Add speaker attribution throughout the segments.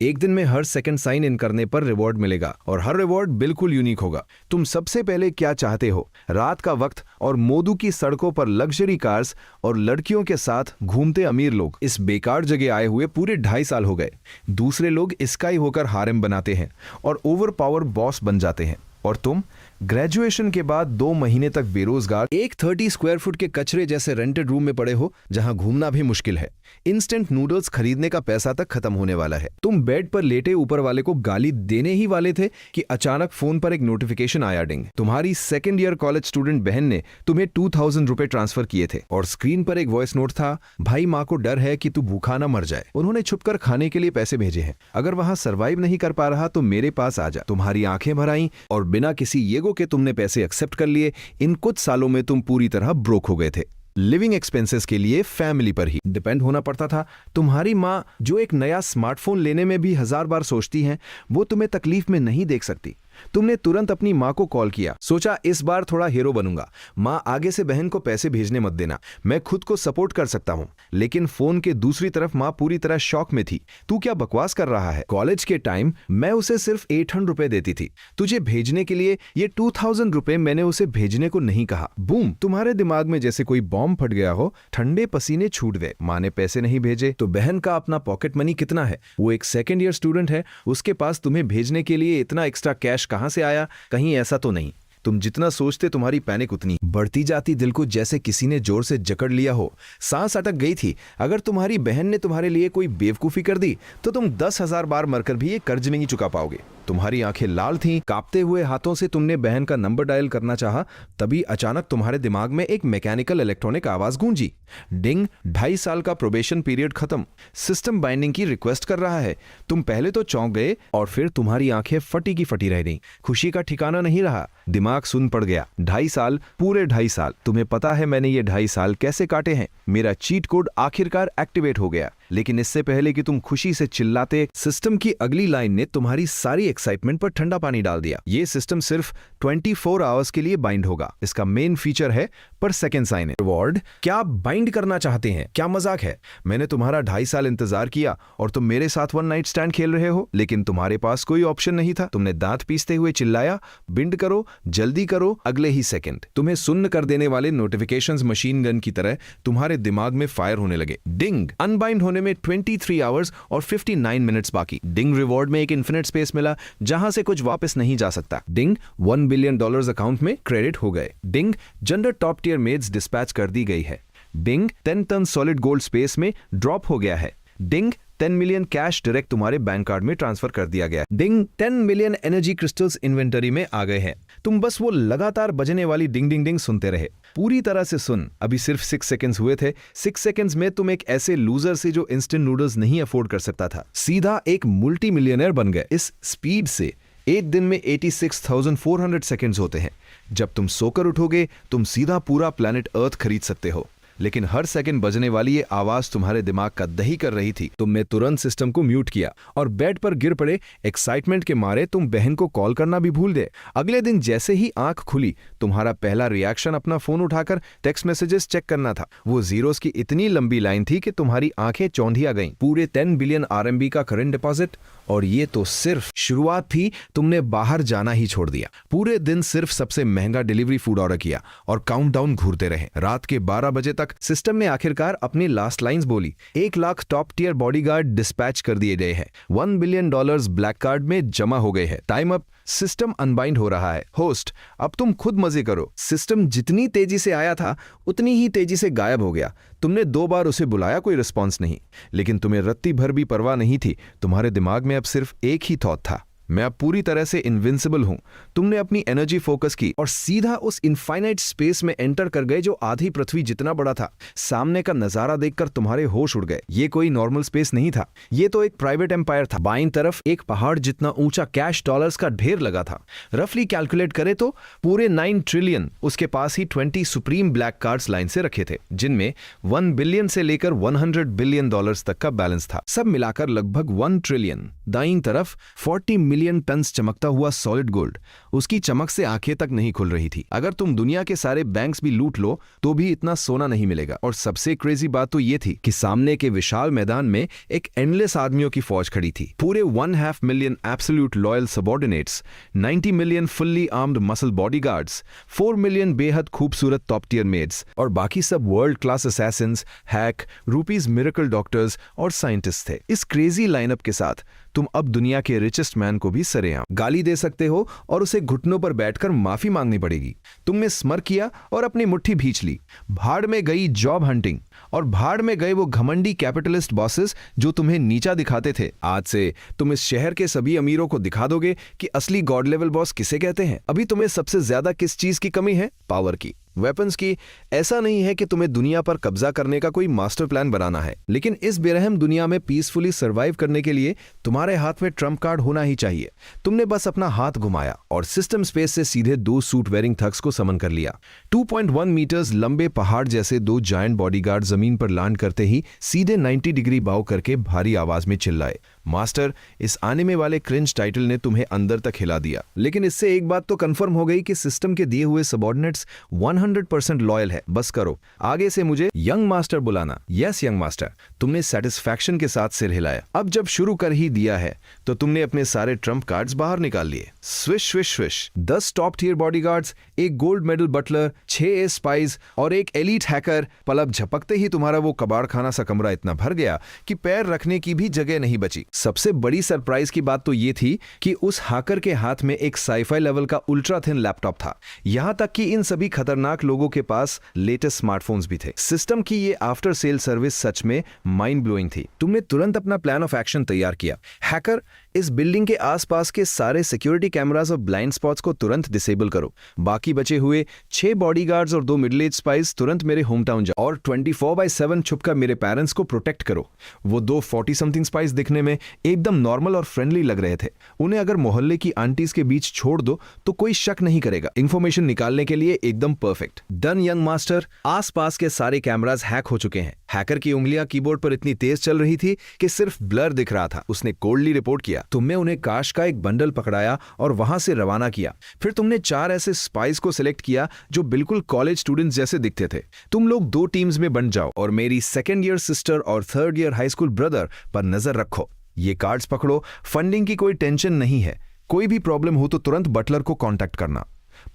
Speaker 1: एक दिन में हर सेकंड साइन इन करने पर रिवॉर्ड मिलेगा और हर रिवॉर्ड बिल्कुल यूनिक होगा। तुम सबसे पहले क्या चाहते हो? रात का वक्त और मोदू की सड़कों पर लग्जरी कार्स और लड़कियों के साथ घूमते अमीर लोग। इस बेकार जगह आए हुए पूरे 2.5 साल हो गए। दूसरे लोग स्काई होकर हारेम बनाते हैं और ओवर पावर बॉस बन जाते हैं, और तुम ग्रेजुएशन के बाद 2 महीने तक बेरोजगार एक 30 स्क्वायर फुट के कचरे जैसे रेंटेड रूम में पड़े हो, जहां घूमना भी मुश्किल है। इंस्टेंट नूडल्स खरीदने का पैसा तक खत्म होने वाला है। तुम बेड पर लेटे ऊपर वाले को गाली देने ही वाले थे कि अचानक फोन पर एक नोटिफिकेशन आया। डिंग। तुम्हारी सेकेंड ईयर कॉलेज स्टूडेंट बहन ने तुम्हें 2000 रुपए ट्रांसफर किए थे और स्क्रीन पर एक वॉइस नोट था, भाई माँ को डर है कि तू भूखा ना मर जाए, उन्होंने छुपकर खाने के लिए पैसे भेजे हैं, अगर वहां सर्वाइव नहीं कर पा रहा तो मेरे पास आ जा। तुम्हारी आंखें भर आईं और बिना किसी येगो के तुमने पैसे एक्सेप्ट कर लिए। इन कुछ सालों में तुम पूरी तरह ब्रोक हो गए थे। लिविंग एक्सपेंसेस के लिए फैमिली पर ही डिपेंड होना पड़ता था। तुम्हारी माँ, जो एक नया स्मार्टफोन लेने में भी 1000 बार सोचती हैं, वो तुम्हें तकलीफ में नहीं देख सकती। तुमने तुरंत अपनी माँ को कॉल किया, सोचा इस बार थोड़ा हीरो बनूंगा। माँ, आगे से बहन को पैसे भेजने मत देना, मैं खुद को सपोर्ट कर सकता हूँ। लेकिन फोन के दूसरी तरफ माँ पूरी तरह शॉक में थी। तू क्या बकवास कर रहा है? कॉलेज के टाइम मैं उसे सिर्फ 800 रुपए देती थी तुझे भेजने के लिए, ये 2000 रुपए मैंने उसे भेजने को नहीं कहा। बूम, तुम्हारे दिमाग में जैसे कोई बॉम्ब फट गया हो, ठंडे पसीने छूट गए। माँ ने पैसे नहीं भेजे तो बहन का अपना पॉकेट मनी कितना है? वो एक सेकेंड ईयर स्टूडेंट है, उसके पास तुम्हें भेजने के लिए इतना एक्स्ट्रा कैश कहां से आया? कहीं ऐसा तो नहीं? तुम जितना सोचते तुम्हारी पैनिक उतनी बढ़ती जाती। दिल को जैसे किसी ने जोर से जकड़ लिया हो, सांस अटक गई थी। अगर तुम्हारी बहन ने तुम्हारे लिए कोई बेवकूफी कर दी तो तुम 10,000 बार मरकर भी ये कर्ज नहीं चुका पाओगे। तुम्हारी आंखें लाल थीं, कांपते हुए हाथों से तुमने बहन का नंबर डायल करना चाहा, तभी अचानक तुम्हारे दिमाग में एक मैकेनिकल इलेक्ट्रॉनिक आवाज गूंजी। डिंग। 2.5 साल का प्रोबेशन पीरियड खत्म, सिस्टम बाइंडिंग की रिक्वेस्ट कर रहा है। तुम पहले तो चौंक गए और फिर तुम्हारी आंखें फटी की फटी रह गईं। खुशी का ठिकाना नहीं रहा, दिमाग सुन पड़ गया। 2.5 साल, पूरे 2.5 साल। तुम्हें पता है मैंने ये 2.5 साल कैसे काटे हैं? मेरा चीट कोड आखिरकार एक्टिवेट हो गया। लेकिन इससे पहले कि तुम खुशी से चिल्लाते, सिस्टम की अगली लाइन ने तुम्हारी सारी एक्साइटमेंट पर ठंडा पानी डाल दिया। ये सिस्टम सिर्फ 24 आवर्स के लिए बाइंड होगा। इसका मेन फीचर है पर सेकंड साइन इन। रिवॉर्ड? क्या आप बाइंड करना चाहते हैं? क्या मजाक है? मैंने तुम्हारा 2.5 साल इंतजार किया और तुम मेरे साथ वन नाइट स्टैंड खेल रहे हो, लेकिन तुम्हारे पास कोई ऑप्शन नहीं था। तुमने दांत पीसते हुए चिल्लाया, बिंड करो, जल्दी करो। अगले ही सेकंड तुम्हें सुन्न कर देने वाले नोटिफिकेशंस मशीन गन की तरह तुम्हारे दिमाग में फायर होने लगे। डिंग। अनबाइंड होने में 23 आवर्स और 59 मिनट्स बाकी। डिंग। रिवॉर्ड में एक इन्फिनिट स्पेस मिला जहां से कुछ वापस नहीं जा सकता। डिंग। $1 बिलियन अकाउंट में क्रेडिट हो गए। डिंग। जेंडर टॉप टियर मेड्स डिस्पैच कर दी गई है। Ding. 10 ton solid gold space में ड्रॉप हो गया है। डिंग। 10 मिलियन कैश डायरेक्ट तुम्हारे बैंक कार्ड में ट्रांसफर कर दिया गया। Ding. 10 million energy crystals inventory में आ गए हैं। तुम बस वो लगातार बजने वाली डिंग डिंग डिंग सुनते रहे। पूरी तरह से सुन। अभी सिर्फ 6 सेकंड्स हुए थे। 6 सेकंड्स में तुम एक ऐसे लूजर से जो इंस्टेंट नूडल्स नहीं अफोर्ड कर सकता था, सीधा एक मल्टी मिलियनर बन गए। इस स्पीड से एक दिन में 86,400 सेकंड्स होते हैं। जब तुम सोकर उठोगे तुम सीधा पूरा प्लैनेट अर्थ खरीद सकते हो। लेकिन हर सेकंड बजने वाली ये आवाज तुम्हारे दिमाग का दही कर रही थी। तुमने तुरंत सिस्टम को म्यूट किया और बेड पर गिर पड़े। एक्साइटमेंट के मारे तुम बहन को कॉल करना भी भूल गए। अगले दिन जैसे ही आंख खुली, तुम्हारा पहला रिएक्शन अपना फोन उठाकर टेक्स्ट मैसेजेस चेक करना था। वो जीरोस की इतनी लंबी लाइन थी कि तुम्हारी आंखें चौंधिया गईं। पूरे 10 बिलियन RMB का करंट डिपॉजिट, और ये तो सिर्फ शुरुआत थी। तुमने बाहर जाना ही छोड़ दिया। पूरे दिन सिर्फ सबसे महंगा डिलीवरी फूड ऑर्डर किया और काउंटडाउन घूरते रहे। रात के 12 बजे तक सिस्टम ने आखिरकार अपनी लास्ट लाइंस बोली। 1 lakh top tier bodyguard dispatch कर दिए गए हैं। $1 बिलियन ब्लैक कार्ड में जमा हो गए हैं। Time up. सिस्टम अनबाइंड हो रहा है। होस्ट, अब तुम खुद मजे करो। सिस्टम जितनी तेजी से आया था उतनी ही तेजी से गायब हो गया। तुमने 2 बार उसे बुलाया, कोई रिस्पॉन्स नहीं। लेकिन तुम्हें रत्ती भर भी परवाह नहीं थी। तुम्हारे दिमाग में अब सिर्फ एक ही थॉट था, मैं अब पूरी तरह से इनविंसिबल हूं। तुमने अपनी एनर्जी फोकस की और सीधा उस इनफाइनाइट स्पेस में एंटर कर गए जो आधी पृथ्वी जितना बड़ा था। सामने का नजारा देखकर तुम्हारे होश उड़ गए। ये कोई नॉर्मल स्पेस नहीं था, ये तो एक प्राइवेट एम्पायर था। बाईं तरफ एक पहाड़ जितना ऊंचा कैश डॉलर्स का ढेर लगा था। रफली कैलकुलेट करे तो पूरे 9 ट्रिलियन। उसके पास ही 20 सुप्रीम ब्लैक कार्ड्स लाइन से रखे थे, जिनमें 1 बिलियन से लेकर $100 बिलियन तक का बैलेंस था। सब मिलाकर लगभग 1 ट्रिलियन। दाईं तरफ 40 मिलियन टन्स चमकता हुआ सॉलिड गोल्ड। उसकी चमक से आंखें तक नहीं खुल रही थी। अगर तुम दुनिया के सारे बैंक्स भी लूट लो तो भी इतना सोना नहीं मिलेगा। और सबसे क्रेजी बात तो ये थी कि सामने के विशाल मैदान में एक एंडलेस आदमियों की फौज खड़ी थी। पूरे 1.5 million absolute loyal subordinates, 90 million fully armed muscle bodyguards, 4 million बेहद खूबसूरत टॉप टियर मेड्स और बाकी सब world class Assassin's, hack, rupees miracle doctors और साइंटिस्ट थे। इस क्रेजी लाइनअप के साथ तुम अब दुनिया के रिचेस्ट मैन को भी सरेआम गाली दे सकते हो और उसे घुटनों पर बैठकर माफी मांगनी पड़ेगी। तुमने स्मर किया और अपनी मुट्ठी भींच ली। भाड़ में गई जॉब हंटिंग और भाड़ में गए वो घमंडी कैपिटलिस्ट बॉसेस जो तुम्हें नीचा दिखाते थे। आज से तुम इस शहर के सभी अमीरों को दिखा दोगे कि असली गॉड लेवल बॉस किसे कहते हैं। अभी तुम्हें सबसे ज्यादा किस चीज की कमी है? पावर की, वेपन्स की। ऐसा नहीं है कि तुम्हें दुनिया पर कब्जा करने का कोई मास्टर प्लान बनाना है, लेकिन इस बेरहम दुनिया में पीसफुली सर्वाइव करने के लिए तुम्हारे हाथ में ट्रम्प कार्ड होना ही चाहिए। तुमने बस अपना हाथ घुमाया और सिस्टम स्पेस से सीधे 2 सूट वेयरिंग थग्स को समन कर लिया। 2.1 मीटर्स लंबे पहाड़ जैसे 2 जायंट बॉडीगार्ड जमीन पर लैंड करते ही सीधे 90 डिग्री बाव करके भारी आवाज में चिल्लाए, मास्टर, इस आने वाले क्रिंज टाइटल ने तुम्हें अंदर तक हिला दिया। लेकिन इससे एक बात तो कंफर्म हो गई कि सिस्टम के दिए हुए सबऑर्डिनेट्स 100% लॉयल है। बस करो, आगे से मुझे यंग मास्टर बुलाना। Yes young master. तुमने सेटिस्फैक्शन के साथ सिर हिलाया। अब जब शुरू कर ही दिया है तो तुमने अपने सारे ट्रम्प कार्ड्स बाहर निकाल लिए। Swish swish swish. 10 top tier bodyguards, एक gold medal butler, 6 S spies और एक एलीट हैकर। पलक झपकते ही तुम्हारा वो कबाड़ खाना सा कमरा इतना भर गया कि पैर रखने की भी जगह नहीं बची। सबसे बड़ी सरप्राइज की बात तो ये थी कि उस हैकर के हाथ में एक साईफाई लेवल का अल्ट्रा थिन लैपटॉप था। यहां तक कि इन सभी खतरनाक लोगों के पास लेटेस्ट स्मार्टफोन्स भी थे। सिस्टम की ये आफ्टर सेल सर्विस सच में माइंड ब्लोइंग थी। तुमने तुरंत अपना प्लान ऑफ एक्शन तैयार किया। हैकर, इस बिल्डिंग के आसपास के सारे सिक्योरिटी कैमरास और ब्लाइंड स्पॉट्स को तुरंत डिसेबल करो। बाकी बचे हुए 6 बॉडीगार्ड्स और 2 मिडिल एज स्पाइस तुरंत मेरे होम टाउन जाओ और 24/7 छुपकर मेरे पेरेंट्स को प्रोटेक्ट करो। वो 2 40 समथिंग स्पाइस दिखने में एकदम नॉर्मल और फ्रेंडली लग रहे थे। उन्हें अगर मोहल्ले की आंटीज के बीच छोड़ दो तो कोई शक नहीं करेगा। इंफॉर्मेशन निकालने के लिए एकदम परफेक्ट। Done young master. आसपास के सारे कैमरास हैक हो चुके हैं। हैकर की उंगलियां कीबोर्ड पर इतनी तेज चल रही थी कि सिर्फ ब्लर दिख रहा था। उसने कोल्डली रिपोर्ट किया। तुमने उन्हें काश का एक बंडल पकड़ाया और वहां से रवाना किया। फिर तुमने 4 ऐसे स्पाइस को सिलेक्ट किया जो बिल्कुल कॉलेज स्टूडेंट्स जैसे दिखते थे। तुम लोग 2 टीम्स में बंट जाओ और मेरी 2nd ईयर सिस्टर और 3rd year high school brother पर नजर रखो। ये कार्ड्स पकड़ो। फंडिंग की कोई टेंशन नहीं है। कोई भी प्रॉब्लम हो तो तुरंत बटलर को कांटेक्ट करना।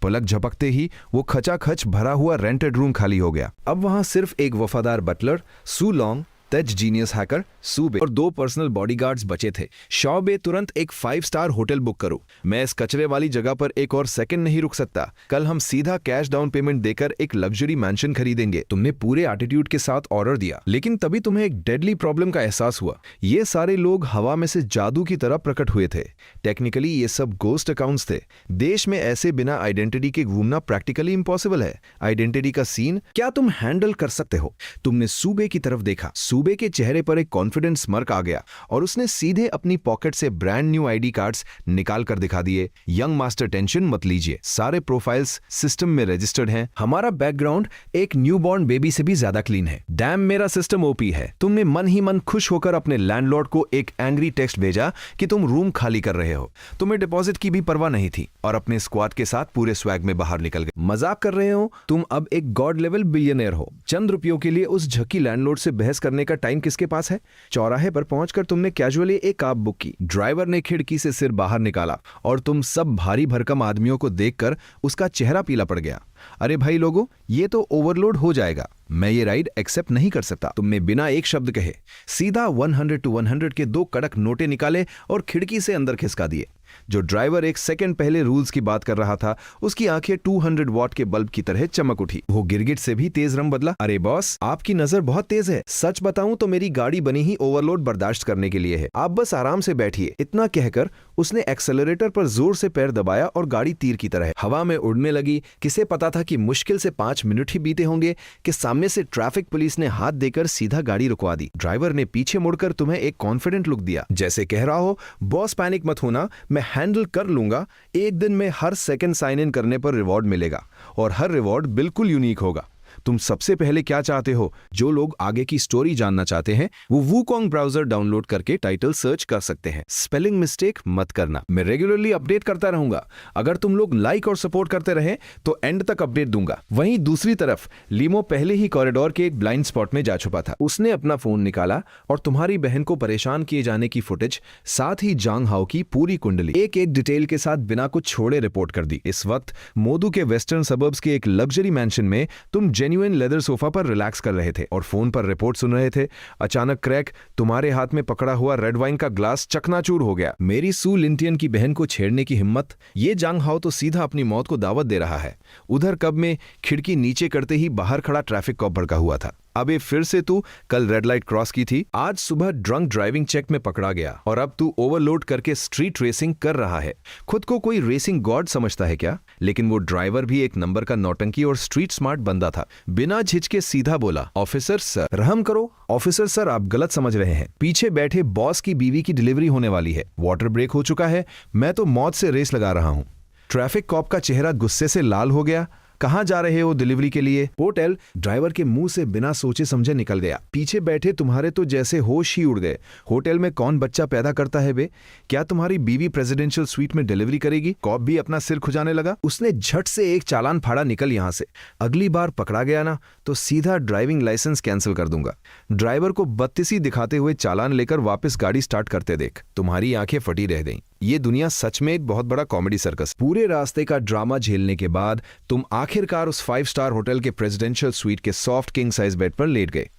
Speaker 1: पलक झपकते ही वो खचाखच भरा हुआ रेंटेड रूम खाली हो गया। अब वहां सिर्फ एक वफादार बटलर, सू लॉन्ग, तेज जीनियस हैकर, सूबे और 2 पर्सनल बॉडीगार्ड्स बचे थे। शॉबे, तुरंत एक 5 स्टार होटल बुक करो। मैं इस कचरे वाली जगह पर एक और सेकंड नहीं रुक सकता। कल हम सीधा कैश डाउन पेमेंट देकर एक लग्जरी मैंशन खरीदेंगे। तुमने पूरे एटीट्यूड के साथ ऑर्डर दिया, लेकिन तभी तुम्हें एक डेडली प्रॉब्लम का एहसास हुआ। ये सारे लोग हवा में से जादू की तरह प्रकट हुए थे। टेक्निकली ये सब गोस्ट अकाउंट्स थे। देश में ऐसे बिना आइडेंटिटी के घूमना प्रैक्टिकली इम्पॉसिबल है। आइडेंटिटी का सीन क्या तुम हैंडल कर सकते हो? तुमने सूबे की तरफ देखा। सूबे के चेहरे पर एक कॉन्फिडेंट स्मर्क आ गया और उसने सीधे अपनी पॉकेट से ब्रांड न्यू आईडी कार्ड्स निकाल कर दिखा दिए। यंग मास्टर, टेंशन मत लीजिए, सारे प्रोफाइल्स सिस्टम में रजिस्टर्ड हैं। हमारा बैकग्राउंड एक न्यूबॉर्न बेबी से भी ज्यादा क्लीन है। डैम, मेरा सिस्टम ओपी है। तुमने मन ही मन खुश होकर अपने लैंडलॉर्ड को एक एंग्री टेक्स्ट भेजा कि तुम रूम खाली कर रहे हो। तुम्हें डिपॉजिट की भी परवाह नहीं थी और अपने स्क्वाड के साथ पूरे स्वैग में बाहर निकल गए। मजाक कर रहे हो? तुम अब एक गॉड लेवल बिलियनियर हो। चंद रुपयों के लिए उस झकी लैंडलॉर्ड से बहस करने का टाइम किसके पास है? चौराहे पर पहुंचकर तुमने कैजुअली एक कैब बुक की। ड्राइवर ने खिड़की से सिर बाहर निकाला और तुम सब भारी भरकम आदमियों को देखकर उसका चेहरा पीला पड़ गया। अरे भाई लोगों, ये तो ओवरलोड हो जाएगा। मैं ये राइड एक्सेप्ट नहीं कर सकता। तुमने बिना एक शब्द कहे सीधा 100 to 100 के 2 कड़क नोटे निकाले और खिड़की से अंदर खिसका दिए। जो ड्राइवर एक सेकंड पहले रूल्स की बात कर रहा था, उसकी आंखें 200 वॉट के बल्ब की तरह चमक उठी। वो गिरगिट से भी तेज रंग बदला। अरे बॉस, आपकी नजर बहुत तेज है। सच बताऊं तो मेरी गाड़ी बनी ही ओवरलोड बर्दाश्त करने के लिए है। आप बस आराम से बैठिए। इतना कहकर उसने एक्सेलरेटर पर जोर से पैर दबाया और गाड़ी तीर की तरह हवा में उड़ने लगी। किसे पता था कि मुश्किल से 5 मिनट ही बीते होंगे कि सामने से ट्रैफिक पुलिस ने हाथ देकर सीधा गाड़ी रुकवा दी। ड्राइवर ने पीछे मुड़कर तुम्हें एक कॉन्फिडेंट लुक दिया, जैसे कह रहा हो, बॉस पैनिक मत होना, मैं हैंडल कर लूंगा। एक दिन में हर सेकंड साइन इन करने पर रिवॉर्ड मिलेगा और हर रिवॉर्ड बिल्कुल यूनिक होगा। तुम सबसे पहले क्या चाहते हो? जो लोग आगे की स्टोरी जानना चाहते हैं वो वूकोंग ब्राउजर डाउनलोड करके टाइटल सर्च कर सकते हैं। स्पेलिंग मिस्टेक मत करना। मैं रेगुलरली अपडेट करता रहूंगा। अगर तुम लोग लाइक और सपोर्ट करते रहे तो एंड तक अपडेट दूंगा। वहीं दूसरी तरफ लीमो पहले ही कॉरिडोर के एक ब्लाइंड स्पॉट में जा छुपा था। उसने अपना फोन निकाला और तुम्हारी बहन को परेशान किए जाने की फुटेज, साथ ही जांग हाओ की पूरी कुंडली एक एक डिटेल के साथ बिना कुछ छोड़े रिपोर्ट कर दी। इस वक्त मोदू के वेस्टर्न सबर्ब्स के एक लग्जरी मैंशन में तुम जेन्युइन लेदर सोफा पर रिलैक्स कर रहे थे और फोन पर रिपोर्ट सुन रहे थे। अचानक क्रैक, तुम्हारे हाथ में पकड़ा हुआ रेड वाइन का ग्लास चकनाचूर हो गया। मेरी सू लिंटियन की बहन को छेड़ने की हिम्मत! ये जांग हाओ तो सीधा अपनी मौत को दावत दे रहा है। उधर कब में खिड़की नीचे करते ही बाहर खड़ा ट्रैफिक कॉप भड़का हुआ था। अबे फिर से तू कल रेड लाइट क्रॉस की थी, आज सुबह ड्रंक ड्राइविंग चेक में पकड़ा गया और अब तू ओवरलोड करके स्ट्रीट रेसिंग कर रहा है। खुद को कोई रेसिंग गॉड समझता है क्या? लेकिन वो ड्राइवर भी एक नंबर का नौटंकी और स्ट्रीट स्मार्ट बंदा था। बिना झिझके सीधा बोला, ऑफिसर सर। रहम करो ऑफिसर सर, आप गलत समझ रहे हैं। पीछे बैठे बॉस की बीवी की डिलीवरी होने वाली है, वाटर ब्रेक हो चुका है, मैं तो मौत से रेस लगा रहा हूं। ट्रैफिक कॉप का चेहरा गुस्से से लाल हो गया। कहां जा रहे हो डिलीवरी के लिए? होटल। ड्राइवर के मुंह से बिना सोचे समझे निकल गया। पीछे बैठे तुम्हारे तो जैसे होश ही उड़ गए। होटल में कौन बच्चा पैदा करता है बे? क्या तुम्हारी बीवी प्रेसिडेंशियल स्वीट में डिलीवरी करेगी? कॉप भी अपना सिर खुजाने लगा। उसने झट से एक चालान फाड़ा, निकल यहां से। अगली बार पकड़ा गया ना तो सीधा ड्राइविंग लाइसेंस कैंसिल कर दूंगा। ड्राइवर को बत्तीसी दिखाते हुए चालान लेकर वापस गाड़ी स्टार्ट करते देख तुम्हारी आंखें फटी रह गईं। ये दुनिया सच में एक बहुत बड़ा कॉमेडी सर्कस। पूरे रास्ते का ड्रामा झेलने के बाद तुम आखिरकार उस 5 स्टार होटल के प्रेसिडेंशियल स्वीट के सॉफ्ट किंग साइज बेड पर लेट गए।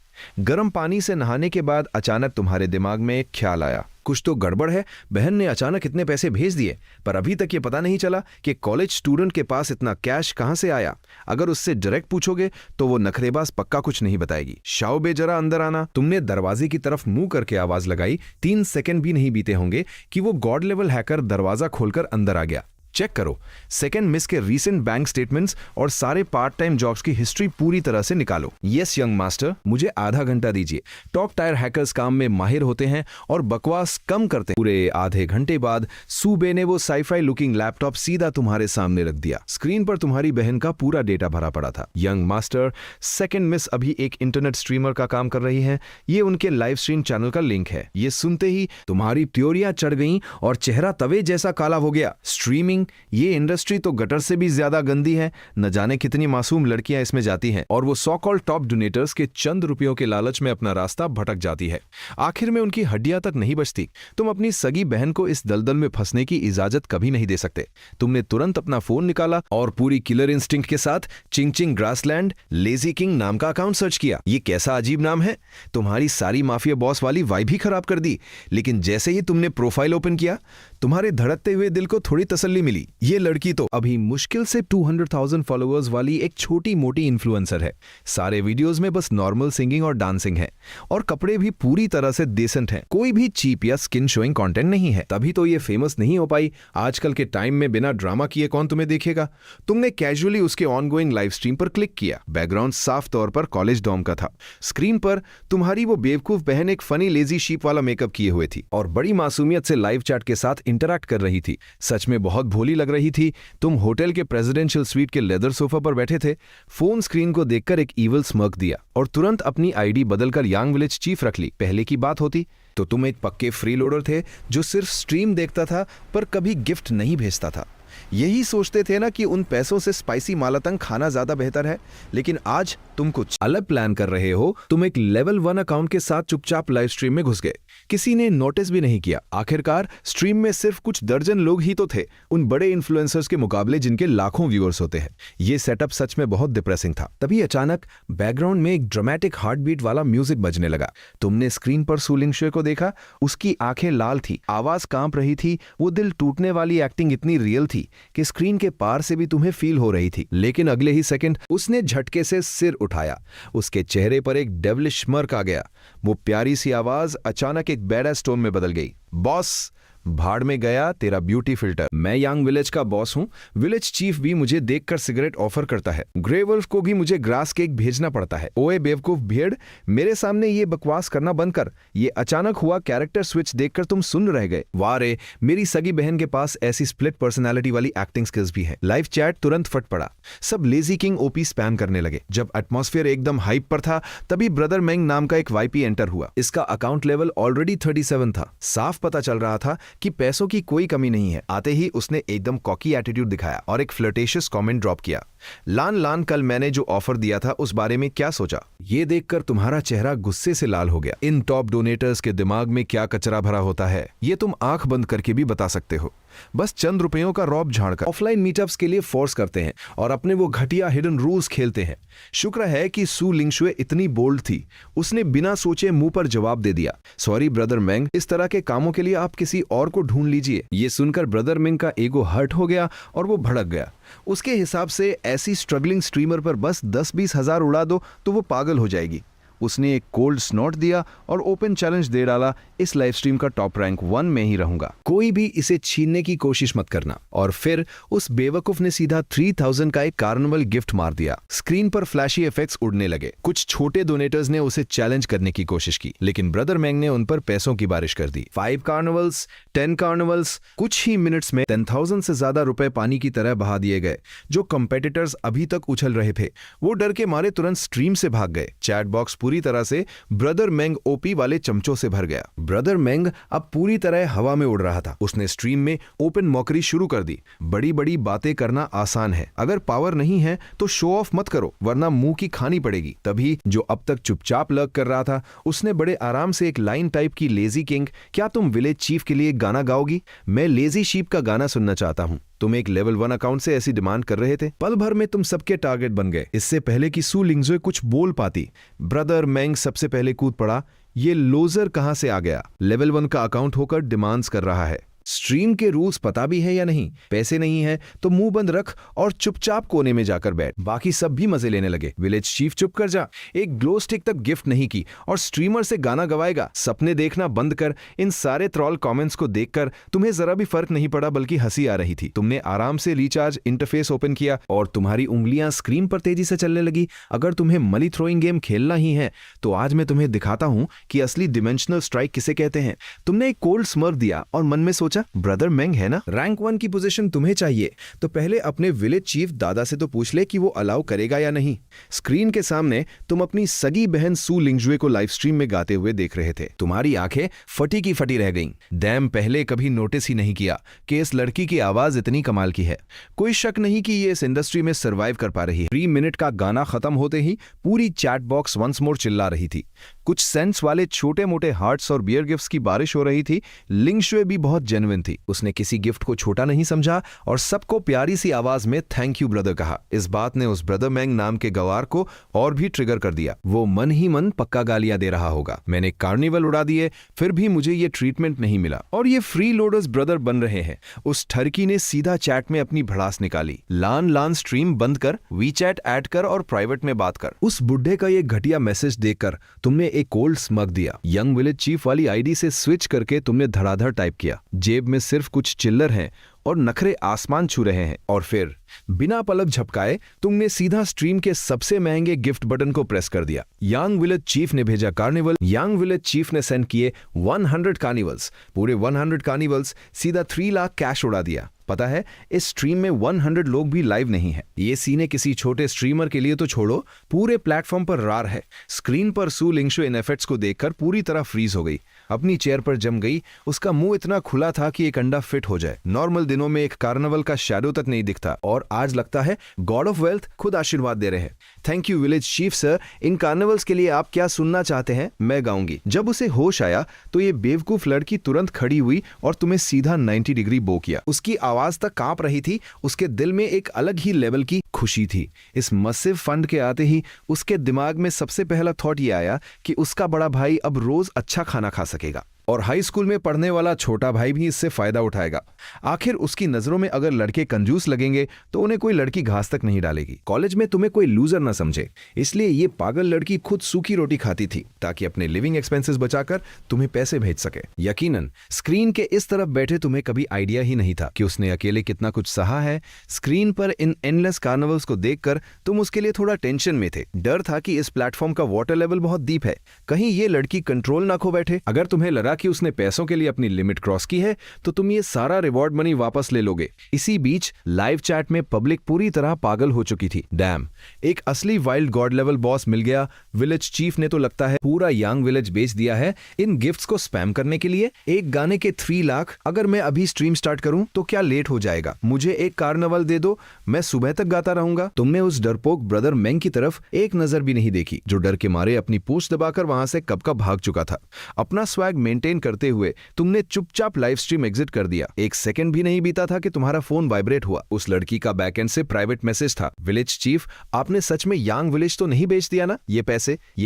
Speaker 1: गर्म पानी से नहाने के बाद अचानक तुम्हारे दिमाग में एक ख्याल आया, कुछ तो गड़बड़ है। बहन ने अचानक इतने पैसे भेज दिए, पर अभी तक ये पता नहीं चला कि कॉलेज स्टूडेंट के पास इतना कैश कहां से आया। अगर उससे डायरेक्ट पूछोगे तो वो नखरेबाज पक्का कुछ नहीं बताएगी। शाओ बे, जरा अंदर आना। तुमने दरवाजे की तरफ मुंह करके आवाज लगाई। 3 सेकंड भी नहीं बीते होंगे कि वो गॉड लेवल हैकर दरवाजा खोलकर अंदर आ गया। चेक करो सेकेंड मिस के रीसेंट बैंक स्टेटमेंट्स और सारे पार्ट टाइम जॉब्स की हिस्ट्री पूरी तरह से निकालो। यस यंग मास्टर, मुझे आधा घंटा दीजिए। टॉप टायर हैकर्स काम में माहिर होते हैं और बकवास कम करते हैं। पूरे आधे घंटे बाद सूबे ने वो साईफाई लुकिंग लैपटॉप सीधा तुम्हारे सामने रख दिया। स्क्रीन पर तुम्हारी बहन का पूरा डेटा भरा पड़ा था। यंग मास्टर, सेकेंड मिस अभी एक इंटरनेट स्ट्रीमर का काम कर रही है। ये उनके लाइव स्ट्रीम चैनल का लिंक है। ये सुनते ही तुम्हारी त्योरियां चढ़ गईं और चेहरा तवे जैसा काला हो गया। स्ट्रीमिंग, ये इंडस्ट्री तो गटर से भी ज्यादा गंदी है। न जाने कितनी मासूम लड़कियां इसमें जाती हैं और वो सो कॉल्ड टॉप डोनेटर्स के चंद रुपयों के लालच में अपना रास्ता भटक जाती है। आखिर में उनकी हड्डियां तक नहीं बचती। तुम अपनी सगी बहन को इस दलदल में फंसने की इजाजत कभी नहीं दे सकते। तुमने तुरंत अपना फोन निकाला और पूरी किलर इंस्टिंक्ट के साथ चिंग चिंग ग्रासलैंड लेजी किंग नाम का अकाउंट सर्च किया। ये कैसा अजीब नाम है। तुम्हारी सारी माफिया बॉस वाली वाइब ही खराब कर दी। लेकिन जैसे ही तुमने प्रोफाइल ओपन किया, तुम्हारे धड़कते हुए दिल को थोड़ी तसल्ली मिली। ये लड़की तो अभी मुश्किल से 200,000 फॉलोअर्स वाली एक छोटी मोटी इन्फ्लुएंसर है। सारे वीडियोस में बस नॉर्मल सिंगिंग और डांसिंग है और कपड़े भी पूरी तरह से डिसेंट हैं। कोई भी चीप या स्किन शोइंग कंटेंट नहीं है। तभी तो ये फेमस नहीं हो पाई। आजकल के टाइम में बिना ड्रामा किए कौन तुम्हें देखेगा। तुमने कैजुअली उसके ऑनगोइंग लाइव स्ट्रीम पर क्लिक किया। बैकग्राउंड साफ तौर पर कॉलेज डॉम का था। स्क्रीन पर तुम्हारी वो बेवकूफ बहन एक फनी लेजी शीप वाला मेकअप किए हुए थी और बड़ी मासूमियत से लाइव चैट के साथ इंटरैक्ट कर रही थी। सच में बहुत भोली लग रही थी। तुम होटल के प्रेसिडेंशियल स्वीट के लेदर सोफा पर बैठे थे। फोन स्क्रीन को देखकर एक ईवल स्मर्क दिया और तुरंत अपनी आईडी बदलकर यांग विलेज चीफ रख ली। पहले की बात होती तो तुम एक पक्के फ्री लोडर थे जो सिर्फ स्ट्रीम देखता था पर कभी गिफ्ट नहीं भेजता था। यही सोचते थे ना कि उन पैसों से स्पाइसी मालातंग खाना ज्यादा बेहतर है। लेकिन आज तुम कुछ अलग प्लान कर रहे हो। तुम एक लेवल 1 अकाउंट के साथ चुपचाप लाइव स्ट्रीम में घुस गए। किसी ने नोटिस भी नहीं किया। आखिरकार स्ट्रीम में सिर्फ कुछ दर्जन लोग ही तो थे, उन बड़े इन्फ्लुएंसर्स के मुकाबले जिनके लाखों व्यूअर्स होते हैं। ये सेटअप सच में बहुत डिप्रेसिंग था। तभी अचानक बैकग्राउंड में एक ड्रामेटिक हार्ट बीट वाला म्यूजिक बजने लगा। तुमने स्क्रीन पर सूलिंग शे को देखा। उसकी आंखें लाल थी, आवाज कांप रही थी। वो दिल टूटने वाली एक्टिंग इतनी रियल थी कि स्क्रीन के पार से भी तुम्हें फील हो रही थी। लेकिन अगले ही सेकंड उसने झटके से सिर उठाया। उसके चेहरे पर एक डेविलिश स्mirk आ गया। वो प्यारी सी आवाज अचानक एक बैड एस टोन में बदल गई। बॉस, भाड़ में गया तेरा ब्यूटी फिल्टर। मैं यंग विलेज का बॉस हूँ। विलेज चीफ भी मुझे देखकर सिगरेट ऑफर करता है। ग्रे वुल्फ को भी मुझे ग्रास केक भेजना पड़ता है। ओए बेवकूफ भेड़, मेरे सामने ये बकवास करना बंद कर। ये अचानक हुआ कैरेक्टर स्विच देखकर तुम सुन रह गए। वाह रे, मेरी सगी बहन के पास ऐसी स्प्लिट पर्सनालिटी वाली एक्टिंग स्किल्स भी है। लाइव चैट तुरंत फट पड़ा। सब लेजी किंग ओपी स्पैम करने लगे। जब एटमॉस्फेयर एकदम हाइप पर था तभी ब्रदर मेंग नाम का एक वाईपी एंटर हुआ। इसका अकाउंट लेवल ऑलरेडी 37 था। साफ पता चल रहा था कि पैसों की कोई कमी नहीं है। आते ही उसने एकदम कॉकी एटीट्यूड दिखाया और एक फ्लर्टेशियस कमेंट ड्रॉप किया। लान कल मैंने जो ऑफर दिया था उस बारे में क्या सोचा? ये देखकर तुम्हारा चेहरा गुस्से से लाल हो गया। इन टॉप डोनेटर्स के दिमाग में क्या कचरा भरा होता है ये तुम आंख बंद करके भी बता सकते हो। बस चंद रुपयों का रौब झाड़कर ऑफलाइन मीटअप्स के लिए फोर्स करते हैं और अपने वो घटिया हिडन रूल्स खेलते हैं। शुक्र है कि सू लिंगशुए इतनी बोल्ड थी, उसने बिना सोचे मुंह पर जवाब दे दिया। सॉरी ब्रदर मेंग, इस तरह के कामों के लिए आप किसी और को ढूंढ लीजिए। ये सुनकर ब्रदर मेंग का ईगो हर्ट हो गया और वो भड़क गया। उसके हिसाब से ऐसी स्ट्रगलिंग स्ट्रीमर पर बस 10-20 हजार उड़ा दो तो वो पागल हो जाएगी। उसने एक कोल्ड स्नॉट दिया और ओपन चैलेंज दे डाला, इस लाइव स्ट्रीम का टॉप रैंक 1 में ही रहूंगा। कोई भी इसे छीनने की कोशिश मत करना। और फिर उस बेवकूफ ने सीधा 3000 का एक कार्निवल गिफ्ट मार दिया। स्क्रीन पर फ्लैशी इफेक्ट्स उड़ने लगे। कुछ छोटे डोनेटर्स ने उसे चैलेंज करने की कोशिश की, लेकिन ब्रदर मेंग ने उन पर पैसों की बारिश कर दी। 5 कार्निवल्स, 10 कार्निवल्स, कुछ ही मिनट्स में 10,000 से ज्यादा रुपए पानी की तरह बहा दिए गए। जो कंपेटिटर्स अभी तक उछल रहे थे वो डर के मारे तुरंत स्ट्रीम से भाग गए। चैट बॉक्स पूरी तरह से ब्रदर मेंग ओपी वाले चमचों से भर गया। ब्रदर मेंग अब पूरी तरह हवा में उड़ रहा था। उसने स्ट्रीम में ओपन मॉकरी शुरू कर दी। बड़ी बड़ी बातें करना आसान है, अगर पावर नहीं है तो शो ऑफ मत करो वरना मुंह की खानी पड़ेगी। तभी जो अब तक चुपचाप लर्क कर रहा था उसने बड़े आराम से एक लाइन टाइप की, लेजी किंग क्या तुम विलेज चीफ के लिए गाना गाओगी? मैं लेजी शीप का गाना सुनना चाहता हूँ। तुम एक लेवल 1 अकाउंट से ऐसी डिमांड कर रहे थे। पल भर में तुम सबके टारगेट बन गए। इससे पहले कि सू लिंगजुए कुछ बोल पाती, ब्रदर मेंग सबसे पहले कूद पड़ा। ये लोजर कहां से आ गया? लेवल 1 का अकाउंट होकर डिमांड्स कर रहा है। स्ट्रीम के रूल्स पता भी है या नहीं? पैसे नहीं है तो मुंह बंद रख और चुपचाप कोने में जाकर बैठ। बाकी सब भी मजे लेने लगे। विलेज चीफ चुप कर जा, एक ग्लो स्टिक तक गिफ्ट नहीं की और स्ट्रीमर से गाना गवाएगा। सपने देखना बंद कर। इन सारे ट्रॉल कमेंट्स को देखकर तुम्हें जरा भी फर्क नहीं पड़ा, बल्कि हंसी आ रही थी। तुमने आराम से रिचार्ज इंटरफेस ओपन किया और तुम्हारी उंगलियां स्क्रीन पर तेजी से चलने लगी। अगर तुम्हें मनी थ्रोइंग गेम खेलना ही है तो आज मैं तुम्हें दिखाता हूं कि असली डिमेंशनल स्ट्राइक किसे कहते हैं। तुमने एक कोल्ड स्मर्क दिया और मन में सोचा, ब्रदर मेंग है ना, रैंक 1 की पोजीशन तुम्हें चाहिए तो पहले अपने विलेज चीफ दादा से तो पूछ ले कि वो अलाउ करेगा या नहीं। स्क्रीन के सामने तुम अपनी सगी बहन सू लिंगजुए को लाइव स्ट्रीम में गाते हुए देख रहे थे। तुम्हारी आंखें फटी की फटी रह गईं। डैम, पहले कभी नोटिस ही नहीं किया कि इस लड़की की आवाज इतनी कमाल की है। कोई शक नहीं कि ये इस इंडस्ट्री में सर्वाइव कर पा रही है। 3 मिनट का गाना खत्म होते ही पूरी चैट बॉक्स वंस मोर चिल्ला रही थी। कुछ सेंस वाले छोटे मोटे हार्ट्स और बियर गिफ्ट्स की बारिश हो रही थी। लिंगशुए भी बहुत जेन्युइन थी। उसने किसी गिफ्ट को छोटा नहीं समझा और सबको प्यारी सी आवाज में थैंक यू ब्रदर कहा। इस बात ने उस ब्रदर मेंग नाम के गवार को और भी ट्रिगर कर दिया। वो मन ही मन पक्का गालियां दे रहा होगा। मैंने कार्निवल उड़ा दिए फिर भी मुझे ये ट्रीटमेंट नहीं मिला और ये फ्री लोडर्स ब्रदर बन रहे हैं। उस ठरकी ने सीधा चैट में अपनी भड़ास निकाली। लान स्ट्रीम बंद कर, वी चैट ऐड कर और प्राइवेट में बात कर। उस बुढ़े का ये घटिया मैसेज देखकर तुमने एक कोल्ड स्मग दिया। यंग विलेज चीफ वाली आईडी से स्विच करके तुमने धड़ाधड़ टाइप किया। जेब में सिर्फ कुछ चिल्लर हैं और नखरे आसमान छू रहे हैं। और फिर बिना पलक झपकाए तुमने सीधा स्ट्रीम के सबसे महंगे गिफ्ट बटन को प्रेस कर दिया। यंग विलेज चीफ ने भेजा कार्निवल। यंग विलेज चीफ ने सेंड किए 100 कार्निवल्स। पूरे 100 कार्निवल्स सीधा 3 लाख कैश उड़ा दिया। पता है इस स्ट्रीम में 100 लोग भी लाइव नहीं है। ये सीने किसी छोटे स्ट्रीमर के लिए तो छोड़ो, पूरे प्लेटफॉर्म पर रार है। स्क्रीन पर सू लिंगशुए इन इफेक्ट्स को देखकर पूरी तरह फ्रीज हो गई। अपनी चेयर पर जम गई। उसका मुंह इतना खुला था कि एक अंडा फिट हो जाए। नॉर्मल दिनों में एक कार्निवल का शैडो तक नहीं दिखता और आज लगता है गॉड ऑफ वेल्थ खुद आशीर्वाद दे रहे हैं। Thank you village chief sir. In carnivals के लिए आप क्या सुनना चाहते हैं मैं गाऊंगी। जब उसे होश आया तो ये बेवकूफ लड़की तुरंत खड़ी हुई और तुम्हें सीधा 90 डिग्री बो किया। उसकी आवाज तक कांप रही थी। उसके दिल में एक अलग ही लेवल की खुशी थी। इस मसिव फंड के आते ही उसके दिमाग में सबसे पहला थॉट ये आया कि उसका बड़ा भाई अब रोज अच्छा खाना खा सकेगा। और हाई स्कूल में पढ़ने वाला छोटा भाई भी इससे फायदा उठाएगा। आखिर उसकी नजरों में अगर लड़के कंजूस लगेंगे तो उन्हें कोई लड़की घास तक नहीं डालेगी। कॉलेज में तुम्हें कोई लूजर ना समझे, इसलिए ये पागल लड़की खुद सूखी रोटी खाती थी ताकि अपने लिविंग एक्सपेंसेस बचाकर तुम्हें पैसे भेज सके। यकीनन स्क्रीन के इस तरफ बैठे तुम्हें कभी आइडिया ही नहीं था कि उसने अकेले कितना कुछ सहा है। स्क्रीन पर इन एंडलेस कार्निवल्स को देखकर तुम उसके लिए थोड़ा टेंशन में थे। डर था कि इस प्लेटफॉर्म का वाटर लेवल बहुत डीप है, कहीं ये लड़की कंट्रोल ना खो बैठे। अगर तुम्हें लगा कि उसने पैसों के लिए अपनी लिमिट क्रॉस की है तो तुम ये सारा रिवॉर्ड मनी वापस ले लोगे। इसी बीच लाइव चैट में पब्लिक पूरी तरह पागल हो चुकी थी। डैम, एक असली वाइल्ड गॉड लेवल बॉस मिल गया। विलेज चीफ ने तो लगता है पूरा यंग विलेज बेच दिया है इन गिफ्ट्स को स्पैम करने के लिए। एक गाने के 3 लाख। अगर मैं अभी स्ट्रीम स्टार्ट करूं तो क्या लेट हो जाएगा? मुझे एक कार्निवल दे दो, मैं सुबह तक गाता रहूंगा। तुमने उस डरपोक ब्रदर मेंग की तरफ एक नजर भी नहीं देखी जो डर के मारे अपनी पूंछ दबाकर वहां से कब का भाग चुका था। अपना स्वैग मेंटेन करते हुए तुमने चुपचाप लाइव स्ट्रीम एग्जिट कर दिया। एक सेकंड भी नहीं बीता था कि तुम्हारा फोन वाइब्रेट हुआ। उस लड़की का बैकएंड से प्राइवेट मैसेज था, विलेज चीफ, आपने सच में यांग विलेज तो नहीं बेच दिया ना? ये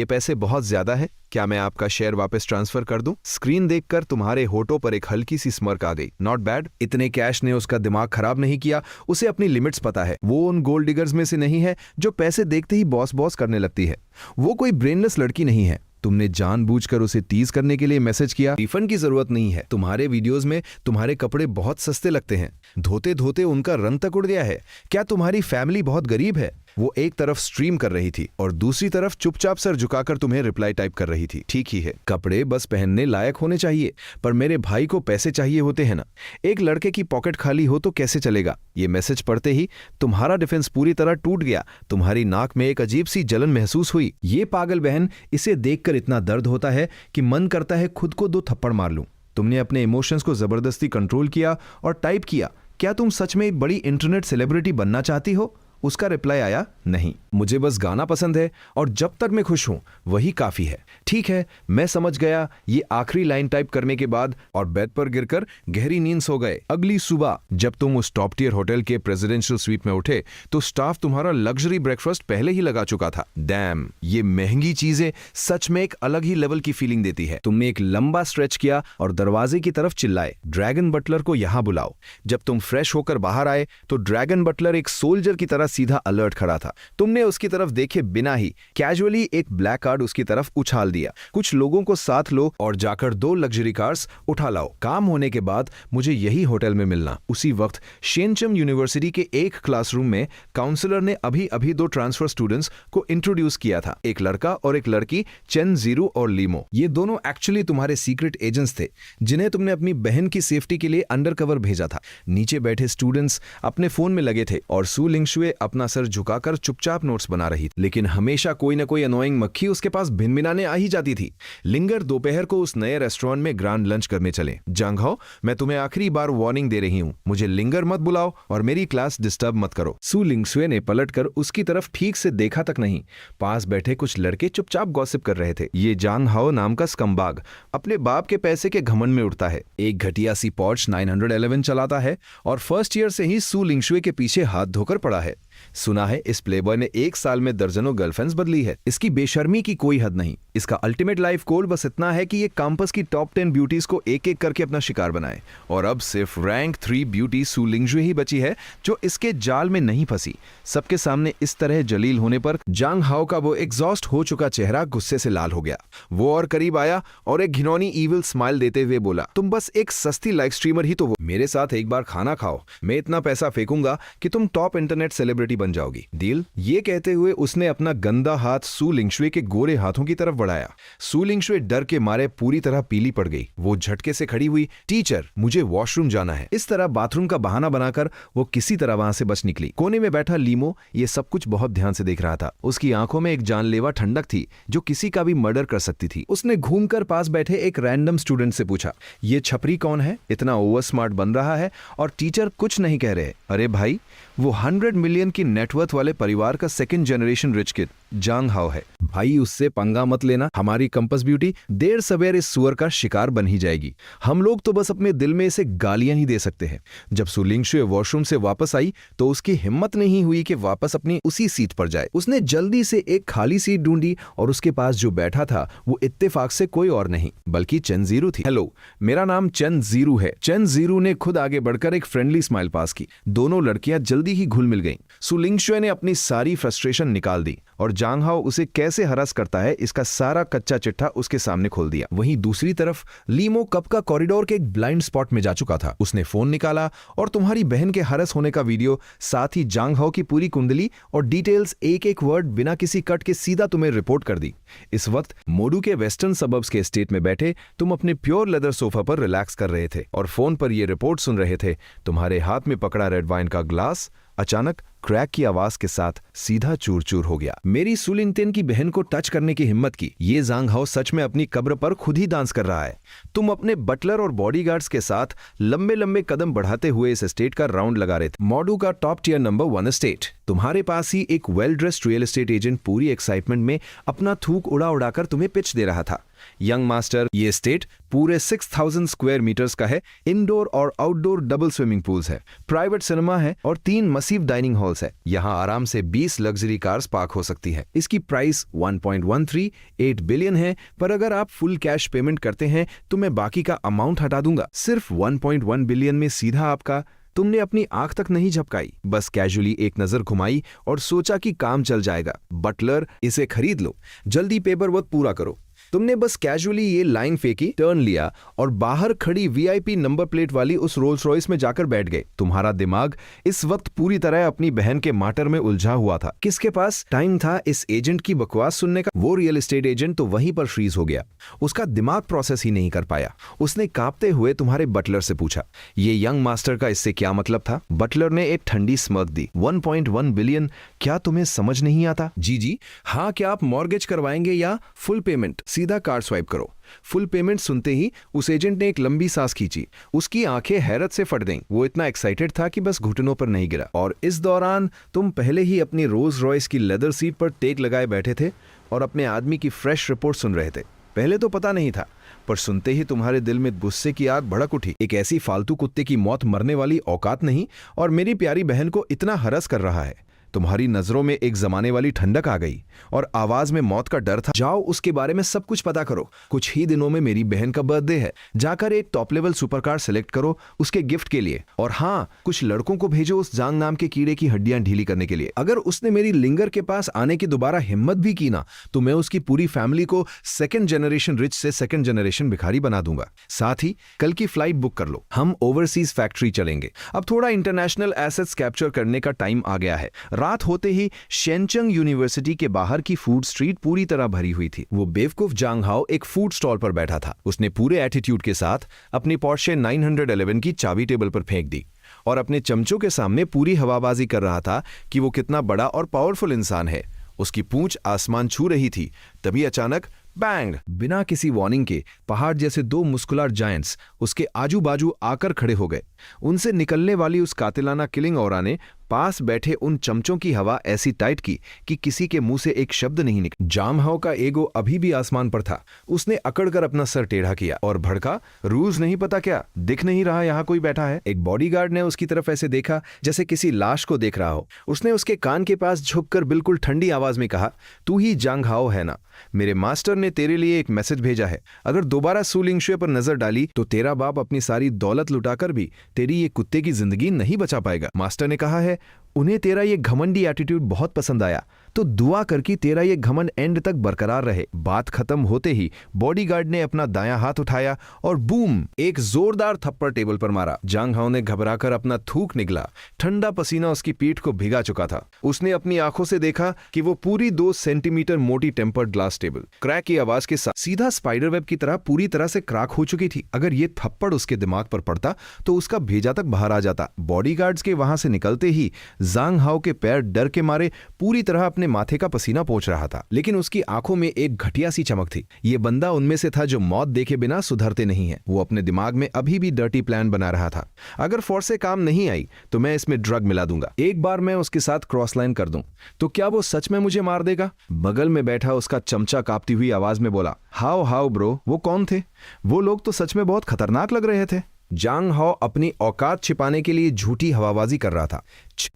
Speaker 1: पैसे बहुत ज्यादा है, क्या मैं आपका शेयर वापस ट्रांसफर कर दूं? स्क्रीन देखकर तुम्हारे होठों पर एक हल्की सी स्मर्क आ गई। Not bad. इतने कैश ने उसका दिमाग खराब नहीं किया। उसे अपनी लिमिट्स पता है। वो उन गोल्ड डिगर्स में से नहीं है जो पैसे देखते ही बॉस बॉस करने लगती है। वो कोई ब्रेनलेस लड़की नहीं है। तुमने जानबूझकर उसे टीज करने के लिए मैसेज किया। रिफंड की जरूरत नहीं है। तुम्हारे वीडियोस में तुम्हारे कपड़े बहुत सस्ते लगते हैं, धोते धोते उनका रंग तक उड़ गया है। क्या तुम्हारी फैमिली बहुत गरीब है? वो एक तरफ स्ट्रीम कर रही थी और दूसरी तरफ चुपचाप सर झुकाकर तुम्हें रिप्लाई टाइप कर रही थी। ठीक ही है, कपड़े बस पहनने लायक होने चाहिए, पर मेरे भाई को पैसे चाहिए होते हैं ना। एक लड़के की पॉकेट खाली हो तो कैसे चलेगा? ये मैसेज पढ़ते ही तुम्हारा डिफेंस पूरी तरह टूट गया। तुम्हारी नाक में एक अजीब सी जलन महसूस हुई। ये पागल बहन, इसे देखकर इतना दर्द होता है कि मन करता है खुद को 2 थप्पड़ मार लूं। तुमने अपने इमोशंस को जबरदस्ती कंट्रोल किया और टाइप किया, क्या तुम सच में एक बड़ी इंटरनेट सेलिब्रिटी बनना चाहती हो? उसका रिप्लाई आया, नहीं, मुझे बस गाना पसंद है और जब तक मैं खुश हूं वही काफी है। ठीक है, मैं समझ गया। ये आखिरी लाइन टाइप करने के बाद और बेड पर गिरकर गहरी नींद सो गए। अगली सुबह जब तुम उस टॉप टियर होटल के प्रेसिडेंशियल स्वीट में उठे तो स्टाफ तुम्हारा लग्जरी ब्रेकफास्ट पहले ही लगा चुका था। डैम, ये महंगी चीजें सच में एक अलग ही लेवल की फीलिंग देती है। तुमने एक लंबा स्ट्रेच किया और दरवाजे की तरफ चिल्लाए, ड्रैगन बटलर को यहां बुलाओ। जब तुम फ्रेश होकर बाहर आए तो ड्रैगन बटलर एक सोल्जर की तरह सीधा अलर्ट खड़ा था। तुमने उसकी तरफ देखे बिना ही कैजुअली एक ब्लैक कार्ड उसकी तरफ उछाल दिया। कुछ लोगों को साथ लो और जाकर 2 लग्जरी कार्स उठा लाओ। काम होने के बाद मुझे यही होटल में मिलना। उसी वक्त शेनचम यूनिवर्सिटी के एक क्लासरूम में काउंसलर ने अभी 2 ट्रांसफर स्टूडेंट्स को इंट्रोड्यूस किया था, एक लड़का और एक लड़की, चेन जीरो और लीमो। ये दोनों एक्चुअली तुम्हारे सीक्रेट एजेंट्स थे जिन्हें तुमने अपनी बहन की सेफ्टी के लिए अंडरकवर भेजा था। नीचे बैठे स्टूडेंट्स अपने फोन में लगे थे और सू लिंगशुए अपना सर झुकाकर चुपचाप नोट्स बना रही थी, लेकिन हमेशा कोई न कोई अनोइंग मक्खी उसके पास भिनभिनाने आ ही जाती थी। लिंगर दोपहर को उस नए रेस्टोरेंट में ग्रांड लंच करने चले। जांगहाओ, मैं तुम्हें आखिरी बार वार्निंग दे रही हूं, मुझे लिंगर मत बुलाओ और मेरी क्लास डिस्टर्ब मत करो। सू लिंगशुए ने पलटकर उसकी तरफ ठीक से देखा तक नहीं। पास बैठे कुछ लड़के चुपचाप गॉसिप कर रहे थे। ये जांगहाओ नाम का स्कम्बाग अपने बाप के पैसे के घमंड में उड़ता है, एक घटिया सी पॉर्श 911 चलाता है और फर्स्ट ईयर से ही सू लिंगशुए के पीछे हाथ धोकर पड़ा है। सुना है इस प्लेबॉय ने 1 साल में दर्जनों गर्लफ्रेंड्स बदली है। इसकी बेशर्मी की कोई हद नहीं। इसका अल्टीमेट लाइफ गोल बस इतना है कि ये कैंपस की टॉप 10 ब्यूटीज को एक एक करके अपना शिकार बनाए। और अब सिर्फ रैंक 3 ब्यूटी सू लिंगशुए ही बची है जो इसके जाल में नहीं फंसी। सबके सामने इस तरह जलील होने पर जांगहाओ का वो एग्जॉस्ट हो चुका चेहरा गुस्से से लाल हो गया। वो और करीब आया और एक घिनौनी ईविल स्माइल देते हुए बोला, तुम बस एक सस्ती लाइव स्ट्रीमर ही तो हो, मेरे साथ एक बार खाना खाओ, मैं इतना पैसा फेंकूंगा कि तुम टॉप इंटरनेट सेलिब्रिटी बन जाओगी। डील? ये कहते हुए उसने अपना गंदा हाथ सू लिंगशुए के गोरे हाथों की तरफ बढ़ाया। सू लिंगशुए डर के मारे पूरी तरह पीली पड़ गई। वो झटके से खड़ी हुई, टीचर मुझे वॉशरूम जाना है। इस तरह बाथरूम का बहाना बनाकर वो किसी तरह वहां से बच निकली। कोने में बैठा लीमो ये सब कुछ बहुत ध्यान से देख रहा था। उसकी आंखों में एक जानलेवा ठंडक थी जो किसी का भी मर्डर कर सकती थी। उसने घूमकर पास बैठे एक रैंडम स्टूडेंट से पूछा, ये छपरी कौन है, इतना ओवर स्मार्ट बन रहा है और टीचर कुछ नहीं कह रहे। अरे भाई, वो 100 मिलियन की नेटवर्थ वाले परिवार का सेकंड जनरेशन रिच किड जांग हाओ है। भाई उससे पंगा मत लेना, हमारी कंपस ब्यूटी देर सवेर इस सुअर का शिकार बन ही जाएगी। हम लोग तो बस अपने दिल में इसे गालियां ही दे सकते हैं। जब सु लिंगशुए वॉशरूम से वापस आई तो उसकी हिम्मत नहीं हुई कि वापस अपनी उसी सीट पर जाए। उसने जल्दी से एक खाली सीट ढूंढी और उसके पास जो बैठा था वो इत्तेफाक से कोई और नहीं बल्कि चेन जीरू थी। हेलो, मेरा नाम चेन जीरू है। चेन जीरू ने खुद आगे बढ़कर एक फ्रेंडली स्माइल पास की। दोनों लड़कियां जल्दी ही घुल मिल गईं। सु लिंगशुए ने अपनी सारी फ्रस्ट्रेशन निकाल दी और जांग हाओ उसे कैसे हरास करता है इसका सारा कच्चा चिट्ठा उसके सामने खोल दिया। वहीं दूसरी तरफ लीमो कब का कॉरिडोर के एक ब्लाइंड स्पॉट में जा चुका था। उसने फोन निकाला और तुम्हारी बहन के हरस होने का वीडियो, साथ ही जांग हाओ की पूरी कुंडली और डिटेल्स एक एक वर्ड बिना किसी कट के सीधा तुम्हें रिपोर्ट कर दी। इस वक्त मोडू के वेस्टर्न सबर्ब्स के एस्टेट में बैठे तुम अपने प्योर लेदर सोफा पर रिलैक्स कर रहे थे और फोन पर यह रिपोर्ट सुन रहे थे। तुम्हारे हाथ में पकड़ा रेड वाइन का ग्लास अचानक क्रैक की आवाज के साथ सीधा चूर चूर हो गया। मेरी सु लिंगतेन की बहन को टच करने की हिम्मत की। ये जांग हाओ सच में अपनी कब्र पर खुद ही डांस कर रहा है। तुम अपने बटलर और बॉडीगार्ड्स के साथ लंबे लंबे कदम बढ़ाते हुए इस एस्टेट का राउंड लगा रहे थे। मॉडू का टॉप टियर नंबर 1 एस्टेट। तुम्हारे पास ही एक well dressed real estate agent पूरी एक्साइटमेंट में अपना थूक उड़ा उड़ाकर तुम्हें पिच दे रहा था। यंग मास्टर, ये एस्टेट पूरे 6000 स्क्वायर मीटर्स का है। इंडोर और आउटडोर डबल स्विमिंग पूल्स है, प्राइवेट सिनेमा है और 3 मसीव डाइनिंग हॉल्स है। यहाँ आराम से 20 लग्जरी कार्स पार्क हो सकती है। इसकी प्राइस 1.138 बिलियन है, पर अगर आप फुल कैश पेमेंट करते हैं तो मैं बाकी का अमाउंट हटा दूंगा। सिर्फ 1.1 बिलियन में सीधा आपका। तुमने अपनी आंख तक नहीं झपकाई, बस कैजुअली एक नजर घुमाई और सोचा कि काम चल जाएगा। बटलर, इसे खरीद लो, जल्दी पेपर वर्क पूरा करो। तुमने बस कैजुअली ये लाइन फेंकी, टर्न लिया और बाहर खड़ी वीआईपी नंबर प्लेट वाली उस रोल्स रॉयस में जाकर बैठ गए। तुम्हारा दिमाग इस वक्त पूरी तरह अपनी बहन के माटर में उलझा हुआ था। किसके पास टाइम था इस एजेंट की बकवास सुनने का? वो रियल एस्टेट एजेंट तो वहीं पर फ्रीज हो गया। उसका दिमाग प्रोसेस ही नहीं कर पाया। उसने कांपते हुए तुम्हारे बटलर से पूछा, ये यंग मास्टर का इससे क्या मतलब था? बटलर ने एक ठंडी स्मर्क दी। 1.1 बिलियन, क्या तुम्हें समझ नहीं आता? जी हाँ, क्या आप मॉर्गेज करवाएंगे या फुल पेमेंट? सीधा कार्ड स्वाइप करो। फुल पेमेंट सुनते ही उस एजेंट ने एक लंबी सांस खींची। उसकी आंखें हैरत से फट गईं। वो इतना एक्साइटेड था कि बस घुटनों पर नहीं गिरा। और इस दौरान तुम पहले ही अपनी रोल्स रॉयस की लेदर सीट पर टेक लगाए बैठे थे और अपने आदमी की फ्रेश रिपोर्ट सुन रहे थे। पहले तो पता नहीं था, पर सुनते ही तुम्हारे दिल में गुस्से की आग भड़क उठी। एक ऐसी फालतू कुत्ते की मौत मरने वाली औकात नहीं, और मेरी प्यारी बहन को इतना हरस कर रहा है। तुम्हारी नजरों में एक जमाने वाली ठंडक आ गई और आवाज में मौत का डर था। जाओ, उसके बारे में सब कुछ पता करो। कुछ ही दिनों में मेरी बहन का बर्थडे है। जाकर एक टॉप लेवल सुपरकार सेलेक्ट करो उसके गिफ्ट के लिए। और हाँ, कुछ लड़कों को भेजो उस जांग नाम के कीड़े की हड्डियां ढीली करने के लिए। अगर उसने मेरी लिंगर के पास आने की दोबारा हिम्मत भी की ना, तो मैं उसकी पूरी फैमिली को सेकंड जनरेशन रिच से सेकंड जनरेशन भिखारी बना दूंगा। साथ ही कल की फ्लाइट बुक कर लो, हम ओवरसीज फैक्ट्री चलेंगे। अब थोड़ा इंटरनेशनल एसेट्स कैप्चर करने का टाइम आ गया है। रात होते ही शेनचंग यूनिवर्सिटी के बाहर की फूड स्ट्रीट पूरी तरह भरी हुई थी। वो बेवकूफ जांग हाओ एक फूड स्टॉल पर बैठा था। उसने पूरे एटीट्यूड के साथ अपनी पोर्शे 911 की चाबी टेबल पर फेंक दी और अपने चमचों के सामने पूरी हवाबाजी कर रहा था कि वो कितना बड़ा और पावरफुल इंसान है। उसकी पूंछ आसमान छू रही थी। तभी अचानक बैंग, बिना किसी वार्निंग के पहाड़ जैसे 2 मुस्कुलर जायंट्स उसके आजू बाजू आकर खड़े हो गए। उनसे निकलने वाली उस कातिलाना किलिंग ऑरा ने पास बैठे उन चमचों की हवा ऐसी टाइट की कि किसी के मुंह से एक शब्द नहीं निकला। जांग हाओ का ईगो अभी भी आसमान पर था। उसने अकड़कर अपना सर टेढ़ा किया और भड़का, रूल्स नहीं पता क्या? दिख नहीं रहा यहाँ कोई बैठा है? एक बॉडीगार्ड ने उसकी तरफ ऐसे देखा जैसे किसी लाश को देख रहा हो। उसने उसके कान के पास झुककर बिल्कुल ठंडी आवाज में कहा, तू ही जांग हाओ है ना? मेरे मास्टर ने तेरे लिए एक मैसेज भेजा है। अगर दोबारा सु लिंगशुए पर नजर डाली तो तेरा बाप अपनी सारी दौलत लुटाकर भी तेरी ये कुत्ते की जिंदगी नहीं बचा पाएगा। मास्टर ने कहा है, उन्हें तेरा ये घमंडी एटीट्यूड बहुत पसंद आया, तो दुआ कर कि तेरा ये घमंड एंड तक बरकरार रहे। बात खत्म होते ही बॉडीगार्ड ने अपना दायां हाथ उठाया और बूम, एक जोरदार थप्पड़ टेबल पर मारा। जांग हाओ ने घबराकर अपना थूक निगला। ठंडा पसीना उसकी पीठ को भिगा चुका था। उसने अपनी आंखों से देखा कि वो पूरी 2 सेंटीमीटर मोटी टेम्पर्ड ग्लास टेबल क्रैक की आवाज के साथ सीधा स्पाइडर वेब की तरह पूरी तरह से क्रैक हो चुकी थी। अगर ये थप्पड़ उसके दिमाग पर पड़ता तो उसका भेजा तक बाहर आ जाता। बॉडीगार्ड्स के वहां से निकलते ही जांग हाओ के पैर डर के मारे पूरी तरह अपने अपने माथे का पसीना पोंछ रहा था, लेकिन उसकी आंखों में एक घटिया सी चमक थी। ये बंदा उनमें से था जो मौत देखे बिना सुधरते नहीं है। वो अपने दिमाग में अभी भी डर्टी प्लान बना रहा था। अगर फोर्स से काम नहीं आई तो मैं इसमें ड्रग मिला दूंगा। एक बार मैं उसके साथ क्रॉस लाइन कर दूं तो क्या वो सच में मुझे मार देगा? बगल में बैठा उसका चमचा कांपती हुई आवाज में बोला, हाउ हाउ ब्रो। वो कौन थे? वो लोग तो सच में बहुत खतरनाक लग रहे थे। जांग हाओ अपनी औकात छिपाने के लिए झूठी हवाबाजी कर रहा था।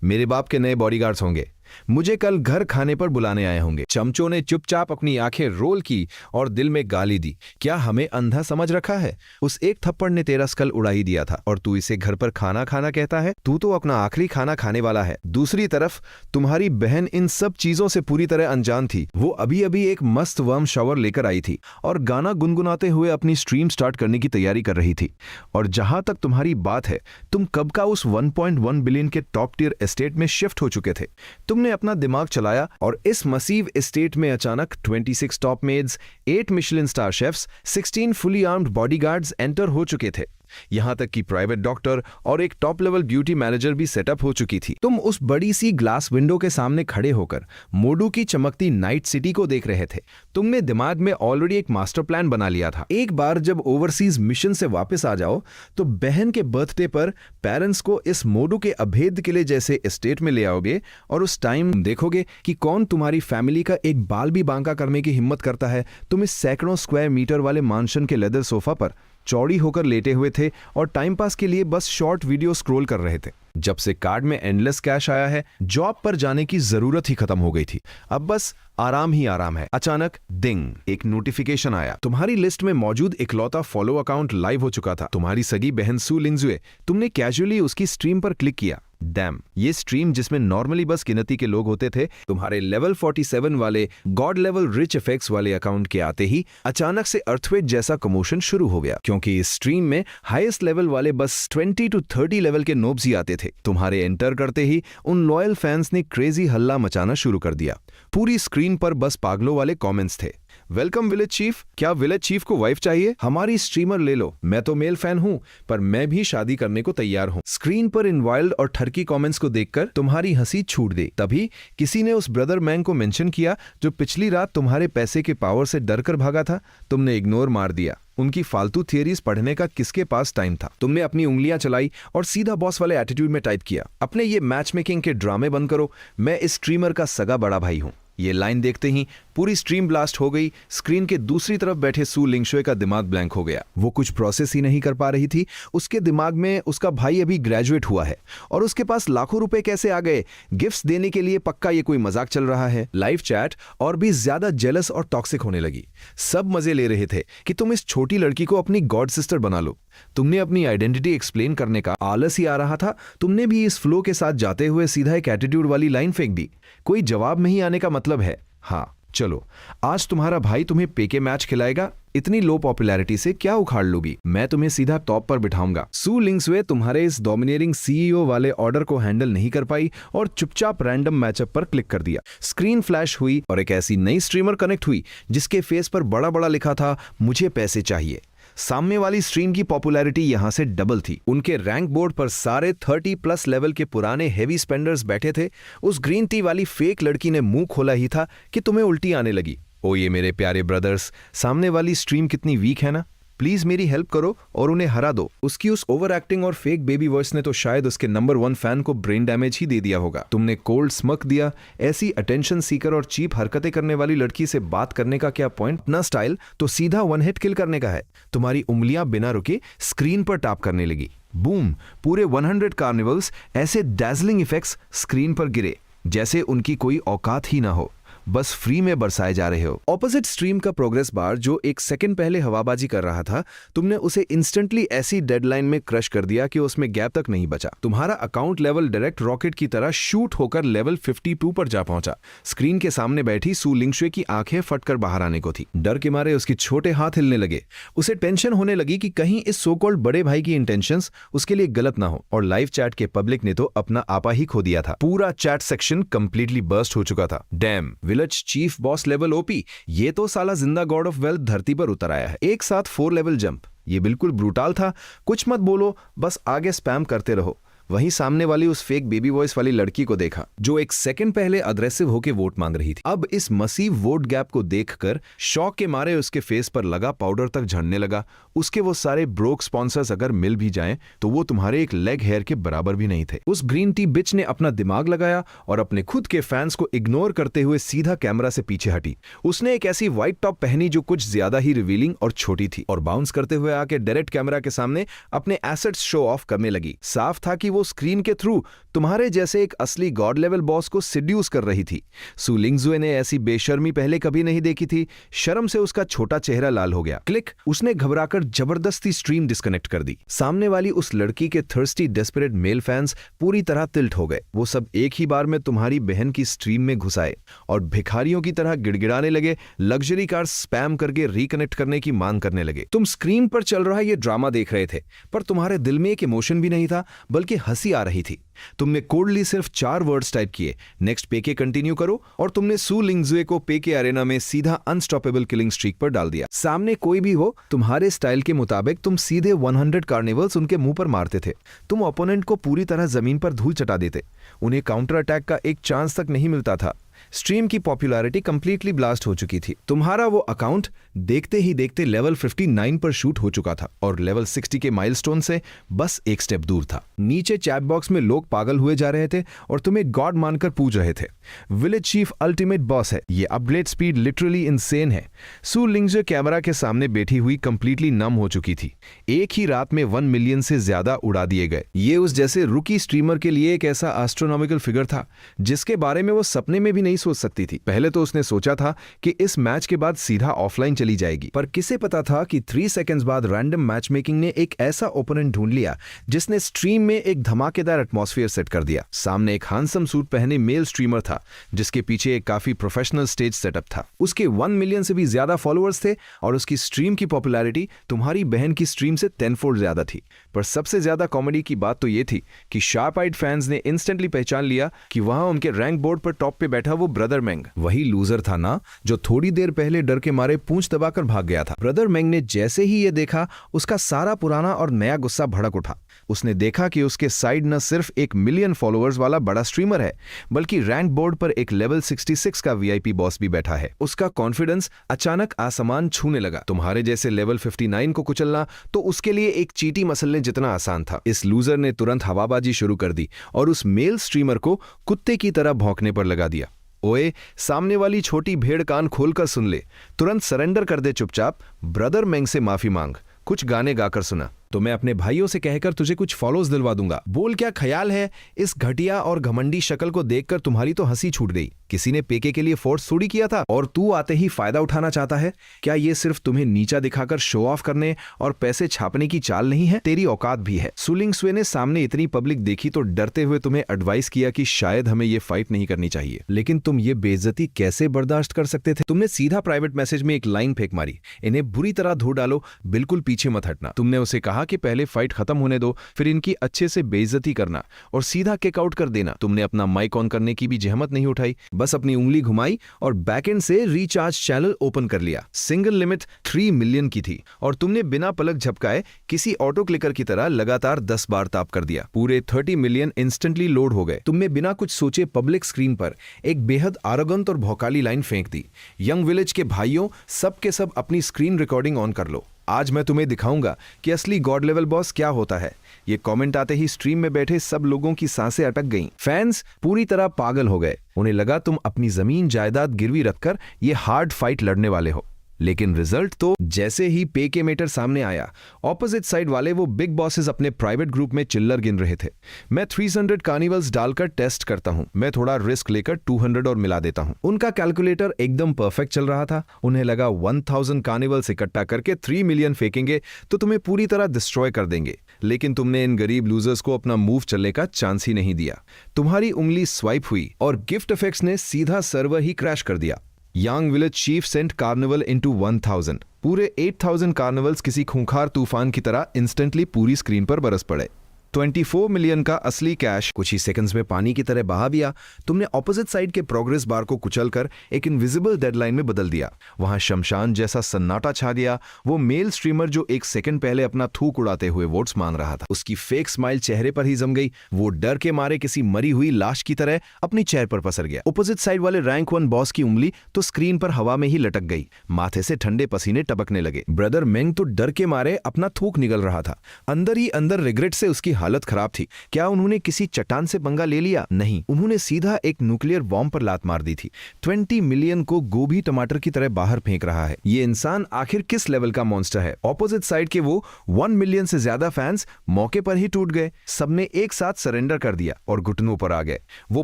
Speaker 1: मेरे बाप के नए बॉडीगार्ड्स होंगे, मुझे कल घर खाने पर बुलाने आए होंगे। चमचों ने चुपचाप अपनी आंखें रोल की और दिल में गाली दी, क्या हमें अंधा समझ रखा है? उस एक थप्पड़ ने तेरा स्कल उड़ा ही दिया था और तू इसे घर पर खाना खाना कहता है? तू तो अपना आखिरी खाना खाने वाला है। दूसरी तरफ तुम्हारी बहन इन सब चीजों से पूरी तरह अनजान थी। वो अभी अभी एक मस्त वार्म शावर लेकर आई थी और गाना गुनगुनाते हुए अपनी स्ट्रीम स्टार्ट करने की तैयारी कर रही थी। और जहां तक तुम्हारी बात है, तुम कब का उस 1.1 बिलियन के टॉप टियर एस्टेट में शिफ्ट हो चुके थे। तुमने अपना दिमाग चलाया और इस मसीव एस्टेट में अचानक 26 top maids, 8 Michelin star chefs, 16 fully armed bodyguards enter हो चुके थे। यहां तक कि प्राइवेट डॉक्टर और एक टॉप लेवल ब्यूटी मैनेजर भी सेटअप हो चुकी थी। तुम उस बड़ी सी ग्लास विंडो के सामने खड़े होकर मोडू की चमकती नाइट सिटी को देख रहे थे। तुमने दिमाग में ऑलरेडी एक मास्टर प्लान बना लिया था। एक बार जब ओवरसीज मिशन से वापस आ जाओ तो बहन के बर्थडे पर पेरेंट्स को इस मोडू के अभेद किले जैसे एस्टेट में ले आओगे और उस टाइम देखोगे कि कौन तुम्हारी फैमिली का एक बाल भी बांका करने की हिम्मत करता है। तुम इस सैकड़ों स्क्वायर मीटर वाले मानशन के लेदर सोफा पर चौड़ी होकर लेटे हुए थे और टाइम पास के लिए बस शॉर्ट वीडियो स्क्रॉल कर रहे थे। जब से कार्ड में एंडलेस कैश आया है, जॉब पर जाने की जरूरत ही खत्म हो गई थी। अब बस आराम ही आराम है। अचानक डिंग, एक नोटिफिकेशन आया। तुम्हारी लिस्ट में मौजूद इकलौता फॉलो अकाउंट लाइव हो चुका था। तुम्हारी सगी बहन सू लिंगजुए। तुमने कैजुअली उसकी स्ट्रीम पर क्लिक किया। डैम, ये स्ट्रीम जिसमें नॉर्मली बस गिनती के लोग होते थे, तुम्हारे लेवल 47 वाले गॉड लेवल रिच इफेक्ट्स वाले अकाउंट के आते ही अचानक से अर्थक्वेक जैसा कमोशन शुरू हो गया, क्योंकि इस स्ट्रीम में हाईएस्ट लेवल वाले बस 20 to 30 लेवल के नोब्स ही आते थे। तुम्हारे एंटर करते ही उन लॉयल फैंस ने क्रेजी हल्ला मचाना शुरू कर दिया। पूरी स्क्रीन पर बस पागलों वाले कमेंट्स थे। वेलकम विलेज चीफ, क्या विलेज चीफ को वाइफ चाहिए? हमारी स्ट्रीमर ले लो। मैं तो मेल फैन हूं, पर मैं भी शादी करने को तैयार हूं। स्क्रीन पर इन वाइल्ड और ठरकी कमेंट्स को देखकर तुम्हारी हंसी छूट गई। तभी किसी ने उस ब्रदर मैन को मेंशन किया जो पिछली रात तुम्हारे पैसे के पावर से डर कर भागा था। तुमने इग्नोर मार दिया। उनकी फालतू थियरीज पढ़ने का किसके पास टाइम था? तुमने अपनी उंगलियां चलाई और सीधा बॉस वाले एटीट्यूड में टाइप किया, अपने ये मैच मेकिंग के ड्रामे बंद करो, मैं इस स्ट्रीमर का सगा बड़ा भाई हूं। ये लाइन देखते ही पूरी स्ट्रीम ब्लास्ट हो गई। स्क्रीन के दूसरी तरफ बैठे सू लिंगशुए का दिमाग ब्लैंक हो गया। वो कुछ प्रोसेस ही नहीं कर पा रही थी। उसके दिमाग में उसका भाई अभी ग्रेजुएट हुआ है और उसके पास लाखों रुपए कैसे आ गए? गिफ्ट्स देने के लिए पक्का ये कोई मजाक चल रहा है। लाइव चैट और भी ज्यादा जेलस और टॉक्सिक होने लगी। सब मजे ले रहे थे कि तुम इस छोटी लड़की को अपनी गॉड सिस्टर बना लो। तुमने अपनी आइडेंटिटी एक्सप्लेन करने का आलस ही आ रहा था। तुमने भी इस फ्लो के साथ जाते हुए सीधा एक एटीट्यूड वाली लाइन फेंक दी। कोई जवाब नहीं आने का मतलब है हाँ चलो, आज तुम्हारा भाई तुम्हें पेके मैच खिलाएगा। इतनी लो पॉपुलैरिटी से क्या उखाड़ लोगी? मैं तुम्हें सीधा टॉप पर बिठाऊंगा। सू लिंगसुए तुम्हारे इस डोमिनेटिंग सीईओ वाले ऑर्डर को हैंडल नहीं कर पाई और चुपचाप रैंडम मैचअप पर क्लिक कर दिया। स्क्रीन फ्लैश हुई और एक ऐसी नई स्ट्रीमर कनेक्ट हुई जिसके फेस पर बड़ा बड़ा लिखा था, मुझे पैसे चाहिए। सामने वाली स्ट्रीम की पॉपुलैरिटी यहां से डबल थी। उनके रैंक बोर्ड पर सारे 30+ लेवल के पुराने हेवी स्पेंडर्स बैठे थे। उस ग्रीन टी वाली फेक लड़की ने मुंह खोला ही था कि तुम्हें उल्टी आने लगी। ओ ये मेरे प्यारे ब्रदर्स, सामने वाली स्ट्रीम कितनी वीक है ना, प्लीज मेरी हेल्प करो और उन्हें हरा दो। उसकी उस ओवर एक्टिंग और फेक बेबी वॉइस ने तो शायद उसके नंबर 1 फैन को ब्रेन डैमेज ही दे दिया होगा। तुमने कोल्ड स्मक दिया। ऐसी अटेंशन सीकर और चीप हरकतें करने वाली लड़की से बात करने का क्या पॉइंट? अपना स्टाइल तो सीधा 1 हिट किल करने का है। तुम्हारी उंगलियां बिना रुके स्क्रीन पर टैप करने लगी। बूम, पूरे 100 कार्निवल्स ऐसे डैजलिंग इफेक्ट्स स्क्रीन पर गिरे जैसे उनकी कोई औकात ही ना हो, बस फ्री में बरसाए जा रहे हो। ऑपोजिट स्ट्रीम का प्रोग्रेस बार जो एक सेकंड पहले हवाबाजी कर रहा था, तुमने उसे इंस्टेंटली ऐसी डेडलाइन में क्रश कर दिया कि उसमें गैप तक नहीं बचा। तुम्हारा अकाउंट लेवल डायरेक्ट रॉकेट की तरह शूट होकर लेवल 52 पर जा पहुंचा। स्क्रीन के सामने बैठी सू लिंगशुए की आंखें फटकर बाहर आने को थी। डर के मारे उसके छोटे हाथ हिलने लगे। उसे टेंशन होने लगी कि कहीं इस सो कॉल्ड बड़े भाई की इंटेंशंस उसके लिए गलत ना हो। और लाइव चैट के पब्लिक ने तो अपना आपा ही खो दिया था। पूरा चैट सेक्शन कंप्लीटली बर्स्ट हो चुका था। Dam, village chief boss level OP, ये तो साला जिंदा गॉड ऑफ वेल्थ धरती पर उतर आया है। एक साथ 4 लेवल जंप, ये बिल्कुल ब्रूटाल था। कुछ मत बोलो, बस आगे स्पैम करते रहो। वहीं सामने वाली उस फेक बेबी वॉइस वाली लड़की को देखा जो एक सेकंड पहले अग्रेसिव होकर वोट मांग रही थी। अब इस मसीव वोट गैप को देखकर शॉक के मारे उसके फेस पर लगा पाउडर तक झड़ने लगा। उसके वो सारे ब्रोक स्पॉन्सर्स अगर मिल भी जाएं तो वो तुम्हारे एक लेग हेयर के बराबर भी नहीं थे। उस ग्रीन टी बिच ने अपना दिमाग लगाया और अपने खुद के फैंस को इग्नोर करते हुए सीधा कैमरा से पीछे हटी। उसने एक ऐसी व्हाइट टॉप पहनी जो कुछ ज्यादा ही रिवीलिंग और छोटी थी और बाउंस करते हुए आके डायरेक्ट कैमरा के सामने अपने एसेट्स शो ऑफ करने लगी। साफ था कि वो स्क्रीन के थ्रू तुम्हारे जैसे एक असली गॉड लेवल बॉस को सिड्यूस कर रही थी। सु लिंगजुए ने ऐसी बेशर्मी पहले कभी नहीं देखी थी। शर्म से उसका छोटा चेहरा लाल हो गया। क्लिक, उसने घबराकर जबरदस्ती स्ट्रीम डिस्कनेक्ट कर दी। सामने वाली उस लड़की के थर्स्टी डेस्परेट मेल फैंस पूरी तरह तिल्ट हो गए। वो सब एक ही बार में तुम्हारी बहन की स्ट्रीम में घुस आए और भिखारियों की तरह गिड़गिड़ाने लगे, लग्जरी कार स्पैम करके रिकनेक्ट करने की मांग करने लगे। तुम स्क्रीन पर चल रहा ये ड्रामा देख रहे थे, पर तुम्हारे दिल में एक इमोशन भी नहीं था, बल्कि हंसी आ रही थी। तुमने कोडली सिर्फ 4 वर्ड्स टाइप किए, नेक्स्ट पे के कंटिन्यू करो, और तुमने सु लिंगजुए को पे के अरेना में सीधा अनस्टॉपेबल किलिंग स्ट्रीक पर डाल दिया। सामने कोई भी हो, तुम्हारे स्टाइल के मुताबिक तुम सीधे 100 कार्निवल्स उनके मुंह पर मारते थे। तुम ओपोनेंट को पूरी तरह जमीन पर धूल चटा देते। उन्हें काउंटर अटैक का एक चांस तक नहीं मिलता था। स्ट्रीम की पॉपुलैरिटी कंप्लीटली ब्लास्ट हो चुकी थी। तुम्हारा वो अकाउंट देखते ही देखते लेवल 59 पर शूट हो चुका था और लेवल 60 के माइलस्टोन से बस एक स्टेप दूर था। नीचे चैट बॉक्स में लोग पागल हुए जा रहे थे और तुम्हें गॉड मानकर पूज रहे थे। विलेज चीफ अल्टीमेट बॉस है, ये अपग्रेड स्पीड लिटरली इनसेन है। सु लिंगजुए कैमरा के सामने बैठी हुई कंप्लीटली नम हो चुकी थी। एक ही रात में 1 मिलियन से ज्यादा उड़ा दिए गए। ये उस जैसे रुकी स्ट्रीमर के लिए एक ऐसा एस्ट्रोनॉमिकल फिगर था जिसके बारे में वो सपने में भी नहीं सोच सकती थी। पहले तो उसने सोचा था कि इस मैच के बाद सीधा ऑफलाइन चली जाएगी, पर किसे पता था कि 3 सेकंड्स बाद रैंडम मैच मेकिंग ने एक ऐसा ओपोनेंट ढूंढ लिया जिसने स्ट्रीम में एक धमाकेदार एटमॉस्फेयर सेट कर दिया। सामने एक हैंडसम सूट पहने मेल स्ट्रीमर था जिसके पीछे एक काफी प्रोफेशनल स्टेज सेटअप था। उसके 1 मिलियन से भी ज्यादा फॉलोअर्स थे और उसकी स्ट्रीम की पॉपुलैरिटी तुम्हारी बहन की स्ट्रीम से 10 फोल्ड ज्यादा थी। पर सबसे ज्यादा कॉमेडी की बात तो ये थी कि शार्प आइड फैंस ने इंस्टेंटली पहचान लिया कि वहां उनके रैंक बोर्ड पर टॉप पे बैठा वो ब्रदर मेंग, वही लूजर था ना जो थोड़ी देर पहले डर के मारे पूंछ दबाकर भाग गया था। ब्रदर मेंग ने जैसे ही ये देखा, उसका सारा पुराना और नया गुस्सा भड़क उठा। उसने देखा कि उसके साइड न सिर्फ 1 मिलियन फॉलोअर्स वाला बड़ा स्ट्रीमर है, बल्कि रैंक बोर्ड पर एक लेवल 66 का वीआईपी बॉस भी बैठा है। उसका कॉन्फिडेंस अचानक आसमान छूने लगा। तुम्हारे जैसे लेवल 59 को कुचलना तो उसके लिए एक चींटी मसलने जितना आसान था। इस लूजर ने तुरंत हवाबाजी शुरू कर दी और उस मेल स्ट्रीमर को कुत्ते की तरह भौंकने पर लगा दिया। ओए, सामने वाली छोटी भेड़ कान खोलकर सुन ले, तुरंत सरेंडर कर दे चुपचाप, ब्रदर मेंग से माफी मांग, कुछ गाने गाकर सुना तो मैं अपने भाइयों से कहकर तुझे कुछ फॉलोज दिलवा दूंगा। बोल क्या ख्याल है? इस घटिया और घमंडी शक्ल को देखकर तुम्हारी तो हंसी छूट गई। किसी ने पेके के लिए फोर्स थोड़ी किया था और तू आते ही फायदा उठाना चाहता है क्या? ये सिर्फ तुम्हें नीचा दिखाकर शो ऑफ करने और पैसे छापने की चाल नहीं है, तेरी औकात भी है। सु लिंगजुए ने सामने इतनी पब्लिक देखी तो डरते हुए तुम्हें एडवाइस किया कि शायद हमें ये फाइट नहीं करनी चाहिए, लेकिन तुम ये बेइज्जती कैसे बर्दाश्त कर सकते थे? तुमने सीधा प्राइवेट मैसेज में एक लाइन फेंक मारी, इन्हें बुरी तरह धो डालो, बिल्कुल पीछे मत हटना। तुमने उसे कहा कि पहले फाइट खत्म होने दो, फिर इनकी अच्छे से बेइज्जती करना और सीधा किक आउट कर देना। तुमने अपना माइक ऑन करने की भी जहमत नहीं उठाई, बस अपनी उंगली घुमाई और बैकएंड से रिचार्ज चैनल ओपन कर लिया। सिंगल लिमिट 3 मिलियन की थी और तुमने बिना पलक झपकाए किसी ऑटो क्लिकर की तरह लगातार 10 बार ताप कर दिया। पूरे 30 मिलियन इंस्टेंटली लोड हो गए। तुमने बिना कुछ सोचे पब्लिक स्क्रीन पर एक बेहद आरोगेंट और भौकाली लाइन फेंक दी, यंग विलेज के भाइयों, सब के सब अपनी स्क्रीन रिकॉर्डिंग ऑन कर लो, आज मैं तुम्हें दिखाऊंगा कि असली गॉड लेवल बॉस क्या होता है। ये कमेंट आते ही स्ट्रीम में बैठे सब लोगों की सांसें अटक गईं। फैंस पूरी तरह पागल हो गए। उन्हें लगा तुम अपनी जमीन जायदाद गिरवी रखकर ये हार्ड फाइट लड़ने वाले हो, लेकिन रिजल्ट तो जैसे ही पे के मीटर सामने आया, ऑपोजिट साइड वाले वो बिग बॉसेस अपने प्राइवेट ग्रुप में चिल्लर गिन रहे थे। मैं 300 कार्निवल्स डालकर टेस्ट करता हूं, मैं थोड़ा रिस्क लेकर 200 और मिला देता हूं। उनका कैलकुलेटर एकदम परफेक्ट चल रहा था। उन्हें लगा 1000 कार्निवल्स इकट्ठा करके 3 मिलियन फेंकेंगे तो तुम्हें पूरी तरह डिस्ट्रॉय कर देंगे, लेकिन तुमने इन गरीब लूजर्स को अपना मूव चलने का चांस ही नहीं दिया। तुम्हारी उंगली स्वाइप हुई और गिफ्ट इफेक्ट्स ने सीधा सर्वर ही क्रैश कर दिया। Young village chief sent carnival into 1000। पूरे 8000 कार्निवल्स किसी खूंखार तूफान की तरह इंस्टेंटली पूरी स्क्रीन पर बरस पड़े। 24 मिलियन का असली कैश कुछ ही सेकंड्स में पानी की तरह बहा दिया। तुमने ऑपोजिट साइड के प्रोग्रेस बार को कुचलकर एक इनविजिबल डेडलाइन में बदल दिया। वहां शमशान जैसा सन्नाटा छा गया। वो मेल स्ट्रीमर जो एक सेकंड पहले अपना थूक उड़ाते हुए वोट्स मांग रहा था, उसकी फेक स्माइल चेहरे पर ही जम गई। वो डर के मारे किसी मरी हुई लाश की तरह अपनी चेयर पर पसर गया। ऑपोजिट साइड वाले रैंक 1 बॉस की उंगली तो स्क्रीन पर हवा में ही लटक गई। माथे से ठंडे पसीने टपकने लगे। ब्रदर मेंग तो डर के मारे अपना थूक निगल रहा था। अंदर ही अंदर रिग्रेट से उसकी हालत खराब थी। क्या उन्होंने किसी चट्टान से पंगा ले लिया? नहीं, उन्होंने सीधा एक न्यूक्लियर बॉम्ब पर लात मार दी थी। 20 मिलियन को गोभी टमाटर की तरह बाहर फेंक रहा है। ये इंसान आखिर किस लेवल का मॉन्स्टर है? ऑपोजिट साइड के वो 1 मिलियन से ज्यादा फैंस मौके पर ही टूट गए। सबने एक साथ सरेंडर कर दिया और घुटनों पर आ गए। वो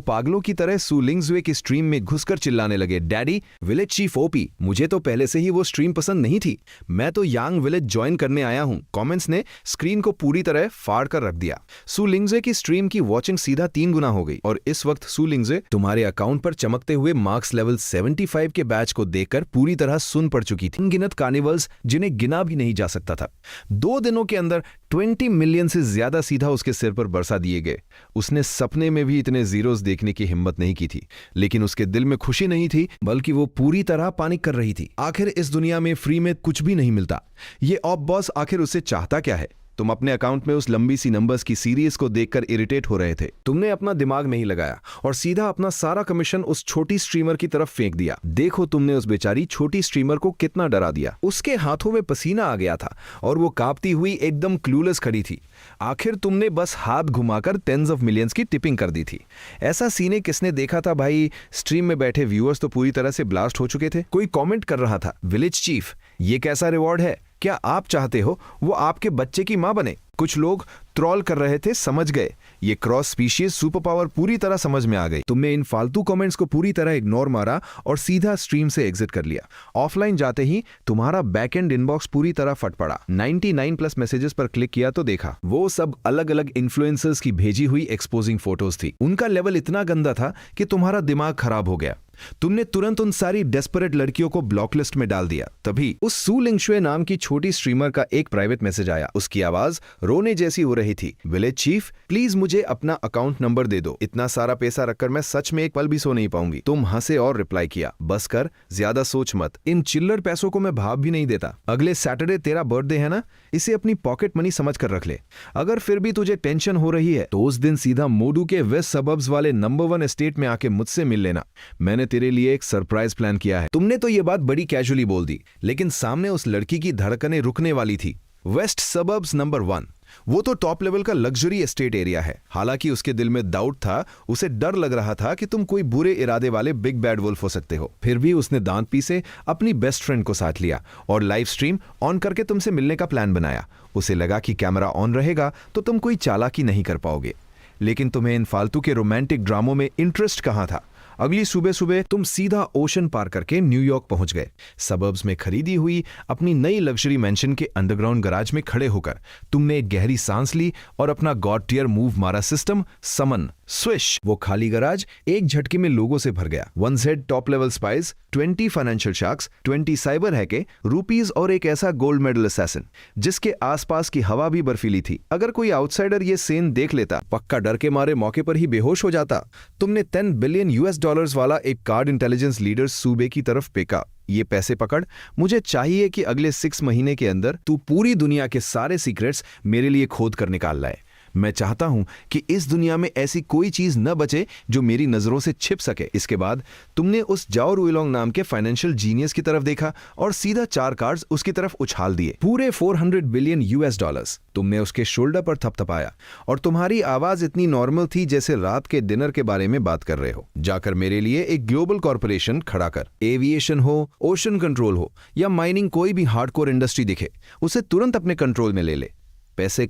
Speaker 1: पागलों की तरह सू लिंगजुए की स्ट्रीम में घुसकर चिल्लाने लगे, डैडी विलेज चीफ ओपी। मुझे तो पहले से ही वो स्ट्रीम पसंद नहीं थी। मैं तो यांग विलेज ज्वाइन करने आया हूं। कमेंट्स ने स्क्रीन को पूरी तरह फाड़ कर रख दिया। सू लिंगजे की स्ट्रीम की वॉचिंग सीधा 3 गुना हो गई और इस वक्त सू लिंगजे तुम्हारे अकाउंट पर चमकते हुए मार्क्स लेवल 75 के बैच को देखकर पूरी तरह सुन पड़ चुकी थी। अनगिनत कार्निवल्स जिन्हें गिना भी नहीं जा सकता था। 2 दिनों के अंदर 20 मिलियन से ज्यादा सीधा उसके सिर पर बरसा दिए गए। उसने सपने में भी इतने जीरोस देखने की हिम्मत नहीं की थी, लेकिन उसके दिल में खुशी नहीं थी, बल्कि वो पूरी तरह पैनिक कर रही थी। आखिर इस दुनिया में फ्री में कुछ भी नहीं मिलता। ये ऑप बॉस आखिर उससे चाहता क्या है? तुम अपने अकाउंट में उस लंबी सी नंबर्स की सीरीज को देखकर इरिटेट हो रहे थे। तुमने अपना दिमाग नहीं लगाया और सीधा अपना सारा कमीशन उस छोटी स्ट्रीमर की तरफ फेंक दिया। देखो तुमने उस बेचारी छोटी स्ट्रीमर को कितना डरा दिया। उसके हाथों में पसीना आ गया था और वो कांपती हुई एकदम क्लूलेस खड़ी थी। आखिर तुमने बस हाथ घुमाकर टेंस ऑफ मिलियंस की टिपिंग कर दी थी। ऐसा सीने किसने देखा था भाई? स्ट्रीम में बैठे व्यूअर्स तो पूरी तरह से ब्लास्ट हो चुके थे। कोई कमेंट कर रहा था, विलेज चीफ ये कैसा रिवॉर्ड है? क्या आप चाहते हो वो आपके बच्चे की मां बने? कुछ लोग ट्रोल कर रहे थे, समझ गए ये क्रॉस स्पीशीज सुपर पावर पूरी तरह समझ में आ गई। तुमने इन फालतू कमेंट्स को पूरी तरह इग्नोर मारा और सीधा स्ट्रीम से एग्जिट कर लिया। ऑफलाइन जाते ही तुम्हारा बैकएंड इनबॉक्स पूरी तरह फट पड़ा। 99 प्लस मैसेजेस पर क्लिक किया तो देखा वो सब अलग अलग इन्फ्लुएंसर्स की भेजी हुई एक्सपोजिंग फोटोज थी। उनका लेवल इतना गंदा था कि तुम्हारा दिमाग खराब हो गया। तुमने तुरंत उन सारी डेस्परेट लड़कियों को ब्लॉक लिस्ट में डाल दिया। तभी उस सू लिंगशुए नाम की छोटी स्ट्रीमर का एक प्राइवेट मैसेज आया। उसकी आवाज रोने जैसी हो रही थी। विलेज चीफ प्लीज मुझे अपना अकाउंट नंबर दे दो। इतना सारा पैसा रखकर मैं सच में एक पल भी सो नहीं पाऊंगी। तुम हंसे और रिप्लाई किया, बस कर, ज्यादा सोच मत। इन चिल्लर पैसों को मैं भाव भी नहीं देता। अगले सैटरडे तेरा बर्थडे है ना, इसे अपनी पॉकेट मनी समझ कर रख ले। अगर फिर भी तुझे टेंशन हो रही है तो उस दिन सीधा मोडू के वेस्ट सबर्ब्स वाले नंबर 1 एस्टेट में आके मुझसे मिल लेना। मैंने तेरे लिए एक सरप्राइज प्लान किया है। तुमने तो ये बात बड़ी कैजुअली बोल दी, लेकिन सामने उस लड़की की धड़कनें रुकने वाली थी। वेस्ट सबर्ब्स नंबर 1 वो तो टॉप लेवल का लग्जरी एस्टेट एरिया है। हालांकि उसके दिल में डाउट था, उसे डर लग रहा था कि तुम कोई बुरे इरादे वाले बिग बैड वुल्फ हो सकते हो। फिर भी उसने दांत पीसे अपनी बेस्ट फ्रेंड को साथ लिया और लाइव स्ट्रीम ऑन करके तुमसे मिलने का प्लान बनाया। उसे लगा कि कैमरा ऑन रहेगा तो तुम कोई चालाकी नहीं कर पाओगे। लेकिन तुम्हें इन फालतू के रोमांटिक ड्रामों में इंटरेस्ट कहां था? अगली सुबह सुबह तुम सीधा ओशन पार करके न्यूयॉर्क पहुंच गए। सबर्ब्स में खरीदी हुई अपनी नई लग्जरी मैंशन के अंडरग्राउंड गैराज में खड़े होकर तुमने एक गहरी सांस ली और अपना गॉड टियर मूव मारा। सिस्टम समन स्विश। वो खाली गैराज एक झटके में लोगों से भर गया। 1Z top level spice, 20 financial sharks, 20 cyber हैके, रुपीज और एक ऐसा गोल्ड मेडल असैसिन जिसके आसपास की हवा भी बर्फीली थी। अगर कोई आउटसाइडर ये सीन देख लेता, पक्का डर के मारे मौके पर ही बेहोश हो जाता। तुमने $10 बिलियन वाला एक कार्ड इंटेलिजेंस लीडर सूबे की तरफ फेंका। ये पैसे पकड़, मुझे चाहिए कि अगले 6 महीने के अंदर तू पूरी दुनिया के सारे सीक्रेट्स मेरे लिए खोद कर निकाल लाए। मैं चाहता हूं कि इस दुनिया में ऐसी कोई चीज न बचे जो मेरी नजरों से छिप सके। इसके बाद तुमने उस जाओ रुइलोंग नाम के फाइनेंशियल जीनियस की तरफ देखा और सीधा 4 कार्ड्स उसकी तरफ उछाल दिए। पूरे $400 बिलियन तुमने उसके शोल्डर पर थपथपाया और तुम्हारी आवाज इतनी नॉर्मल थी जैसे रात के डिनर के बारे में बात कर रहे हो। जाकर मेरे लिए एक ग्लोबल कॉर्पोरेशन खड़ा कर। एविएशन हो, ओशन कंट्रोल हो या माइनिंग, कोई भी हार्डकोर इंडस्ट्री दिखे, उसे तुरंत अपने कंट्रोल में ले ले। पैसे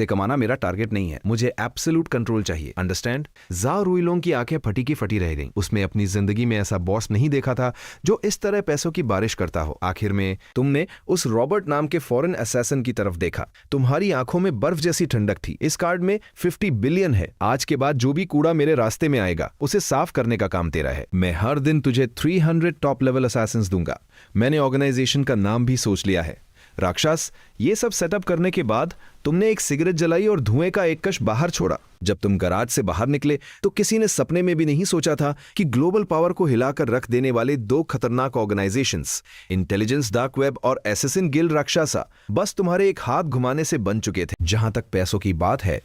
Speaker 1: कमाना मेरा टारगेट नहीं है। मुझे एब्सोल्यूट कंट्रोल चाहिए, अंडरस्टैंड? जाओ रुइलोंग की आंखें फटी की फटी रह गईं। उसमें अपनी जिंदगी में ऐसा बॉस नहीं देखा था जो इस तरह पैसों की बारिश करता हो। आखिर में तुमने उस रॉबर्ट नाम के फॉरेन असैसिन की तरफ देखा। तुम्हारी आंखों में बर्फ जैसी ठंडक थी। इस कार्ड में 50 बिलियन है। आज के बाद जो भी कूड़ा मेरे रास्ते में आएगा उसे साफ करने का काम तेरा है। मैं हर दिन तुझे 300 टॉप लेवल असैसिन्स दूंगा। मैंने ऑर्गेनाइजेशन का नाम भी सोच लिया है, राक्षस। ये सब सेटअप करने के बाद तुमने एक सिगरेट जलाई और धुएं का एक कश बाहर छोड़ा। जब तुम गराज से बाहर निकले तो किसी ने सपने में भी नहीं सोचा था कि ग्लोबल पावर को हिलाकर रख देने वाले दो खतरनाक ऑर्गेनाइजेशंस, इंटेलिजेंस डार्क वेब और एसेसिन गिल्ड राक्षसा, बस तुम्हारे एक हाथ घुमाने से बन चुके थे। जहां तक पैसों की बात है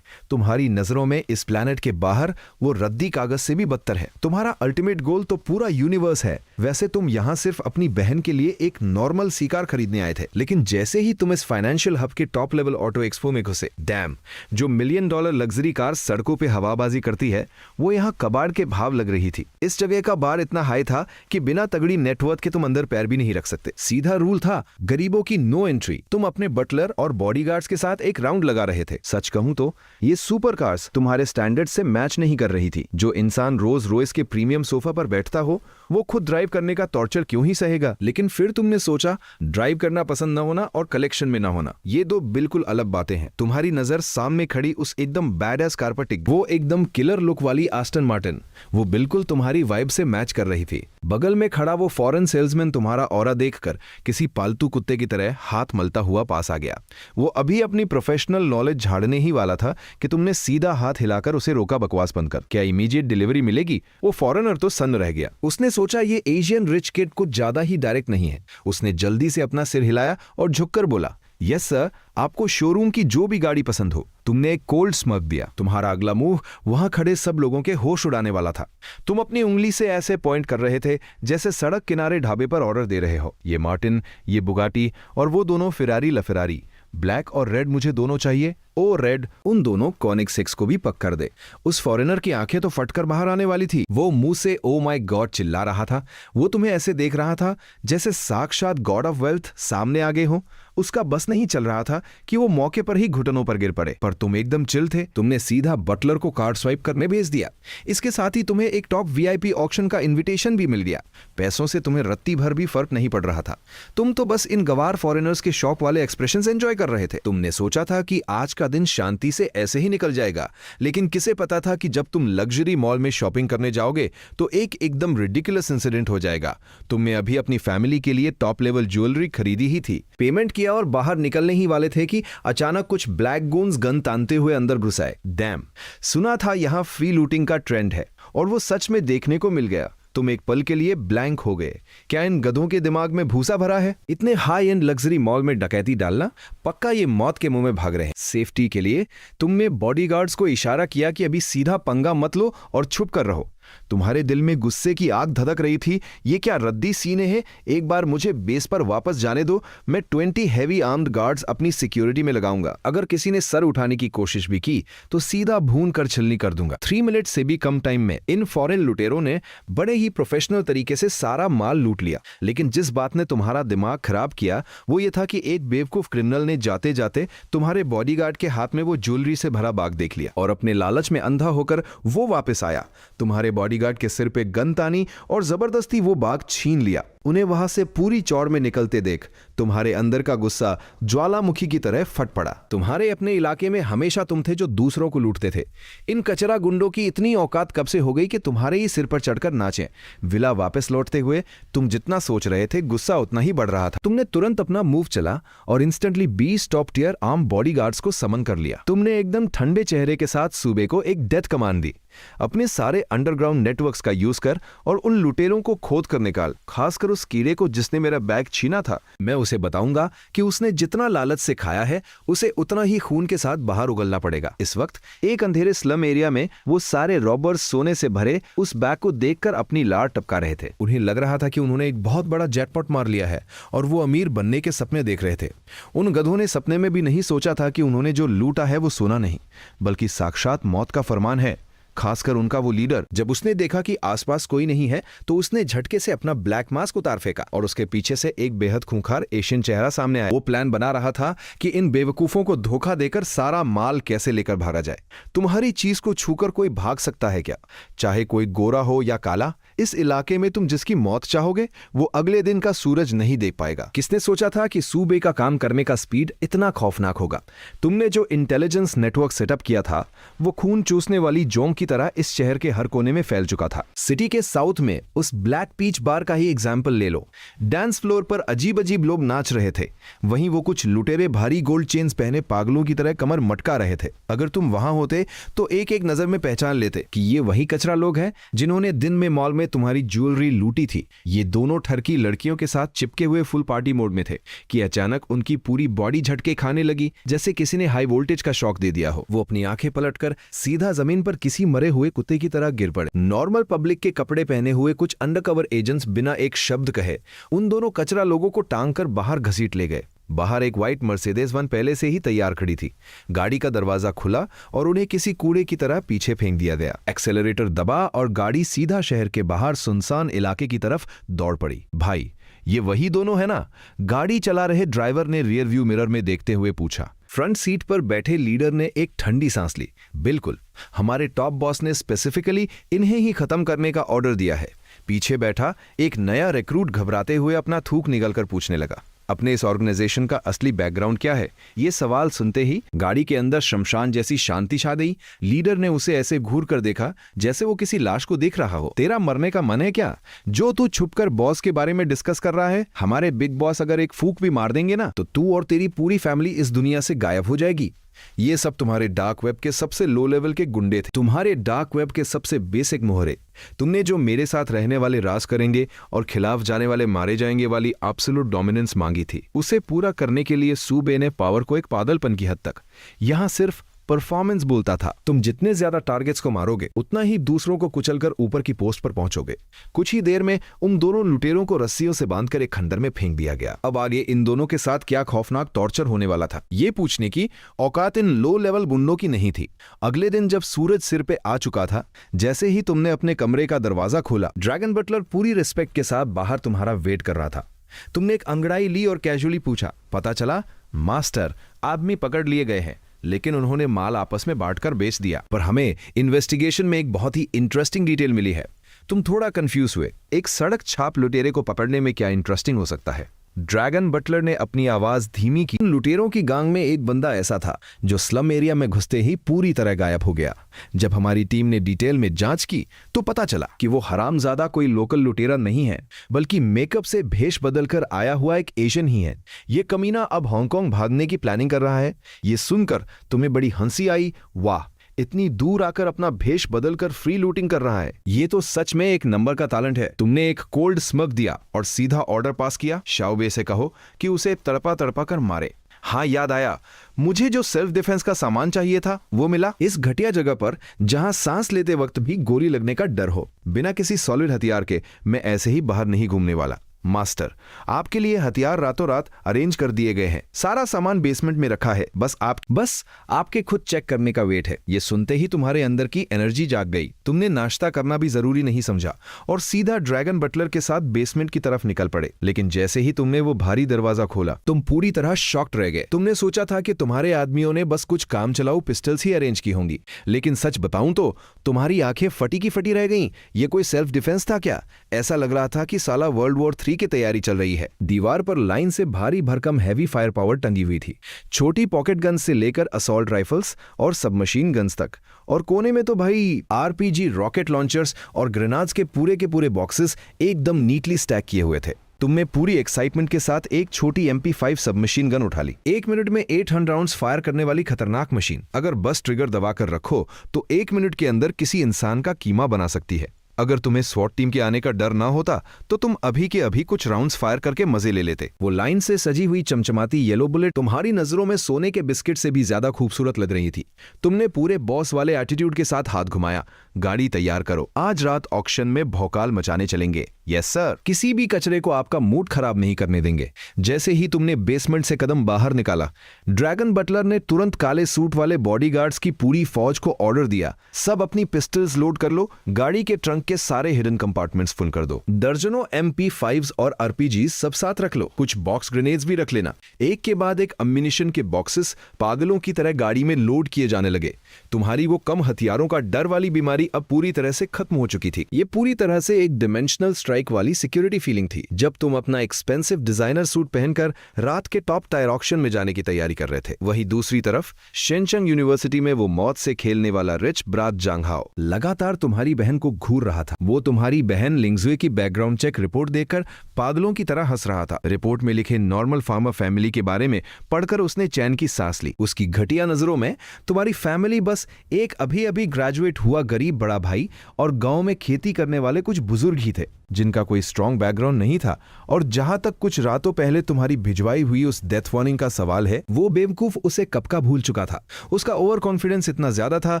Speaker 1: तुम्हारी नजरों में इस प्लैनेट के बाहर वो रद्दी कागज से भी बदतर है। तुम्हारा अल्टीमेट गोल तो पूरा यूनिवर्स है। वैसे तुम यहां सिर्फ अपनी बहन के लिए एक नॉर्मल सी कार खरीदने आए थे, लेकिन जैसे ही तुम इस फाइनेंशियल हब के टॉप लेवल ऑटो एक्सपो में घुसे, डैम, जो $1 मिलियन लग्जरी कार सड़कों पे हवाबाजी करती है, वो यहाँ कबाड़ के भाव लग रही थी। इस जगह का बार इतना हाई था कि बिना तगड़ी नेटवर्थ के तुम अंदर पैर भी नहीं रख सकते। सीधा रूल था, गरीबों की नो एंट्री। तुम अपने बटलर और बॉडीगार्ड्स के साथ एक राउंड लगा रहे थे। सच कहूं तो ये सुपर कार्स तुम्हारे स्टैंडर्ड से मैच नहीं कर रही थी। जो इंसान रोज रोयस के प्रीमियम सोफा पर बैठता हो, वो खुद ड्राइव करने का टॉर्चर क्यों ही सहेगा। लेकिन फिर तुमने सोचा, ड्राइव करना पसंद न होना और कलेक्शन में न होना, ये दो बिल्कुल अलग बातें हैं। तुम्हारी नजर सामने खड़ी उस एकदम बैडएस कार पर टिक। वो एकदम किलर लुक वाली आस्टन मार्टिन, वो बिल्कुल तुम्हारी वाइब से मैच कर रही थी। बगल में खड़ा वो फॉरेन सेल्समैन तुम्हारा ऑरा देखकर किसी पालतू कुत्ते की तरह हाथ मलता हुआ पास आ गया। वो अभी अपनी प्रोफेशनल नॉलेज झाड़ने ही वाला था कि तुमने सीधा हाथ हिलाकर उसे रोका बकवास बंद कर। क्या इमीडिएट डिलीवरी मिलेगी? वो फॉरेनर तो सन्न रह गया। उसने सोचा ये एशियन रिच किड कुछ ज्यादा ही डायरेक्ट नहीं है। उसने जल्दी से अपना सिर हिलाया और झुककर बोला, यस सर, आपको शोरूम की जो भी गाड़ी पसंद हो। तुमने एक कोल्ड स्मग दिया। तुम्हारा अगला मूव वहां खड़े सब लोगों के होश उड़ाने वाला था। तुम अपनी उंगली से ऐसे पॉइंट कर रहे थे जैसे सड़क किनारे ढाबे पर ऑर्डर दे रहे हो। ये मार्टिन, ये बुगाटी और वो दोनों फिरारी लफेरारी, ब्लैक और रेड मुझे दोनों चाहिए। ओ रेड, उन दोनों कॉनिक 6 को भी पक कर दे। उस फॉरेनर की आंखें तो फटकर बाहर आने वाली थी। वो मुंह से ओ माय गॉड चिल्ला रहा था। वो तुम्हें ऐसे देख रहा था जैसे साक्षात गॉड ऑफ वेल्थ सामने आ गए हो। उसका बस नहीं चल रहा था कि वो मौके पर ही घुटनों पर गिर पड़े। पर तुम एकदम चिल थे। तुमने सीधा बटलर को कार्ड स्वाइप करने भेज दिया। इसके साथ ही तुम्हें एक टॉप वीआईपी ऑक्शन का इन्विटेशन भी मिल गया। पैसों से तुम्हें रत्ती भर भी फर्क नहीं पड़ रहा था। तुम तो बस इन गवार फॉरेनर्स के शौक वाले एक्सप्रेशंस एंजॉय कर रहे थे। तुमने सोचा था कि आज का दिन शांति से ऐसे ही निकल जाएगा, लेकिन किसे पता था कि जब तुम लग्जरी मॉल में शॉपिंग करने जाओगे तो एक एकदम रिडिकुलस इंसिडेंट हो जाएगा। तुमने अभी अपनी फैमिली के लिए टॉप लेवल ज्वेलरी खरीदी ही थी, पेमेंट किया और बाहर निकलने ही वाले थे कि अचानक कुछ ब्लैक गून्स गन तानते हुए अंदर घुस आए। डैम, सुना था यहां फ्री लूटिंग का ट्रेंड है और वो सच में देखने को मिल गया। तुम एक पल के लिए ब्लैंक हो गए। क्या इन गधों के दिमाग में भूसा भरा है? इतने हाई एंड लग्जरी मॉल में डकैती डालना, पक्का ये मौत के मुंह में भाग रहे हैं। सेफ्टी के लिए तुमने बॉडीगार्ड्स को इशारा किया कि अभी सीधा पंगा मत लो और छुप कर रहो। तुम्हारे दिल में गुस्से की आग धधक रही थी। ये क्या रद्दी सीने हैं? एक बार मुझे बेस पर वापस जाने दो। मैं 20 हैवी आर्म्ड गार्ड्स अपनी सिक्योरिटी में लगाऊंगा। अगर किसी ने सर उठाने की कोशिश भी की तो सीधा भून कर छिलनी कर दूंगा। 3 मिनट से भी कम टाइम में इन फॉरेन लुटेरों ने बड़े ही प्रोफेशनल तरीके से सारा माल लूट लिया। लेकिन जिस बात ने तुम्हारा दिमाग खराब किया वो ये था कि एक बेवकूफ क्रिमिनल ने जाते जाते तुम्हारे बॉडीगार्ड के हाथ में वो ज्वेलरी से भरा बाग देख लिया और अपने लालच में अंधा होकर वो वापस आया। तुम्हारे बॉडीगार्ड के सिर पे गन तानी और जबरदस्ती वो बाग छीन लिया। उन्हें वहां से पूरी चौड़ में निकलते देख तुम्हारे अंदर का गुस्सा ज्वालामुखी की तरह फट पड़ा। तुम्हारे अपने इलाके में हमेशा तुम थे जो दूसरों को लूटते थे। इन कचरा गुंडों की इतनी औकात कब से हो गई कि तुम्हारे ही सिर पर चढ़कर नाचें। विला वापस लौटते हुए तुम जितना सोच रहे थे गुस्सा उतना ही बढ़ रहा था। तुमने तुरंत अपना मूव चला और instantly 20 top tier arm bodyguards को समन कर लिया। तुमने एकदम ठंडे चेहरे के साथ सूबे को एक डेथ कमांड दी। अपने सारे अंडरग्राउंड नेटवर्क्स का यूज कर और उन लुटेरों को खोद कर निकाल। खासकर उस कीड़े को जिसने मेरा बैग छीना था। मैं उसे बताऊंगा कि उसने जितना लालच से खाया है उसे उतना ही खून के साथ बाहर उगलना पड़ेगा। इस वक्त एक अंधेरे स्लम एरिया में वो सारे रॉबर्स सोने से भरे उस बैग को देखकर अपनी लार टपका रहे थे। उन्हें लग रहा था कि उन्होंने एक बहुत बड़ा जैकपॉट मार लिया है और वो अमीर बनने के सपने देख रहे थे। उन गधों ने सपने में भी नहीं सोचा था कि उन्होंने जो लूटा है वो सोना नहीं बल्कि साक्षात मौत का फरमान है। खासकर उनका वो लीडर। जब उसने देखा कि आसपास कोई नहीं है तो उसने झटके से अपना ब्लैक मास्क उतार फेंका और उसके पीछे से एक बेहद खूंखार एशियन चेहरा सामने आया। वो प्लान बना रहा था कि इन बेवकूफों को धोखा देकर सारा माल कैसे लेकर भागा जाए। तुम्हारी चीज को छूकर कोई भाग सकता है क्या? चाहे कोई गोरा हो या काला, इस इलाके में तुम जिसकी मौत चाहोगे वो अगले दिन का सूरज नहीं देख पाएगा। किसने सोचा था कि सूबे का काम करने का स्पीड इतना खौफनाक होगा। तुमने जो इंटेलिजेंस नेटवर्क सेटअप किया था वो खून चूसने वाली जोंक की तरह इस शहर के हर कोने में फैल चुका था। सिटी के साउथ में उस ब्लैक पीच बार का ही एग्जाम्पल ले लो। डांस फ्लोर पर अजीब अजीब लोग नाच रहे थे, वहीं वो कुछ लुटेरे भारी गोल्ड चेन्स पहने पागलों की तरह कमर मटका रहे थे। अगर तुम वहां होते तो एक एक नजर में पहचान लेते कि ये वही कचरा लोग हैं जिन्होंने दिन में मॉल में तुम्हारी ज्वेलरी लूटी थी। ये दोनों ठरकी लड़कियों के साथ चिपके हुए फुल पार्टी मोड में थे कि अचानक उनकी पूरी बॉडी झटके खाने लगी, जैसे किसी ने हाई वोल्टेज का शॉक दे दिया हो। वो अपनी आंखें पलटकर सीधा जमीन पर किसी मरे हुए कुत्ते की तरह गिर पड़े। नॉर्मल पब्लिक के कपड़े पहने हुए कुछ अंडरकवर एजेंट्स बिना एक शब्द कहे उन दोनों कचरा लोगों को टांग कर बाहर घसीट ले गए। बाहर एक व्हाइट मर्सिडीज वन पहले से ही तैयार खड़ी थी। गाड़ी का दरवाजा खुला और उन्हें किसी कूड़े की तरह पीछे फेंक दिया गया। एक्सेलरेटर दबा और गाड़ी सीधा शहर के बाहर सुनसान इलाके की तरफ दौड़ पड़ी। भाई, ये वही दोनों है ना? गाड़ी चला रहे ड्राइवर ने रियर व्यू मिरर में देखते हुए पूछा। फ्रंट सीट पर बैठे लीडर ने एक ठंडी सांस ली। बिल्कुल, हमारे टॉप बॉस ने स्पेसिफिकली इन्हें ही खत्म करने का ऑर्डर दिया है। पीछे बैठा एक नया रिक्रूट घबराते हुए अपना थूक निगलकर पूछने लगा, अपने इस ऑर्गेनाइजेशन का असली बैकग्राउंड क्या है? ये सवाल सुनते ही गाड़ी के अंदर शमशान जैसी शांति छा गई। लीडर ने उसे ऐसे घूर कर देखा जैसे वो किसी लाश को देख रहा हो। तेरा मरने का मन है क्या, जो तू छुपकर बॉस के बारे में डिस्कस कर रहा है? हमारे बिग बॉस अगर एक फूंक भी मार देंगे ना तो तू और तेरी पूरी फैमिली इस दुनिया से गायब हो जाएगी। ये सब तुम्हारे डार्क वेब के सबसे लो लेवल के गुंडे थे, तुम्हारे डार्क वेब के सबसे बेसिक मोहरे। तुमने जो मेरे साथ रहने वाले राज करेंगे और खिलाफ जाने वाले मारे जाएंगे वाली एब्सोल्यूट डोमिनेंस मांगी थी, उसे पूरा करने के लिए सूबे ने पावर को एक पागलपन की हद तक, यहां सिर्फ परफॉर्मेंस बोलता था। तुम जितने ज्यादा टारगेट्स को मारोगे उतना ही दूसरों को कुचलकर ऊपर की पोस्ट पर पहुंचोगे। कुछ ही देर में उन दोनों लुटेरों को रस्सियों से बांधकर एक खंडर में फेंक दिया गया। अब आगे इन दोनों के साथ क्या खौफनाक टॉर्चर होने वाला था, ये पूछने की औकात इन लो लेवल गुंडों की नहीं थी। अगले दिन जब सूरज सिर पे आ चुका था, जैसे ही तुमने अपने कमरे का दरवाजा खोला, ड्रैगन बटलर पूरी रिस्पेक्ट के साथ बाहर तुम्हारा वेट कर रहा था। तुमने एक अंगड़ाई ली और कैजुअली पूछा, पता चला? मास्टर, आदमी पकड़ लिए गए हैं, लेकिन उन्होंने माल आपस में बांटकर बेच दिया। पर हमें इन्वेस्टिगेशन में एक बहुत ही इंटरेस्टिंग डिटेल मिली है। तुम थोड़ा कंफ्यूज हुए। एक सड़क छाप लुटेरे को पकड़ने में क्या इंटरेस्टिंग हो सकता है? ड्रैगन बटलर ने अपनी आवाज धीमी की। लुटेरों की गांग में एक बंदा ऐसा था जो स्लम एरिया में घुसते ही पूरी तरह गायब हो गया। जब हमारी टीम ने डिटेल में जांच की तो पता चला कि वो हरामजादा कोई लोकल लुटेरा नहीं है, बल्कि मेकअप से भेष बदलकर आया हुआ एक एशियन ही है। ये कमीना अब हांगकांग भागने की प्लानिंग कर रहा है। ये सुनकर तुम्हें बड़ी हंसी आई। वाह, इतनी दूर आकर अपना भेष बदलकर फ्री लूटिंग कर रहा है। ये तो सच में एक नंबर का टैलेंट है। तुमने एक कोल्ड स्मग दिया और सीधा ऑर्डर पास किया। शाओबे से कहो कि उसे तड़पा तड़पा कर मारे। हाँ, याद आया, मुझे जो सेल्फ डिफेंस का सामान चाहिए था वो मिला। इस घटिया जगह पर जहां सांस लेते वक्त भी गोली लगने का डर हो। बिना किसी सॉलिड हथियार के मैं ऐसे ही बाहर नहीं घूमने वाला। मास्टर, आपके लिए हथियार रातों रात अरेंज कर दिए गए हैं। सारा सामान बेसमेंट में रखा है, बस आपके खुद चेक करने का वेट है। ये सुनते ही तुम्हारे अंदर की एनर्जी जाग गई। तुमने नाश्ता करना भी जरूरी नहीं समझा और सीधा ड्रैगन बटलर के साथ बेसमेंट की तरफ निकल पड़े। लेकिन जैसे ही तुमने वो भारी दरवाजा खोला, तुम पूरी तरह शॉक्ड रह गए। तुमने सोचा था कि तुम्हारे आदमियों ने बस कुछ काम चलाऊ पिस्टल्स ही अरेंज की होंगी, लेकिन सच बताऊं तो तुम्हारी आंखें फटी की फटी रह गईं। ये कोई सेल्फ डिफेंस था क्या? ऐसा लग रहा था कि साला वर्ल्ड वॉर 3 की तैयारी चल रही है। दीवार पर लाइन से भारी भरकम हैवी फायर पावर टंगी हुई थी, छोटी पॉकेट गन्स से लेकर असॉल्ट राइफल्स और सबमशीन गन्स तक। और कोने में तो भाई आरपीजी, रॉकेट लॉन्चर्स और ग्रेनाड्स के पूरे बॉक्सेस एकदम नीटली स्टैक किए हुए थे। तुमने पूरी एक्साइटमेंट के साथ एक छोटी MP5 सबमशीन गन उठा ली। 1 मिनट में 800 राउंड्स फायर करने वाली खतरनाक मशीन अगर बस ट्रिगर दबाकर रखो तो 1 मिनट के अंदर किसी इंसान का कीमा बना सकती है। अगर तुम्हें स्वॉट टीम के आने का डर ना होता तो तुम अभी के अभी कुछ राउंड्स फायर करके मजे ले लेते। वो लाइन से सजी हुई चमचमाती येलो बुलेट तुम्हारी नजरों में सोने के बिस्किट से भी ज्यादा खूबसूरत लग रही थी। तुमने पूरे बॉस वाले एटीट्यूड के साथ हाथ घुमाया। गाड़ी तैयार करो, आज रात ऑक्शन में भौकाल मचाने चलेंगे। यस सर, किसी भी कचरे को आपका मूड खराब नहीं करने देंगे। जैसे ही तुमने बेसमेंट से कदम बाहर निकाला, ड्रैगन बटलर ने तुरंत काले सूट वाले बॉडीगार्ड्स की पूरी फौज को ऑर्डर दिया, सब अपनी पिस्टल्स लोड कर लो, गाड़ी के ट्रंक के सारे हिडन कंपार्टमेंट्स फुल कर दो। दर्जनों MP5s और RPGs सब साथ रख लो, कुछ बॉक्स ग्रेनेड्स भी रख लेना। एक के बाद एक अम्यूनिशन के बॉक्सेस पागलों की तरह गाड़ी में लोड किए जाने लगे। तुम्हारी वो कम हथियारों का डर वाली बीमारी लड़ाई अब पूरी तरह से खत्म हो चुकी थी। ये पूरी तरह से एक डिमेंशनल स्ट्राइक वाली सिक्योरिटी फीलिंग थी जब तुम अपना एक्सपेंसिव डिजाइनर सूट पहनकर रात के टॉप टायर ऑक्शन में जाने की तैयारी कर रहे थे। वहीं दूसरी तरफ शेनचंग यूनिवर्सिटी में वो मौत से खेलने वाला रिच ब्रात जांगहाओ लगातार तुम्हारी बहन को घूर रहा था। वो तुम्हारी बहन लिंगजुए की बैकग्राउंड चेक रिपोर्ट देखकर पागलों की तरह हंस रहा था। रिपोर्ट में लिखे नॉर्मल फार्मर फैमिली के बारे में पढ़कर उसने चैन की सांस ली। उसकी घटिया नजरों में तुम्हारी फैमिली बस एक अभी अभी ग्रेजुएट हुआ गरीब बड़ा भाई और गांव में खेती करने वाले कुछ बुजुर्ग ही थे जिनका कोई स्ट्रॉन्ग बैकग्राउंड नहीं था। और जहां तक कुछ रातों पहले तुम्हारी भिजवाई हुई उस डेथ वार्निंग का सवाल है, वो बेवकूफ उसे कब का भूल चुका था। उसका ओवर कॉन्फिडेंस इतना ज्यादा था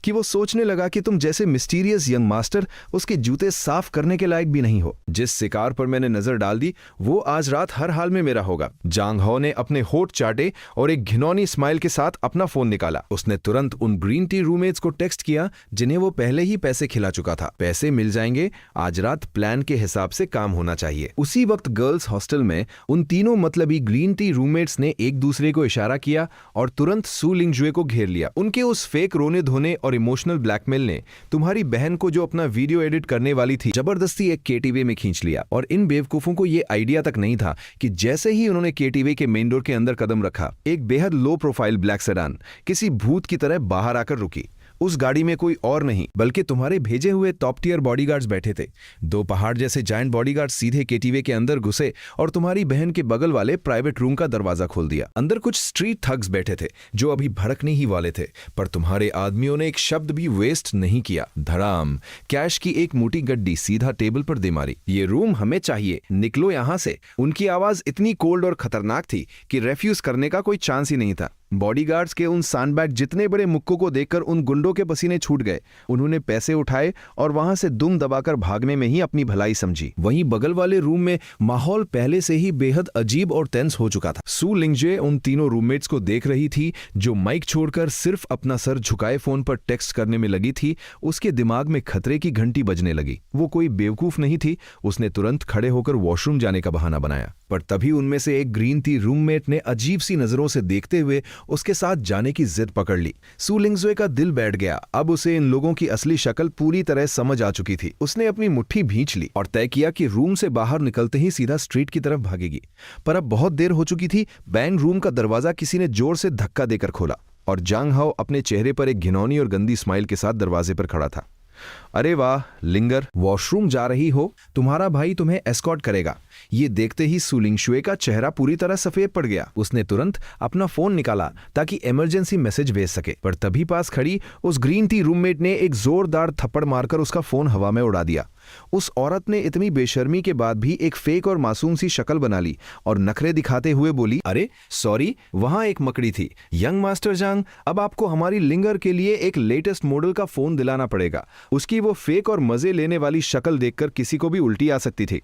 Speaker 1: कि वो सोचने लगा कि तुम जैसे मिस्टीरियस यंग मास्टर उसके जूते साफ करने के लायक भी नहीं हो। जिस शिकार पर मैंने नजर डाल दी वो आज रात हर हाल में मेरा होगा। जांग हाओ ने अपने होठ चाटे और एक घिनौनी स्माइल के साथ अपना फोन निकाला। उसने तुरंत उन ग्रीन टी रूममेट्स को टेक्स्ट किया जिन्हें वो पहले ही पैसे खिला चुका था। पैसे मिल जाएंगे, आज रात प्लान के हिसाब से काम होना चाहिए। उसी वक्त गर्ल्स हॉस्टल में उन तीनों मतलबी ग्रीन टी रूममेट्स ने एक दूसरे को इशारा किया और तुरंत सू लिंगजुए को घेर लिया। उनके उस फेक रोने धोने और इमोशनल ब्लैकमेल ने तुम्हारी बहन को जो अपना वीडियो एडिट करने वाली थी जबरदस्ती एक केटीवे में खींच लिया। और इन बेवकूफों को यह आइडिया तक नहीं था कि जैसे ही उन्होंने केटीवे के मेन डोर के अंदर कदम रखा, एक बेहद लो प्रोफाइल ब्लैक सेडान किसी भूत की तरह बाहर आकर रुकी। उस गाड़ी में कोई और नहीं बल्कि तुम्हारे भेजे हुए टॉप टियर बॉडीगार्ड्स बैठे थे। दो पहाड़ जैसे जायंट बॉडीगार्ड्स सीधे केटीवे के अंदर घुसे और तुम्हारी बहन के बगल वाले प्राइवेट रूम का दरवाजा खोल दिया। अंदर कुछ स्ट्रीट थग्स बैठे थे जो अभी भड़कने ही वाले थे, पर तुम्हारे आदमियों ने एक शब्द भी वेस्ट नहीं किया। धड़ाम कैश की एक मोटी गड्डी सीधा टेबल पर दे मारी। ये रूम हमें चाहिए, निकलो यहां से। उनकी आवाज इतनी कोल्ड और खतरनाक थी कि रेफ्यूज करने का कोई चांस ही नहीं था। बॉडीगार्ड्स के उन सैंडबैग जितने बड़े मुक्कों को देखकर उन गुंडों के पसीने छूट गए। उन्होंने पैसे उठाए और वहां से दुम दबाकर भागने में ही अपनी भलाई समझी। वहीं बगल वाले रूम में माहौल पहले से ही बेहद अजीब और टेंस हो चुका था। सू लिंगजे उन तीनों रूममेट्स को देख रही थी जो माइक छोड़कर सिर्फ अपना सर झुकाए फोन पर टेक्स्ट करने में लगी थी। उसके दिमाग में खतरे की घंटी बजने लगी। वो कोई बेवकूफ नहीं थी। उसने तुरंत खड़े होकर वॉशरूम जाने का बहाना बनाया, पर तभी उनमें से एक ग्रीन टी रूममेट ने अजीब सी नजरों से देखते हुए उसके साथ जाने की जिद पकड़ ली। सू लिंगजुए का दिल बैठ गया। अब उसे इन लोगों की असली शक्ल पूरी तरह समझ आ चुकी थी। उसने अपनी मुट्ठी भींच ली और तय किया कि रूम से बाहर निकलते ही सीधा स्ट्रीट की तरफ भागेगी। पर अब बहुत देर हो चुकी थी। बैंग रूम का दरवाजा किसी ने जोर से धक्का देकर खोला और जांग हाओ अपने चेहरे पर एक घिनौनी और गंदी स्माइल के साथ दरवाजे पर खड़ा था। अरे वाह लिंगर, वॉशरूम जा रही हो? तुम्हारा भाई तुम्हें एस्कॉर्ट करेगा। ये देखते ही सू लिंगजुए का चेहरा पूरी तरह सफेद पड़ गया। उसने तुरंत अपना फोन निकाला ताकि इमरजेंसी मैसेज भेज सके, पर तभी पास खड़ी उस ग्रीन टी रूममेट ने एक जोरदार थप्पड़ मारकर उसका फोन हवा में उड़ा दिया। उस औरत ने इतनी बेशर्मी के बाद भी एक फेक और मासूम सी शक्ल बना ली और नखरे दिखाते हुए बोली, अरे सॉरी, वहां एक मकड़ी थी। यंग मास्टर जांग, अब आपको हमारी लिंगर के लिए एक लेटेस्ट मॉडल का फोन दिलाना पड़ेगा। उसकी वो फेक और मजे लेने वाली शक्ल देखकर किसी को भी उल्टी आ सकती थी।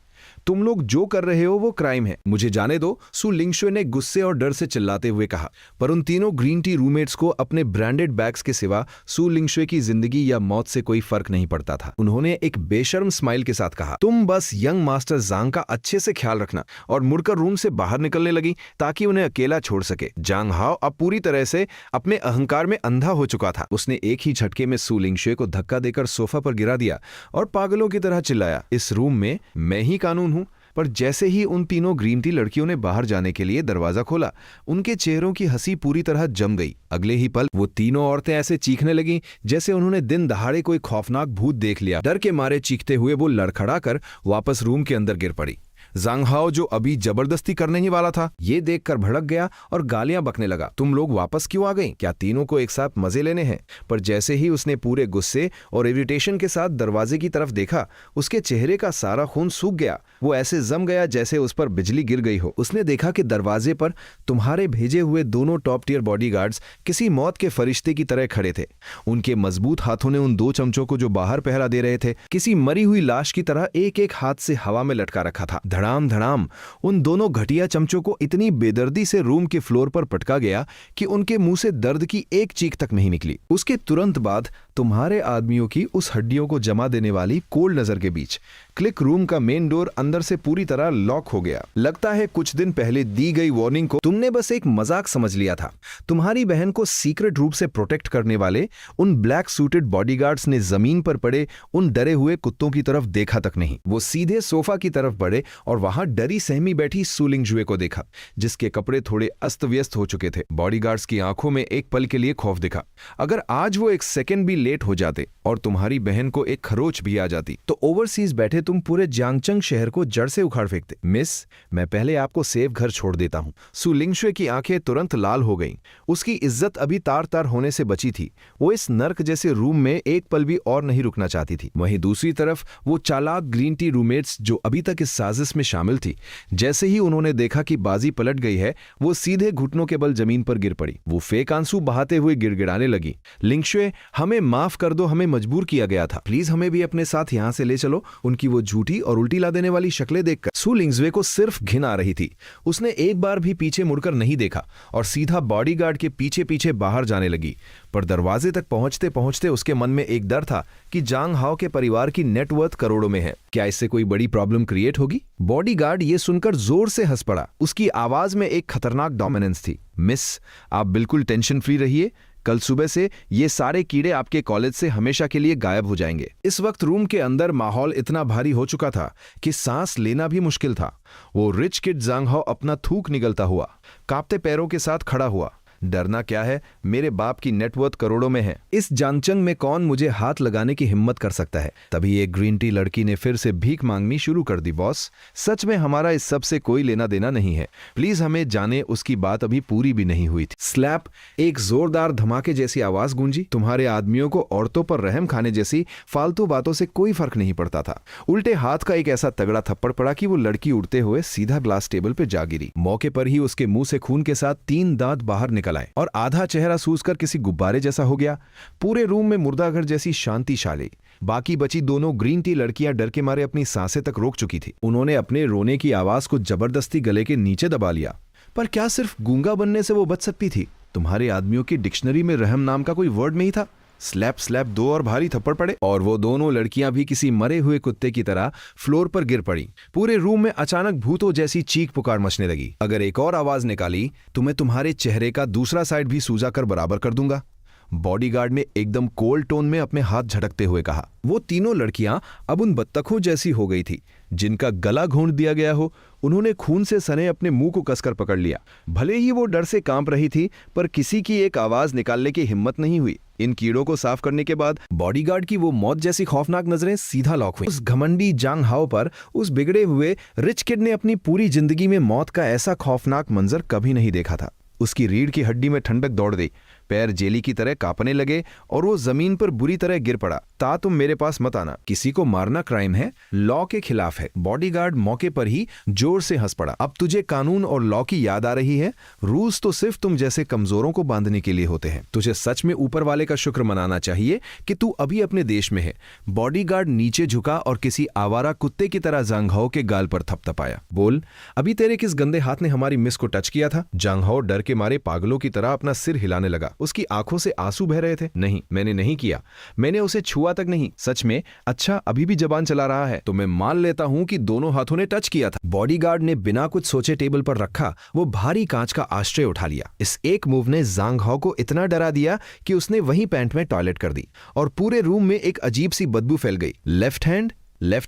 Speaker 1: तुम लोग जो कर रहे हो वो क्राइम है, मुझे जाने दो, सू लिंगशुए ने गुस्से और डर से चिल्लाते हुए कहा। पर उन तीनों ग्रीन टी रूममेट्स को अपने ब्रांडेड बैग्स के सिवा सू लिंगशुए की जिंदगी या मौत से कोई फर्क नहीं पड़ता था। उन्होंने एक बेशर्म स्माइल के साथ कहा, तुम बस यंग मास्टर जांग का अच्छे से ख्याल रखना, और मुड़कर रूम से बाहर निकलने लगी ताकि उन्हें अकेला छोड़ सके। जांग हाओ अब पूरी तरह से अपने अहंकार में अंधा हो चुका था। उसने एक ही झटके में सू लिंगशुए को धक्का देकर सोफा पर गिरा दिया और पागलों की तरह चिल्लाया, इस रूम में मैं ही कानून हूं। पर जैसे ही उन तीनों ग्रीन टी लड़कियों ने बाहर जाने के लिए दरवाजा खोला, उनके चेहरों की हंसी पूरी तरह जम गई। अगले ही पल वो तीनों औरतें ऐसे चीखने लगीं जैसे उन्होंने दिन दहाड़े कोई खौफनाक भूत देख लिया। डर के मारे चीखते हुए वो लड़खड़ाकर वापस रूम के अंदर गिर पड़ी। जांग हाओ, जो अभी जबरदस्ती करने ही वाला था, ये देखकर भड़क गया और गालियां बकने लगा, तुम लोग वापस क्यों आ गई? क्या तीनों को एक साथ मजे लेने हैं? पर जैसे ही उसने पूरे गुस्से और इरिटेशन के साथ दरवाजे की तरफ देखा, उसके चेहरे का सारा खून सूख गया। वो ऐसे जम गया जैसे उस पर बिजली गिर गई हो। उसने देखा कि दरवाजे पर तुम्हारे भेजे हुए दोनों टॉप टियर बॉडीगार्ड्स किसी मौत के फरिश्ते की तरह खड़े थे। उनके मजबूत हाथों ने उन दो चमचों को जो बाहर पहरा दे रहे थे, किसी मरी हुई लाश की तरह एक एक हाथ से हवा में लटका रखा था। धड़ाम धड़ाम उन दोनों घटिया चमचों को इतनी बेदर्दी से रूम के फ्लोर पर पटका गया कि उनके मुंह से दर्द की एक चीख तक नहीं निकली। उसके तुरंत बाद तुम्हारे आदमियों की उस हड्डियों को जमा देने वाली कोल्ड नजर के बीच क्लिक रूम का मेन डोर अंदर से पूरी तरह लॉक हो गया। लगता है कुछ दिन पहले दी गई वार्निंग को तुमने बस एक मजाक समझ लिया था। तुम्हारी बहन को सीक्रेट रूप से प्रोटेक्ट करने वाले उन ब्लैक सूटेड बॉडीगार्ड्स ने जमीन पर पड़े उन डरे हुए कुत्तों की तरफ देखा तक नहीं। वो सीधे सोफा की तरफ बढ़े और वहां डरी सहमी बैठी सूलिंग जुए को देखा, जिसके कपड़े थोड़े अस्त व्यस्त हो चुके थे। बॉडीगार्ड्स की आंखों में एक पल के लिए खौफ दिखा। अगर आज वो एक सेकंड भी लेट हो जाते और तुम्हारी बहन को एक खरोच भी आ जाती तो ओवरसीज बैठे तुम पूरे जांगचंग शहर को जड़ से उखाड़ फेंकते। मिस, मैं पहले आपको सेफ घर छोड़ देता हूं। सु लिंगशुए की आंखें तुरंत लाल हो गईं। उसकी इज्जत अभी तार तार होने से बची थी। वो इस नर्क जैसे रूम में एक पल भी और नहीं रुकना चाहती थी। वहीं दूसरी तरफ वो चालाक ग्रीन टी रूममेट्स जो अभी तक इस साजिश में शामिल थी, जैसे ही उन्होंने देखा कि बाजी पलट गई है, वो सीधे घुटनों के बल जमीन पर गिर पड़ी। वो फेक आंसू बहाते हुए गिड़गिड़ाने लगी। लिंगशुए, हमें माफ कर दो, हमें मजबूर किया गया था। प्लीज हमें भी अपने साथ यहां से ले चलो। उनकी वो झूठी और उल्टी ला देने वाली शक्लें देखकर सु लिंगजुए को सिर्फ घिन आ रही थी। उसने एक बार भी पीछे मुड़कर नहीं देखा और सीधा बॉडीगार्ड के पीछे पीछे बाहर जाने लगी। पर दरवाजे तक पहुंचते पहुंचते उसके मन में एक डर था कि जांग हाओ के परिवार की नेटवर्थ करोड़ों में है। क्या इससे कोई बड़ी प्रॉब्लम क्रिएट होगी? बॉडीगार्ड ये सुनकर जोर से हंस पड़ा। उसकी आवाज में एक खतरनाक डोमिनेंस थी। मिस, आप बिल्कुल टेंशन फ्री रहिए। कल सुबह से ये सारे कीड़े आपके कॉलेज से हमेशा के लिए गायब हो जाएंगे। इस वक्त रूम के अंदर माहौल इतना भारी हो चुका था कि सांस लेना भी मुश्किल था। वो रिच किड जांग हाओ अपना थूक निगलता हुआ कांपते पैरों के साथ खड़ा हुआ। डरना क्या है, मेरे बाप की नेटवर्थ करोड़ों में है। इस जानचंग में कौन मुझे हाथ लगाने की हिम्मत कर सकता है? तभी एक ग्रीन टी लड़की ने फिर से भीख मांगनी शुरू कर दी। बॉस, सच में हमारा इस सब से कोई लेना देना नहीं है। प्लीज हमें जाने। उसकी बात अभी पूरी भी नहीं हुई थी। स्लैप, एक जोरदार धमाके जैसी आवाज गूंजी। तुम्हारे आदमियों को औरतों पर रहम खाने जैसी फालतू बातों से कोई फर्क नहीं पड़ता था। उल्टे हाथ का एक ऐसा तगड़ा थप्पड़ पड़ा कि वो लड़की उड़ते हुए सीधा ग्लास टेबल पे जा गिरी। मौके पर ही उसके मुंह से खून के साथ 3 दांत बाहर निकल आए और आधा चेहरा सूजकर किसी गुब्बारे जैसा हो गया। पूरे रूम में मुर्दाघर जैसी शांति छा गई। बाकी बची दोनों ग्रीन टी लड़कियां डर के मारे अपनी सांसें तक रोक चुकी थी। उन्होंने अपने रोने की आवाज को जबरदस्ती गले के नीचे दबा लिया। पर क्या सिर्फ गूंगा बनने से वो बच सकती थी? तुम्हारे आदमियों की डिक्शनरी में रहम नाम का कोई वर्ड नहीं था। स्लैप स्लैप 2 और भारी थप्पड़ पड़े और वो दोनों लड़कियां भी किसी मरे हुए कुत्ते की तरह फ्लोर पर गिर पड़ी। पूरे रूम में अचानक भूतों जैसी चीख पुकार मचने लगी। अगर एक और आवाज निकाली तो मैं तुम्हारे चेहरे का दूसरा साइड भी सूजा कर बराबर कर दूंगा। बॉडीगार्ड ने एकदम कोल्ड टोन में अपने हाथ झटकते हुए कहा। वो तीनों लड़कियां अब उन बत्तखों जैसी हो गई थी जिनका गला घोंट दिया गया हो। उन्होंने खून से सने अपने मुंह को कसकर पकड़ लिया। भले ही वो डर से कांप रही थी, पर किसी की एक आवाज निकालने की हिम्मत नहीं हुई। इन कीड़ों को साफ करने के बाद बॉडीगार्ड की वो मौत जैसी खौफनाक नजरें सीधा लॉक हुई। उस घमंडी जांग हाओ पर उस बिगड़े हुए रिच किड ने अपनी पूरी जिंदगी में मौत का ऐसा खौफनाक मंजर कभी नहीं देखा था। उसकी रीढ़ की हड्डी में ठंडक दौड़ गई। पैर जेली की तरह कांपने लगे और वो जमीन पर बुरी तरह गिर पड़ा। ता तुम मेरे पास मत आना। किसी को मारना क्राइम है, लॉ के खिलाफ है। बॉडीगार्ड मौके पर ही जोर से हंस पड़ा। अब तुझे कानून और लॉ की याद आ रही है? रूल्स तो सिर्फ तुम जैसे कमजोरों को बांधने के लिए होते हैं। तुझे सच में ऊपर वाले का शुक्र मनाना चाहिए कि तू अभी अपने देश में है। बॉडीगार्ड नीचे झुका और किसी आवारा कुत्ते की तरह जांग हाओ के गाल पर थपथपाया। बोल, अभी तेरे किस गंदे हाथ ने हमारी मिस को टच किया था? जांग हाओ डर के मारे पागलों की तरह अपना सिर हिलाने लगा। उसकी आंखों से आंसू बह रहे थे। नहीं, मैंने नहीं किया। मैंने उसे छुआ तक नहीं। सच में? अच्छा, अभी भी जबान चला रहा है तो मैं मान लेता हूं कि दोनों हाथों ने टच किया था। बॉडीगार्ड ने बिना कुछ सोचे टेबल पर रखा वो भारी कांच का आश्रय उठा लिया। इस एक मूव ने जांग हाओ को इतना डरा दिया कि उसने वहीं पैंट में टॉयलेट कर दी और पूरे रूम में एक अजीब सी बदबू फैल गई। लेफ्ट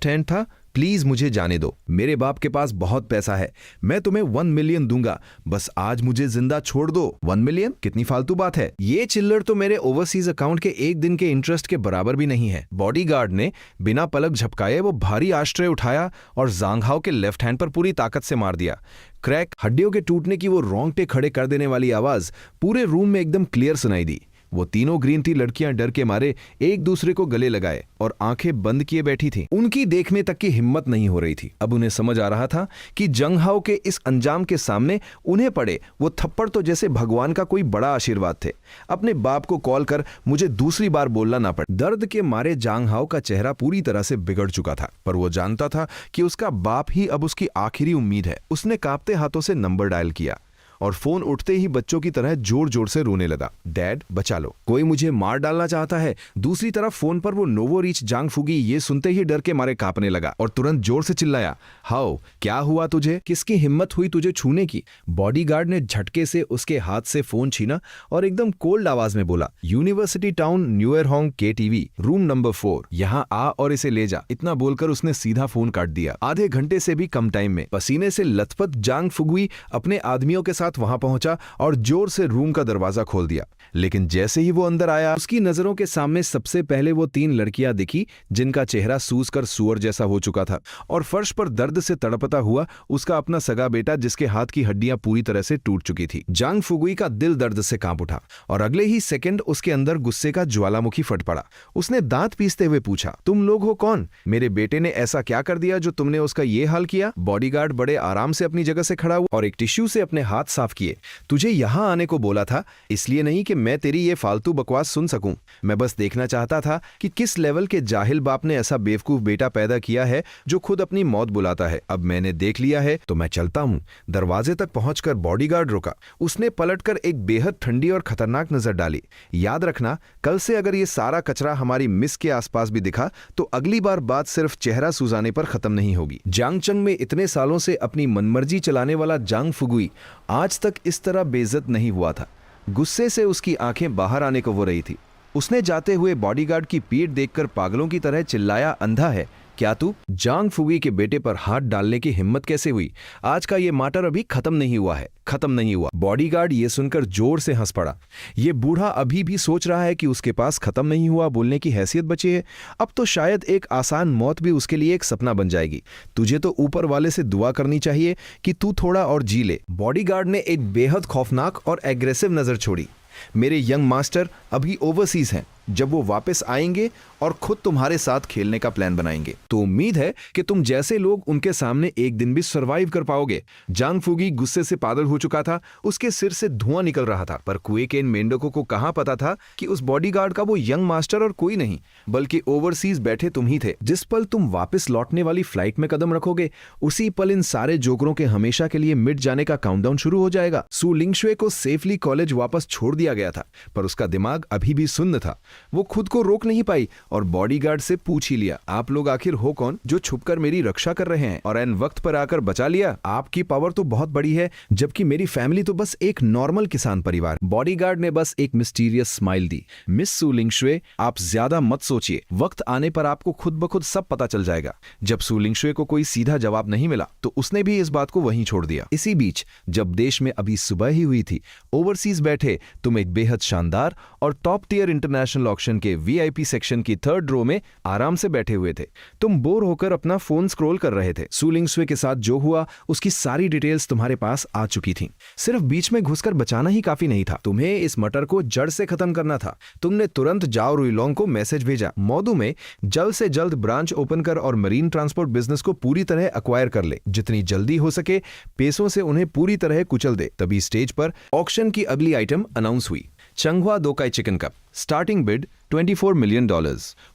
Speaker 1: हैंड था। प्लीज मुझे जाने दो। मेरे बाप के पास बहुत पैसा है। मैं तुम्हें 1 मिलियन दूंगा। बस आज मुझे जिंदा छोड़ दो। 1 मिलियन? कितनी फालतू बात है। ये चिल्लर तो मेरे ओवरसीज अकाउंट के एक दिन के इंटरेस्ट के बराबर भी नहीं है। बॉडीगार्ड ने बिना पलक झपकाए वो भारी आश्रय उठाया और जांग हाओ के लेफ्ट हैंड पर पूरी ताकत से मार दिया। क्रैक, हड्डियों के टूटने की वो रोंगटे खड़े कर देने वाली आवाज पूरे रूम में एकदम क्लियर सुनाई दी। वो तीनों ग्रीन टी लड़कियां डर के मारे एक दूसरे को गले लगाए और आंखें बंद किए बैठी थीं। उनकी देखने तक की हिम्मत नहीं हो रही थी। अब उन्हें समझ आ रहा था कि जंग हाओ के इस अंजाम के सामने उन्हें पड़े वो थप्पड़ तो जैसे भगवान का कोई बड़ा आशीर्वाद थे। अपने बाप को कॉल कर मुझे दूसरी बार बोलना ना पड़े। दर्द के मारे जांग हाओ का चेहरा पूरी तरह से बिगड़ चुका था, पर वो जानता था कि उसका बाप ही अब उसकी आखिरी उम्मीद है। उसने कांपते हाथों से नंबर डायल किया और फोन उठते ही बच्चों की तरह जोर जोर से रोने लगा। डैड बचा लो, कोई मुझे मार डालना चाहता है। दूसरी तरफ फोन पर वो नोवो रीच जांग फुगी ये सुनते ही डर के मारे कांपने लगा और तुरंत जोर से चिल्लाया, हाओ क्या हुआ तुझे? किसकी हिम्मत हुई तुझे छूने की? बॉडीगार्ड ने झटके से उसके हाथ से फोन छीना और एकदम कोल्ड आवाज में बोला, university town newer Hong KTV room number 4, यहाँ आ और इसे ले जा। इतना बोलकर उसने सीधा फोन काट दिया। आधे घंटे से भी कम टाइम में पसीने से लथपथ जांग फुगुई अपने आदमियों के साथ वहां पहुंचा और जोर से रूम का दरवाजा खोल दिया। लेकिन जैसे ही वो अंदर आया, उसकी नजरों के सामने सबसे पहले वो 3 लड़कियां दिखी जिनका चेहरा सूज कर सुअर जैसा हो चुका था और फर्श पर दर्द से तड़पता हुआ उसका अपना सगा बेटा जिसके हाथ की हड्डियां पूरी तरह से टूट चुकी थी। जांग फुगुई का दिल दर्द से कांप उठा और अगले ही सेकंड उसके अंदर गुस्से का ज्वालामुखी फट पड़ा। उसने दांत पीसते हुए पूछा, तुम लोग हो कौन? मेरे बेटे ने ऐसा क्या कर दिया जो तुमने उसका ये हाल किया? बॉडीगार्ड बड़े आराम से अपनी जगह से खड़ा हुआ और एक टिश्यू से अपने हाथ साफ किए। तुझे यहां आने को बोला था, इसलिए नहीं कि मैं तेरी ये फालतू बकवास सुन सकूं। मैं बस देखना चाहता था कि किस लेवल के जाहिल बाप ने ऐसा बेवकूफ बेटा पैदा किया है जो खुद अपनी मौत बुलाता है। अब मैंने देख लिया है तो मैं चलता हूं। दरवाजे तक पहुंचकर बॉडीगार्ड रुका। उसने पलटकर एक बेहद ठंडी और खतरनाक नजर डाली। याद रखना, कल से अगर ये सारा कचरा हमारी मिस के आसपास भी दिखा तो अगली बार बात सिर्फ चेहरा सुजाने पर खत्म नहीं होगी। जांगचंग में इतने सालों से अपनी मनमर्जी चलाने वाला जांग फुगुई आज तक इस तरह बेइज्जत नहीं हुआ था। गुस्से से उसकी आंखें बाहर आने को हो रही थी। उसने जाते हुए बॉडीगार्ड की पीठ देखकर पागलों की तरह चिल्लाया, अंधा है क्या तू? जांग फुगी के बेटे पर हाथ डालने की हिम्मत कैसे हुई? आज का ये मैटर अभी खत्म नहीं हुआ है, खत्म नहीं हुआ। बॉडीगार्ड ये सुनकर जोर से हंस पड़ा। ये बूढ़ा अभी भी सोच रहा है कि उसके पास खत्म नहीं हुआ बोलने की हैसियत बची है। अब तो शायद एक आसान मौत भी उसके लिए एक सपना बन जाएगी। तुझे तो ऊपर वाले से दुआ करनी चाहिए कि तू थोड़ा और जी ले। बॉडीगार्ड ने एक बेहद खौफनाक और एग्रेसिव नजर छोड़ी। मेरे यंग मास्टर अभी ओवरसीज हैं। जब वो वापस आएंगे और खुद तुम्हारे साथ खेलने का प्लान बनाएंगे तो उम्मीद है कि तुम जैसे लोग उनके सामने एक दिन भी सरवाइव कर पाओगे। जांग फुगी गुस्से से पागल हो चुका था। उसके सिर से धुआं निकल रहा था, पर क्वेकेन मेंढकों को कहां पता था कि उस बॉडीगार्ड का वो यंग मास्टर और कोई नहीं बल्कि ओवरसीज बैठे तुम ही थे। जिस पल तुम वापस लौटने वाली फ्लाइट में कदम रखोगे उसी पल इन सारे जोकरों के हमेशा के लिए मिट जाने का काउंटडाउन शुरू हो जाएगा। सु लिंगशुए को सेफली कॉलेज वापस छोड़ दिया गया था, पर उसका दिमाग अभी भी सुन्न था। वो खुद को रोक नहीं पाई और बॉडीगार्ड से पूछ ही लिया, आप लोग आखिर हो कौन जो छुपकर मेरी रक्षा कर रहे हैं और एन वक्त पर आकर बचा लिया? आपकी पावर तो बहुत बड़ी है, जबकि मेरी फैमिली तो बस एक नॉर्मल किसान परिवार। बॉडीगार्ड ने बस एक मिस्टीरियस स्माइल दी। मिस सु लिंगशुए, आप ज्यादा मत सोचिए, वक्त आने पर आपको खुद ब खुद सब पता चल जाएगा। जब सु लिंगशुए को कोई सीधा जवाब नहीं मिला तो उसने भी इस बात को वहीं छोड़ दिया। इसी बीच जब देश में अभी सुबह ही हुई थी, ओवरसीज बैठे तुम एक बेहद शानदार और टॉप टियर इंटरनेशनल ऑक्शन के VIP सेक्शन की 3rd रो में आराम से बैठे हुए थे। तुम बोर होकर अपना फोन स्क्रॉल कर रहे थे। सु लिंगशुए के साथ जो हुआ उसकी सारी डिटेल्स तुम्हारे पास आ चुकी थीं। सिर्फ बीच में घुसकर बचाना ही काफी नहीं था, तुम्हें इस मटर को जड़ से खत्म करना था। तुमने तुरंत जाओ रुइलोंग को मैसेज भेजा, मौदू में जल्द से जल्द ब्रांच ओपन कर और मरीन ट्रांसपोर्ट बिजनेस को पूरी तरह एक्वायर कर ले। जितनी जल्दी हो सके पैसों से उन्हें पूरी तरह कुचल दे। तभी स्टेज पर ऑक्शन की अगली आइटम अनाउंस हुई, चंगहुआ दोकाई chicken cup. Starting bid $24 million.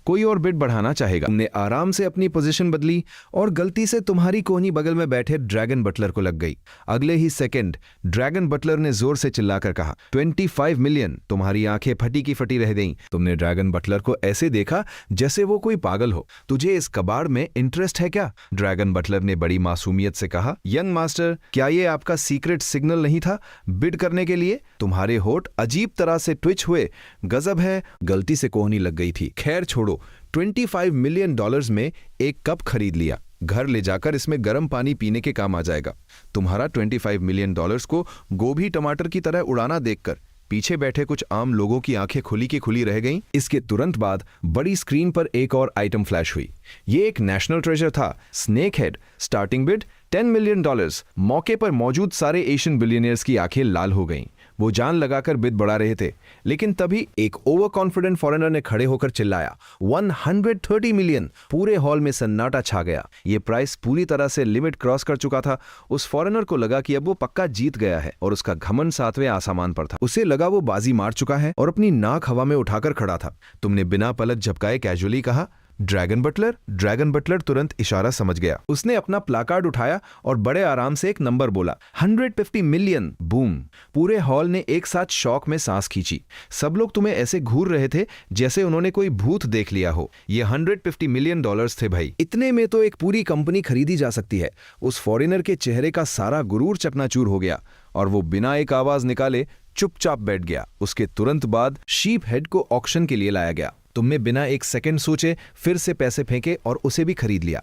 Speaker 1: कोई और बिड बढ़ाना चाहेगा? तुमने आराम से अपनी पोजीशन बदली और गलती से तुम्हारी कोहनी बगल में बैठे ड्रैगन बटलर को लग गई। अगले ही सेकंड ड्रैगन बटलर ने जोर से चिल्लाकर कहा, 25 मिलियन। तुम्हारी आंखें फटी की फटी रह गईं। तुमने ड्रैगन बटलर को ऐसे देखा जैसे वो कोई पागल हो। तुझे इस कबाड़ में इंटरेस्ट है क्या? ड्रैगन बटलर ने बड़ी मासूमियत से कहा, यंग मास्टर, क्या ये आपका सीक्रेट सिग्नल नहीं था बिड करने के लिए? तुम्हारे होठ अजीब तरह से ट्विच हुए। गजब है, गलती से कोहनी लग गई थी। खैर छोड़ो, $25 मिलियन में एक कप खरीद लिया। घर ले जाकर इसमें गर्म पानी पीने के काम आ जाएगा। तुम्हारा $25 मिलियन को गोभी टमाटर की तरह उड़ाना देखकर पीछे बैठे कुछ आम लोगों की आंखें खुली की खुली रह गईं। इसके तुरंत बाद बड़ी स्क्रीन पर एक और आइटम फ्लैश हुई। ये एक नेशनल ट्रेजर था, snake head. Starting bid $10 million. मौके पर मौजूद सारे एशियन बिलियनियर्स की आंखें लाल हो गईं। वो जान लगाकर बिद बढ़ा रहे थे, लेकिन तभी एक ओवर कॉन्फिडेंट फॉरेनर ने खड़े होकर चिल्लाया 130 मिलियन। पूरे हॉल में सन्नाटा छा गया। ये प्राइस पूरी तरह से लिमिट क्रॉस कर चुका था। उस फॉरेनर को लगा कि अब वो पक्का जीत गया है और उसका घमंड 7वें आसमान पर था। उसे लगा वो बाजी मार चुका है और अपनी नाक हवा में उठाकर खड़ा था। तुमने बिना पलक झपकाए कैजुअली कहा, ड्रैगन बटलर। ड्रैगन बटलर तुरंत इशारा समझ गया। उसने अपना प्लाकार्ड उठाया और बड़े आराम से एक नंबर बोला, 150 मिलियन। बूम। पूरे हॉल ने एक साथ शौक में सांस खींची। सब लोग तुम्हें ऐसे घूर रहे थे जैसे उन्होंने कोई भूत देख लिया हो। ये 150 मिलियन डॉलर्स थे भाई। इतने में तो एक पूरी कंपनी खरीदी जा सकती है। उस फॉरेनर के चेहरे का सारा गुरूर चकनाचूर हो गया और वो बिना एक आवाज निकाले चुपचाप बैठ गया। उसके तुरंत बाद शीप हेड को ऑक्शन के लिए लाया गया। तुमने बिना एक सेकंड सोचे फिर से पैसे फेंके और उसे भी खरीद लिया।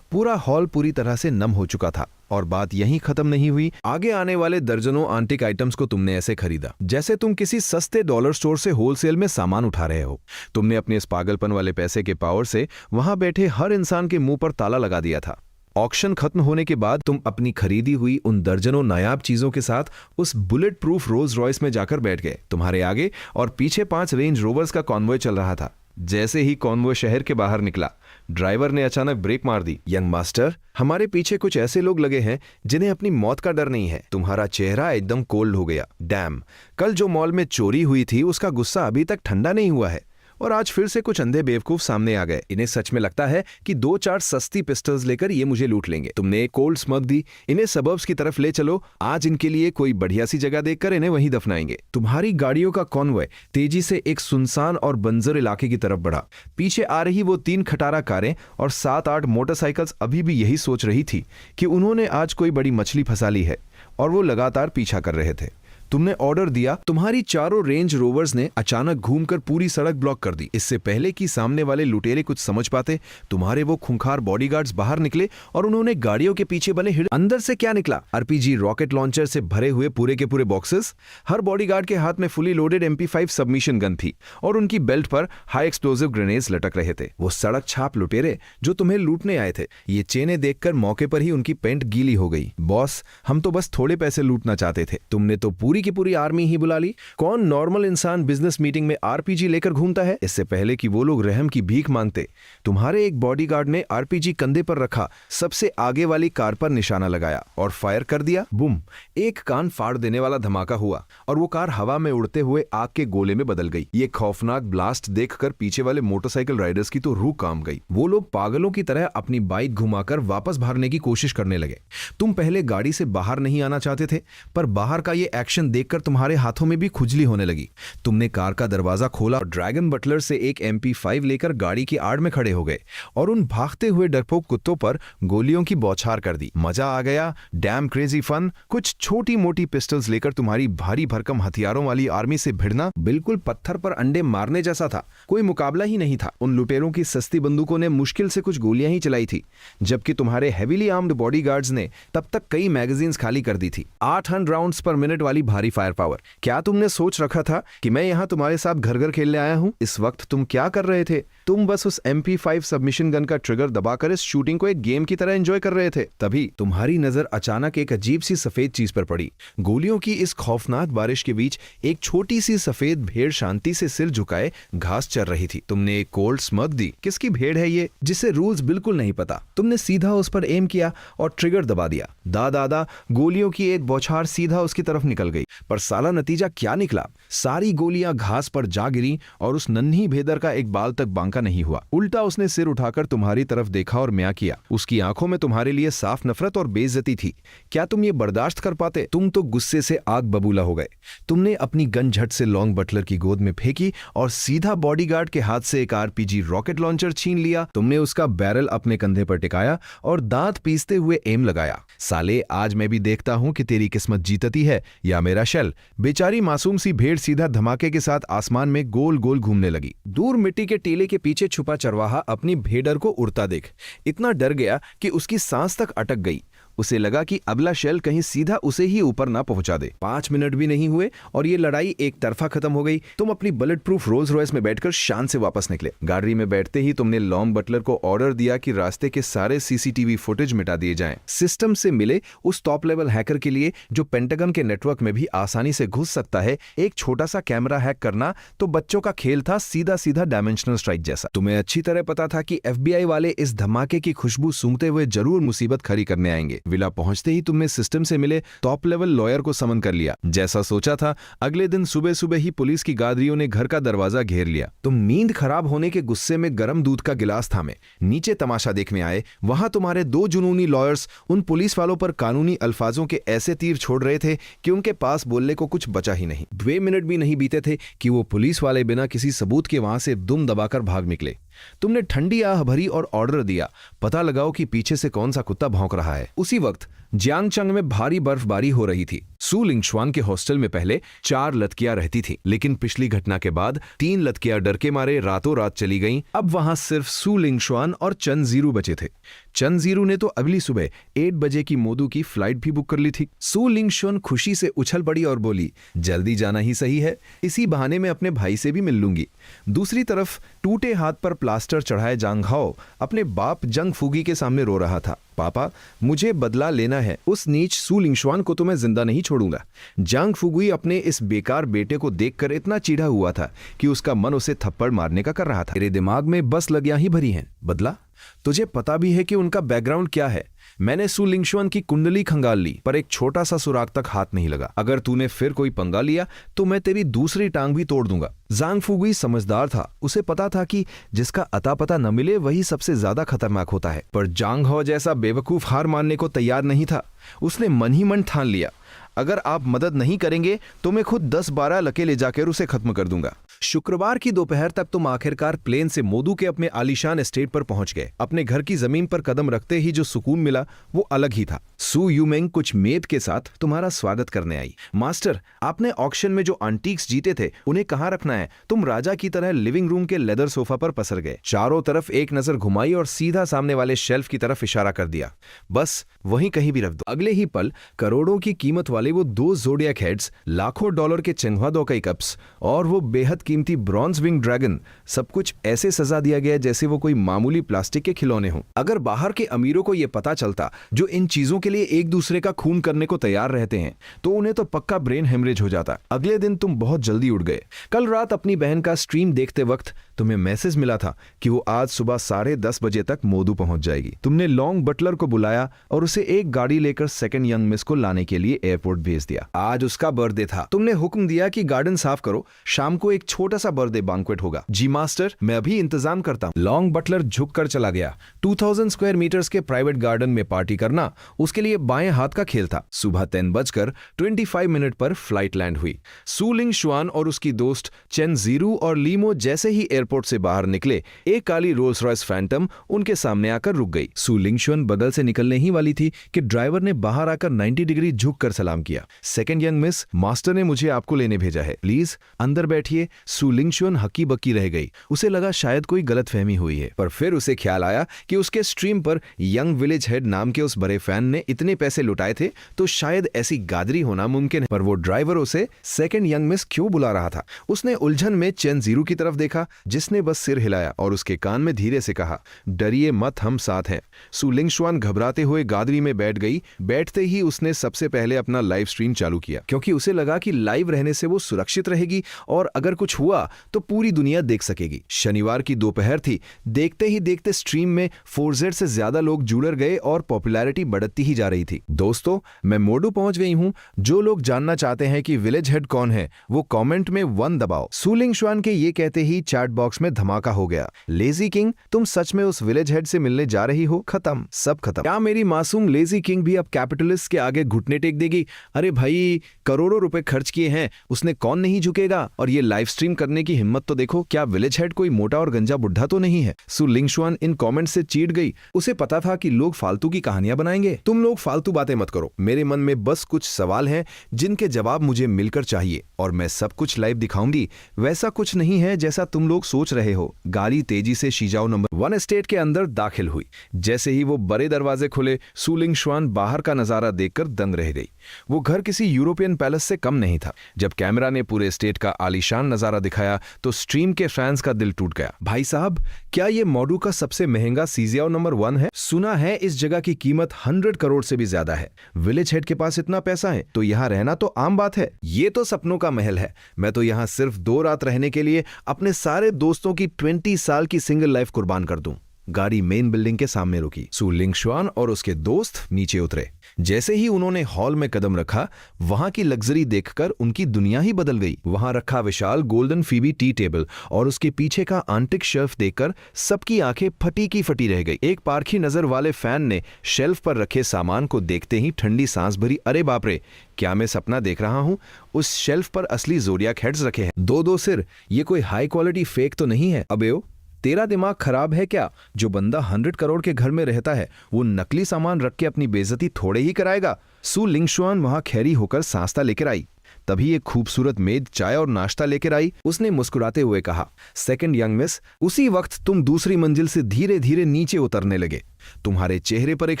Speaker 1: पूरा हॉल पूरी तरह से नम हो चुका था और बात यहीं खत्म नहीं हुई। आगे आने वाले दर्जनों आंटिक आइटम्स को तुमने ऐसे खरीदा जैसे तुम किसी सस्ते डॉलर स्टोर से होलसेल में सामान उठा रहे हो। तुमने अपने इस पागलपन वाले पैसे के पावर से वहां बैठे हर इंसान के मुंह पर ताला लगा दिया था। ऑक्शन खत्म होने के बाद तुम अपनी खरीदी हुई उन दर्जनों नायाब चीजों के साथ उस बुलेट प्रूफ रोल्स रॉयस में जाकर बैठ गए। तुम्हारे आगे और पीछे 5 रेंज रोवर्स का कॉन्वॉय चल रहा था। जैसे ही कॉन्वॉय शहर के बाहर निकला, ड्राइवर ने अचानक ब्रेक मार दी। यंग मास्टर, हमारे पीछे कुछ ऐसे लोग लगे हैं जिन्हें अपनी मौत का डर नहीं है। तुम्हारा चेहरा एकदम कोल्ड हो गया। डैम, कल जो मॉल में चोरी हुई थी उसका गुस्सा अभी तक ठंडा नहीं हुआ है और आज फिर से कुछ अंधे बेवकूफ सामने आ गए। इन्हें सच में लगता है कि 2-4 सस्ती पिस्टल्स लेकर ये मुझे लूट लेंगे। तुमने एक कोल्ड स्मग दी। इन्हें सबर्ब्स की तरफ ले चलो। आज इनके लिए कोई बढ़िया सी जगह देखकर इन्हें वहीं दफनाएंगे। तुम्हारी गाड़ियों का कॉन्वॉय तेजी से एक सुनसान और बंजर इलाके की तरफ बढ़ा। पीछे आ रही वो 3 खटारा कारें और 7-8 मोटरसाइकिल्स अभी भी यही सोच रही थी कि उन्होंने आज कोई बड़ी मछली फंसा ली है और वो लगातार पीछा कर रहे थे। तुमने ऑर्डर दिया। तुम्हारी चारों रेंज रोवर्स ने अचानक घूमकर पूरी सड़क ब्लॉक कर दी। इससे पहले कि सामने वाले लुटेरे कुछ समझ पाते, तुम्हारे वो खूंखार बॉडीगार्ड्स बाहर निकले और उन्होंने गाड़ियों के पीछे बने अंदर से क्या निकला? आरपीजी रॉकेट लॉन्चर से भरे हुए पूरे के पूरे बॉक्सेस। हर बॉडीगार्ड के हाथ में fully loaded MP5 submission gun थी और उनकी बेल्ट पर हाई एक्सप्लोजिव ग्रेनेड्स लटक रहे थे। वो सड़क छाप लुटेरे जो तुम्हें लूटने आए थे। ये चेनें देखकर मौके पर ही उनकी पेंट गीली हो गई। बॉस, हम तो बस थोड़े पैसे लूटना चाहते थे। तुमने तो पूरी की पूरी आर्मी ही बुला ली। कौन नॉर्मल इंसान बिजनेस मीटिंग में आरपीजी लेकर घूमता है? इससे पहले कि वो लोग रहम की भीख मांगते, तुम्हारे एक बॉडीगार्ड ने आरपीजी कंधे पर रखा सबसे आगे वाली कार पर निशाना लगाया और फायर कर दिया। बूम। एक कान फाड़ देने वाला धमाका हुआ और वो कार हवा में उड़ते हुए आग के गोले में बदल गई। ये खौफनाक ब्लास्ट देखकर पीछे वाले मोटरसाइकिल राइडर्स की तो रूह कांप गई। वो लोग पागलों की तरह अपनी बाइक घुमाकर वापस भागने की कोशिश करने लगे। तुम पहले गाड़ी से बाहर नहीं आना चाहते थे, पर बाहर का ये एक्शन देखकर तुम्हारे हाथों में भी खुजली होने लगी। तुमने कार का दरवाजा खोला और ड्रैगन बटलर से एक MP5 लेकर गाड़ी की आड़ में खड़े हो गए और उन भागते हुए डरपोक कुत्तों पर गोलियों की बौछार कर दी। मजा आ गया। Damn crazy fun. कुछ छोटी मोटी पिस्टल्स लेकर तुम्हारी भारी भरकम हथियारों वाली आर्मी से भिड़ना बिल्कुल पत्थर पर अंडे मारने जैसा था। कोई मुकाबला ही नहीं था। उन लुटेरों की सस्ती बंदूकों ने मुश्किल से कुछ गोलियां ही चलाई थी, जबकि तुम्हारे हेवीली आर्म्ड बॉडीगार्ड्स ने तब तक कई मैगजीन्स खाली कर दी थी। 800 राउंड्स पर मिनट वाली भारी फायर पावर। क्या तुमने सोच रखा था कि मैं यहां तुम्हारे साथ घर घर खेलने आया हूं? इस वक्त तुम क्या कर रहे थे? तुम बस उस MP5 सबमिशन गन का ट्रिगर दबाकर इस शूटिंग को एक गेम की तरह एंजॉय कर रहे थे। तभी तुम्हारी नजर अचानक एक अजीब सी सफेद चीज पर पड़ी। गोलियों की इस खौफनाक बारिश के बीच एक छोटी सी सफेद भेड़ शांति से सिर झुकाए घास चर रही थी। तुमने एक कोल्ड स्मग दी। किसकी भेड़ है ये, जिसे रूल्स बिल्कुल नहीं पता? तुमने सीधा उस पर एम किया और ट्रिगर दबा दिया। दादा, गोलियों की एक बौछार सीधा उसकी तरफ निकल गई, पर साला नतीजा क्या निकला? सारी गोलियां घास पर जा गिरी और उस नन्ही भेदर का एक बाल तक बांका नहीं हुआ। उल्टा उसने सिर उठाकर तुम्हारी तरफ देखा और म्यां किया। उसकी आंखों में तुम्हारे लिए साफ नफरत और बेइज्जती थी। क्या तुम ये बर्दाश्त कर पाते? तुम तो गुस्से से आग बबूला हो गए। तुमने अपनी गन झट से लॉन्ग बटलर की गोद में फेंकी और सीधा बॉडीगार्ड के हाथ से एक आरपीजी रॉकेट लॉन्चर छीन लिया। तुमने उसका बैरल अपने कंधे पर टिकाया और दांत पीसते हुए एम लगाया। साले, आज मैं भी देखता हूं कि तेरी किस्मत जीतती है या मेरा शल। बेचारी मासूम सी भेड़ सीधा धमाके के साथ आसमान में गोल गोल घूमने लगी। दूर मिट्टी के टीले के पीछे छुपा चरवाहा अपनी भेड़र को उड़ता देख इतना डर गया कि उसकी सांस तक अटक गई। उसे लगा कि अगला शेल कहीं सीधा उसे ही ऊपर ना पहुंचा दे। 5 मिनट भी नहीं हुए और ये लड़ाई एक तरफा खत्म हो गई। तुम अपनी बुलेट प्रूफ रोल्स रॉयस में बैठकर शान से वापस निकले। गाड़ी में बैठते ही तुमने लॉन्ग बटलर को ऑर्डर दिया कि रास्ते के सारे सीसीटीवी फुटेज मिटा दिए जाएं। सिस्टम से मिले उस टॉप लेवल हैकर के लिए जो पेंटागन के नेटवर्क में भी आसानी से घुस सकता है, एक छोटा सा कैमरा हैक करना तो बच्चों का खेल था, सीधा सीधा डायमेंशनल स्ट्राइक जैसा। तुम्हें अच्छी तरह पता था कि FBI वाले इस धमाके की खुशबू सूंघते हुए जरूर मुसीबत खड़ी करने आएंगे। विला पहुंचते ही तुमने सिस्टम से मिले टॉप लेवल लॉयर को समन कर लिया। जैसा सोचा था, अगले दिन सुबह सुबह ही पुलिस की गाड़ियों ने घर का दरवाजा घेर लिया। तुम नींद खराब होने के गुस्से में गर्म दूध का गिलास थामे नीचे तमाशा देखने आए। वहां तुम्हारे 2 जुनूनी लॉयर्स उन पुलिस वालों पर कानूनी अल्फाजों के ऐसे तीर छोड़ रहे थे कि उनके पास बोलने को कुछ बचा ही नहीं। 2 मिनट भी नहीं बीते थे कि वो पुलिस वाले बिना किसी सबूत के वहां से दुम दबाकर भाग निकले। तुमने ठंडी आह भरी और ऑर्डर दिया, पता लगाओ कि पीछे से कौन सा कुत्ता भौंक रहा है। उसी वक्त जियांगचंग में भारी बर्फबारी हो रही थी। सू लिंगशुआन के हॉस्टल में पहले 4 लड़कियां रहती थी, लेकिन पिछली घटना के बाद 3 लड़कियां डर के मारे रातों रात चली गईं। अब वहां सिर्फ सू लिंगशुआन और चन जीरू बचे थे। चन जीरू ने तो अगली सुबह 8 बजे की मोदू की फ्लाइट भी बुक कर ली थी। सू लिंगशुआन खुशी से उछल पड़ी और बोली, जल्दी जाना ही सही है, इसी बहाने में अपने भाई से भी मिल लूंगी। दूसरी तरफ टूटे हाथ पर प्लास्टर चढ़ाए जांग हाओ अपने बाप जंग फूगी के सामने रो रहा था। पापा, मुझे बदला लेना है, उस नीच सू लिंगशुआन को तो मैं जिंदा नहीं छोड़ूंगा। जांग फुगुई अपने इस बेकार बेटे को देखकर इतना चिढ़ा हुआ था कि उसका मन उसे थप्पड़ मारने का कर रहा था। तेरे दिमाग में बस लगियां ही भरी हैं। बदला? तुझे पता भी है कि उनका बैकग्राउंड क्या है? मैंने सू लिंगशुआन की कुंडली खंगाल ली, पर एक छोटा सा सुराग तक हाथ नहीं लगा। अगर तूने फिर कोई पंगा लिया तो मैं तेरी दूसरी टांग भी तोड़ दूंगा। जांग फुगुई समझदार था, उसे पता था कि जिसका अता पता न मिले वही सबसे ज्यादा खतरनाक होता है। पर जांग हो जैसा बेवकूफ हार मानने को तैयार नहीं था। उसने मन ही मन ठान लिया, अगर आप मदद नहीं करेंगे तो मैं खुद 10-12 लके ले जाकर उसे खत्म कर दूंगा। शुक्रवार की दोपहर तक तुम आखिरकार प्लेन से मोदू के अपने आलीशान एस्टेट पर पहुंच गए। अपने घर की जमीन पर कदम रखते ही जो सुकून मिला वो अलग ही था। सू यूमेंग कुछ मेद के साथ तुम्हारा स्वागत करने आई। मास्टर, आपने ऑक्शन में जो एंटीक्स जीते थे उन्हें कहाँ रखना है? तुम राजा की तरह लिविंग रूम के लेदर सोफा पर पसर गए, चारों तरफ एक नजर घुमाई और सीधा सामने वाले शेल्फ की तरफ इशारा कर दिया, बस वहीं कहीं भी रख दो। अगले ही पल करोड़ों की कीमत वाले वो 2 ज़ोडिएक हेड्स, लाखों डॉलर के चंगवा कई कप्स और वो बेहद कीमती ब्रॉन्ज विंग ड्रैगन, सब कुछ ऐसे सजा दिया गया जैसे वो कोई मामूली प्लास्टिक के खिलौने हों। अगर बाहर के अमीरों को यह पता चलता, जो इन चीजों के लिए एक दूसरे का खून करने को तैयार रहते हैं, तो उन्हें तो पक्का ब्रेन हेमरेज हो जाता। अगले दिन तुम बहुत जल्दी उठ गए। कल रात अपनी बहन का स्ट्रीम देखते वक्त तुम्हें मैसेज मिला था कि वो आज सुबह 10:30 बजे तक मोदू पहुंच जाएगी। तुमने लॉन्ग बटलर को बुलाया और उसे एक गाड़ी लेकर सेकंड यंग मिस को लाने के लिए एयरपोर्ट भेज दिया। आज उसका बर्थडे था। तुमने हुक्म दिया कि गार्डन साफ करो, शाम को एक छोटा सा बर्थडे बैंक्वेट होगा। जी मास्टर, मैं अभी इंतजाम करता हूं। लॉन्ग बटलर झुककर चला गया। 2000 स्क्वायर मीटर्स के प्राइवेट गार्डन में पार्टी करना उसके लिए बाएं हाथ का खेल था। सुबह 10:25 पर फ्लाइट लैंड हुई। सू लिंगशुआन और उसकी दोस्त चेन जीरू और लीमो जैसे ही एयरपोर्ट से बाहर निकले, एक काली रोल्स रॉयस फैंटम उनके सामने आकर रुक गई। सू लिंगशुआन बगल से निकलने ही वाली थी कि ड्राइवर ने बाहर आकर 90 डिग्री झुककर सलाम किया। सेकंड यंग मिस, मास्टर ने मुझे आपको लेने भेजा है, प्लीज अंदर बैठिए। सू लिंगशुआन हक्की बक्की रह गई। उसे लगा शायद कोई गलतफहमी हुई है, पर फिर उसे ख्याल आया कि उसके स्ट्रीम पर यंग विलेज हेड नाम के उस बड़े फैन ने इतने पैसे लुटाए थे, तो शायद ऐसी गादरी होना मुमकिन है। पर वो ड्राइवर उसे सेकंड यंग मिस क्यों बुला रहा था? उसने उलझन में चेन जीरू की तरफ देखा, जिसने बस सिर हिलाया और उसके कान में धीरे से कहा, डरिए मत, हम साथ हैं। सू लिंगशुआन घबराते हुए गादरी में बैठ गई। बैठते ही उसने सबसे पहले अपना लाइव स्ट्रीम चालू किया, क्योंकि उसे लगा कि लाइव रहने से वो सुरक्षित रहेगी और अगर कुछ हुआ तो पूरी दुनिया देख सकेगी। शनिवार की दोपहर थी। देखते ही देखते स्ट्रीम में 4Z से ज्यादा लोग जुड़ गए और पॉपुलैरिटी बढ़ती ही जा रही थी। दोस्तों, मैं मोडू पहुंच गई हूं। जो लोग जानना चाहते हैं कि विलेज हेड कौन है, वो कमेंट में 1 दबाओ। सू लिंगशुआन के ये कहते ही चैट बॉक्स में धमाका हो गया। लेजी किंग, तुम सच में उस विलेज हेड से मिलने जा रही हो? खत्म, सब खत्म। क्या मेरी मासूम लेजी किंग भी अब कैपिटलिस्ट के आगे घुटने टेक देगी? अरे भाई, करोड़ों रुपए खर्च किए हैं, उसने कौन नहीं झुकेगा? और ये लाइव स्ट्रीम करने की हिम्मत तो देखो। क्या विलेज हेड कोई मोटा और गंजा बुढ़ा तो नहीं है? सू लिंगशुआन इन कमेंट से चीड़ गई। उसे पता था कि लोग फालतू की कहानियां बनाएंगे। तुम लोग फालतू बातें मत करो, मेरे मन में बस कुछ सवाल हैं जिनके जवाब मुझे मिलकर चाहिए, और मैं सब कुछ लाइव दिखाऊंगी। वैसा कुछ नहीं है जैसा तुम लोग सोच रहे हो, गाड़ी तेजी से शीजाओ नंबर 1 एस्टेट के अंदर दाखिल हुई। जैसे ही वो बड़े दरवाजे खुले, सु लिंगशुआन बाहर का नजारा देखकर दंग रह गई। वो घर किसी यूरोपियन पैलेस से कम नहीं था। जब कैमरा ने पूरे एस्टेट का आलीशान नजारा दिखाया तो स्ट्रीम के फैंस का दिल टूट गया। भाई साहब, क्या ये मॉडू का सबसे महंगा सीजियाओ नंबर 1 है? सुना है इस जगह की कीमत 100 करोड़ से भी ज्यादा है। विलेज हेड के पास इतना पैसा है तो यहाँ रहना तो आम बात है। ये तो सपनों का महल है। मैं तो यहाँ सिर्फ 2 रात रहने के लिए अपने सारे दोस्तों की 20 साल की सिंगल लाइफ कुर्बान कर दूं। गाड़ी मेन बिल्डिंग के सामने रुकी। सु लिंगशुआन और उसके दोस्त नीचे उतरे। जैसे ही उन्होंने हॉल में कदम रखा, वहां की लग्जरी देखकर उनकी दुनिया ही बदल गई। वहां रखा विशाल गोल्डन फीबी टी टेबल और उसके पीछे का आंटिक शेल्फ देखकर सबकी आंखें फटी की फटी रह गई। एक पारखी नजर वाले फैन ने शेल्फ पर रखे सामान को देखते ही ठंडी सांस भरी। अरे बाप रे, क्या मैं सपना देख रहा हूं? उस शेल्फ पर असली ज़ोडियाक हेड्स रखे हैं, 2-2 सिर। ये कोई हाई क्वालिटी फेक तो नहीं है? अबे ओ, तेरा दिमाग खराब है क्या? जो बंदा 100 करोड़ के घर में रहता है वो नकली सामान रख के अपनी बेइज्जती थोड़े ही कराएगा। सु लिंगशुआन वहां खैरी होकर सांसता लेकर आई। तभी एक खूबसूरत मेड चाय और नाश्ता लेकर आई। उसने मुस्कुराते हुए कहा, सेकंड यंग मिस। उसी वक्त तुम दूसरी मंजिल से धीरे धीरे नीचे उतरने लगे। तुम्हारे चेहरे पर एक